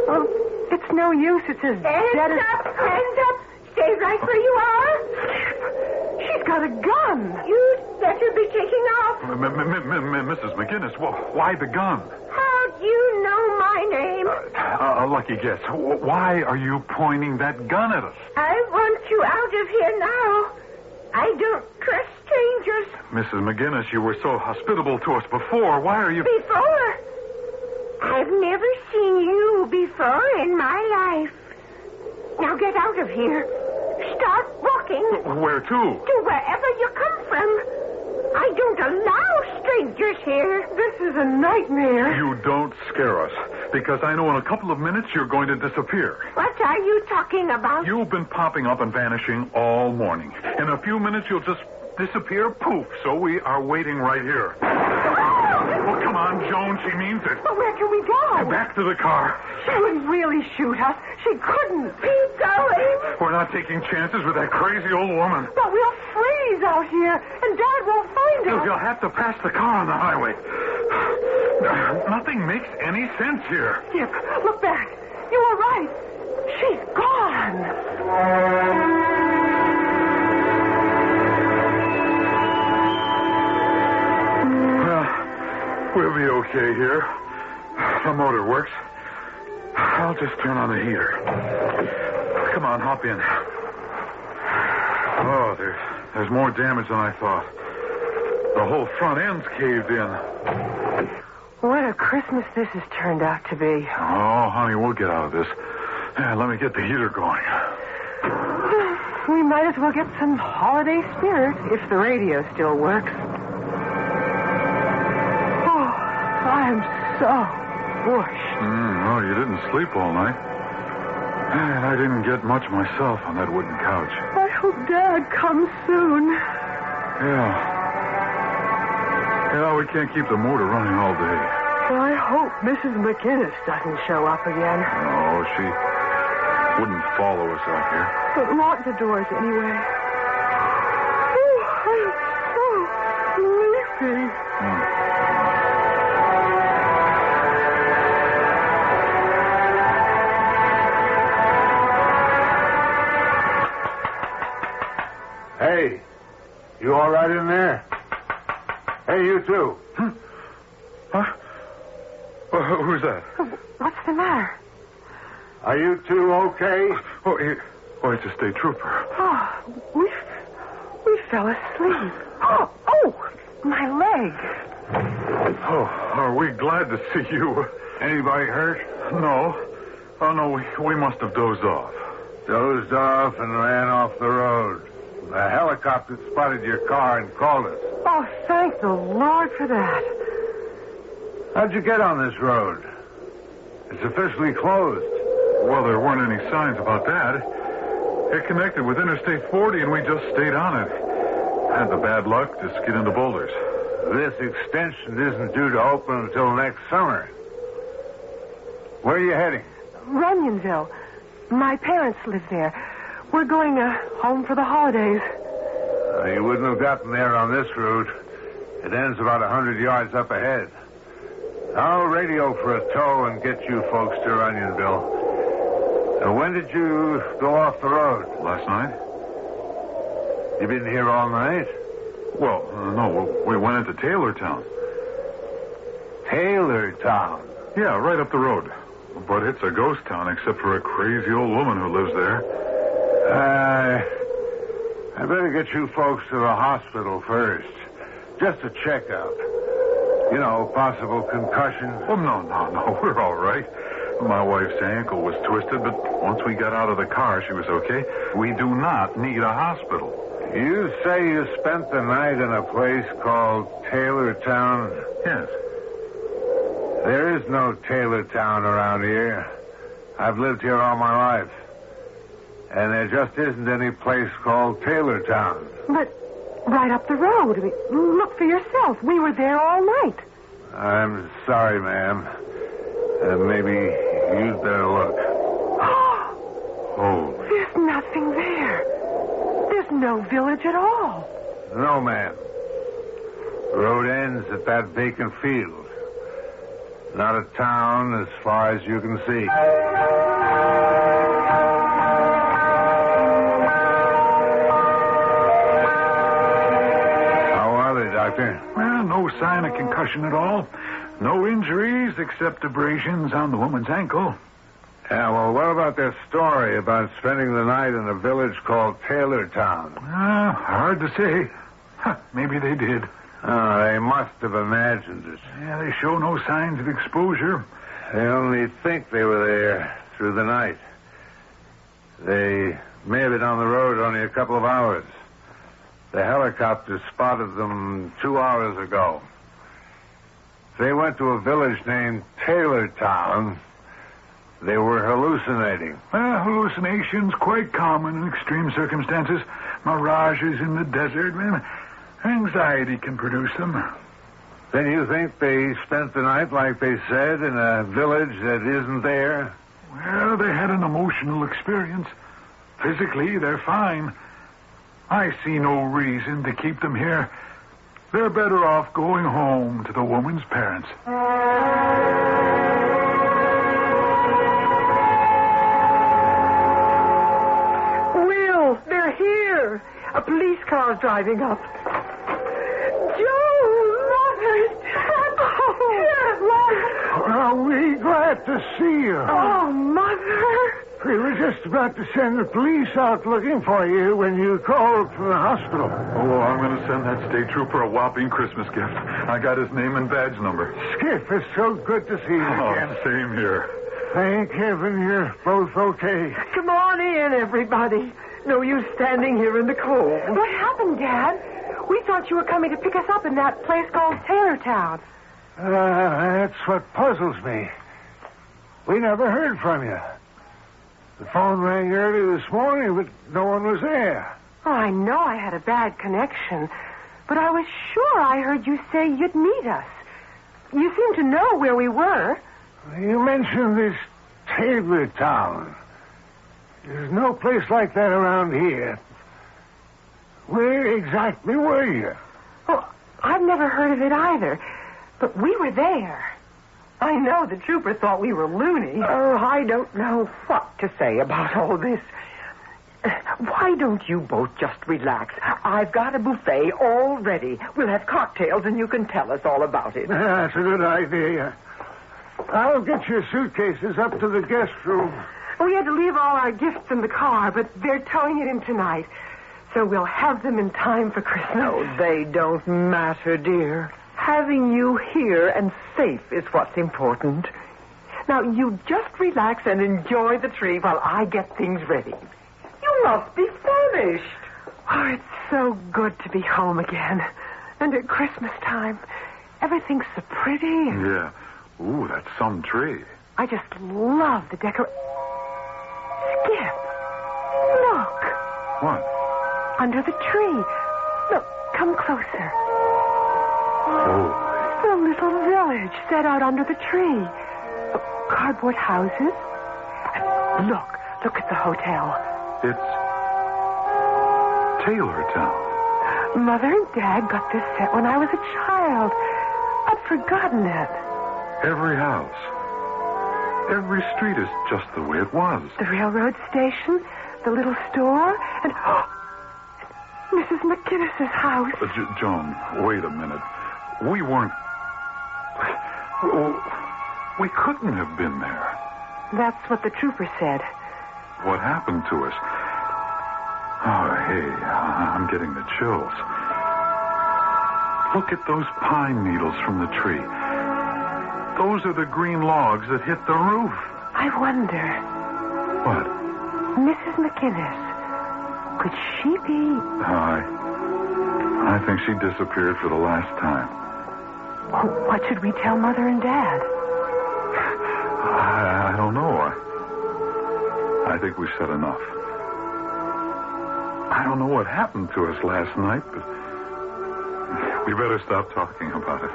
Well, it's no use. It's as dead as... Hands up! Stay right where you are! She's got a gun! You'd better be taking off. Mrs. McGinnis, why the gun? How'd you know my name? A lucky guess. Why are you pointing that gun at us? I want you out of here now. I don't trust strangers. Mrs. McGinnis, you were so hospitable to us before. Why are you... Before? I've never seen you before in my life. Now get out of here. Start walking. Where to? To wherever you come from. I don't allow strangers here. This is a nightmare. You don't scare us, because I know in a couple of minutes you're going to disappear. What are you talking about? You've been popping up and vanishing all morning. In a few minutes you'll just disappear, poof. So we are waiting right here. Well, come on, Joan. She means it. But where can we go? Back to the car. She would really shoot us. She couldn't. Keep going. We're not taking chances with that crazy old woman. But we'll freeze out here, and Dad won't find us. You'll have to pass the car on the highway. Nothing makes any sense here. Skip, look back. You were right. She's gone. We'll be okay here. The motor works. I'll just turn on the heater. Come on, hop in. Oh, there's more damage than I thought. The whole front end's caved in. What a Christmas this has turned out to be. Oh, honey, we'll get out of this. Let me get the heater going. We might as well get some holiday spirit if the radio still works. I'm so bushed. Oh, you didn't sleep all night. And I didn't get much myself on that wooden couch. I hope Dad comes soon. Yeah, we can't keep the motor running all day. Well, I hope Mrs. McInnes doesn't show up again. No, she wouldn't follow us out here. But lock the doors anyway. Oh, I'm so sleepy. Hey, you all right in there? Hey, you too. Huh? Who's that? What's the matter? Are you two okay? Oh, it's a state trooper. Oh, we fell asleep. Oh, my leg. Oh, are we glad to see you? Anybody hurt? No. Oh, no, we must have dozed off. Dozed off and ran off the road. A helicopter spotted your car and called us. Oh, thank the Lord for that. How'd you get on this road? It's officially closed. Well, there weren't any signs about that. It connected with Interstate 40, and we just stayed on it. Had the bad luck to skid into boulders. This extension isn't due to open until next summer. Where are you heading? Runyonville. My parents live there. We're going home for the holidays. You wouldn't have gotten there on this route. It ends about 100 yards up ahead. I'll radio for a tow and get you folks to Runyonville. When did you go off the road? Last night. You been here all night? Well, no, we went into Taylortown. Taylortown? Yeah, right up the road. But it's a ghost town except for a crazy old woman who lives there. I better get you folks to the hospital first. Just a checkup. You know, possible concussion. Oh, no. We're all right. My wife's ankle was twisted, but once we got out of the car, she was okay. We do not need a hospital. You say you spent the night in a place called Taylortown? Yes. There is no Taylortown around here. I've lived here all my life. And there just isn't any place called Taylortown. But right up the road. I mean, look for yourself. We were there all night. I'm sorry, ma'am. Maybe you'd better look. Oh. There's nothing there. There's no village at all. No, ma'am. The road ends at that vacant field. Not a town as far as you can see. How are they, Doctor? Well, no sign of concussion at all. No injuries except abrasions on the woman's ankle. Yeah, well, what about their story about spending the night in a village called Taylortown? Hard to say. Maybe they did. Oh, they must have imagined it. Yeah, they show no signs of exposure. They only think they were there through the night. They may have been on the road only a couple of hours. The helicopter spotted them 2 hours ago. They went to a village named Taylortown. They were hallucinating. Well, hallucinations quite common in extreme circumstances. Mirages in the desert. Anxiety can produce them. Then you think they spent the night, like they said, in a village that isn't there? Well, they had an emotional experience. Physically, they're fine. I see no reason to keep them here. They're better off going home to the woman's parents. Will, they're here. A police car's driving up. Joe, Mother, Dad. Are we glad to see you? Oh, Mother. We were just about to send the police out looking for you when you called from the hospital. Oh, I'm going to send that state trooper a whopping Christmas gift. I got his name and badge number. Skip, it's so good to see you again. Same here. Thank heaven you're both okay. Come on in, everybody. No use standing here in the cold. What happened, Dad? We thought you were coming to pick us up in that place called Taylortown. That's what puzzles me. We never heard from you. The phone rang early this morning, but no one was there. Oh, I know I had a bad connection, but I was sure I heard you say you'd meet us. You seemed to know where we were. You mentioned this Taylortown. There's no place like that around here. Where exactly were you? Oh, I've never heard of it either, but we were there. I know the trooper thought we were loony. Oh, I don't know what to say about all this. Why don't you both just relax? I've got a buffet all ready. We'll have cocktails and you can tell us all about it. That's a good idea. I'll get your suitcases up to the guest room. We had to leave all our gifts in the car, but they're towing it in tonight. So we'll have them in time for Christmas. No, they don't matter, dear. Having you here and safe is what's important. Now, you just relax and enjoy the tree while I get things ready. You must be famished. Oh, it's so good to be home again. And at Christmas time, everything's so pretty. Yeah. Ooh, that's some tree. I just love the decoration. Skip. Look. What? Under the tree. Look, come closer. Oh. The little village set out under the tree. Cardboard houses. And look at the hotel. It's Taylortown. Mother and Dad got this set when I was a child. I'd forgotten it. Every house. Every street is just the way it was. The railroad station, the little store, and Mrs. McGinnis's house. Joan, wait a minute. We weren't... We couldn't have been there. That's what the trooper said. What happened to us? Oh, hey, I'm getting the chills. Look at those pine needles from the tree. Those are the green logs that hit the roof. I wonder. What? Mrs. McGinnis. Could she be... I think she disappeared for the last time. Oh, what should we tell Mother and Dad? I don't know. I think we've said enough. I don't know what happened to us last night, but we better stop talking about it.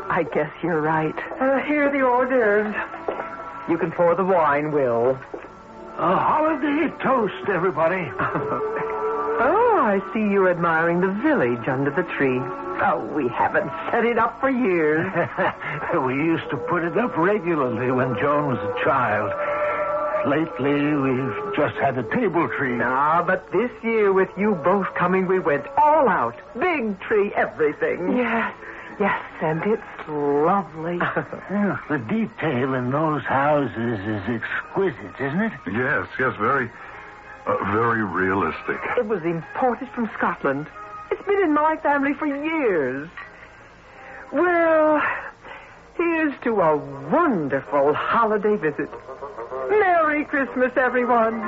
I guess you're right. Here are the hors d'oeuvres. You can pour the wine, Will. A holiday toast, everybody. Oh, I see you admiring the village under the tree. Oh, we haven't set it up for years. We used to put it up regularly when Joan was a child. Lately, we've just had a table tree. Ah, but this year, with you both coming, we went all out. Big tree, everything. Yes, and it's lovely. The detail in those houses is exquisite, isn't it? Yes, very realistic. It was imported from Scotland. It's been in my family for years. Well, here's to a wonderful holiday visit. Merry Christmas, everyone.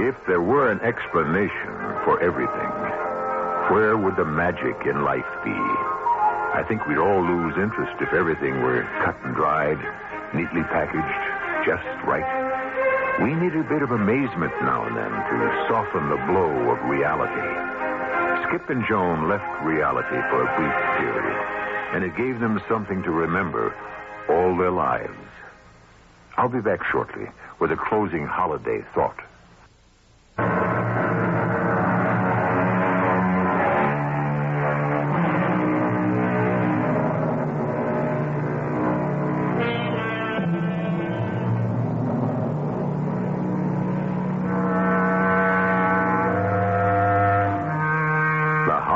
If there were an explanation for everything, where would the magic in life be? I think we'd all lose interest if everything were cut and dried, neatly packaged, just right. We need a bit of amazement now and then to soften the blow of reality. Skip and Joan left reality for a brief period, and it gave them something to remember all their lives. I'll be back shortly with a closing holiday thought.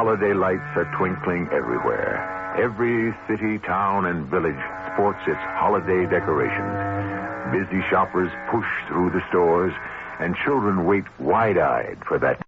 Holiday lights are twinkling everywhere. Every city, town, and village sports its holiday decorations. Busy shoppers push through the stores, and children wait wide-eyed for that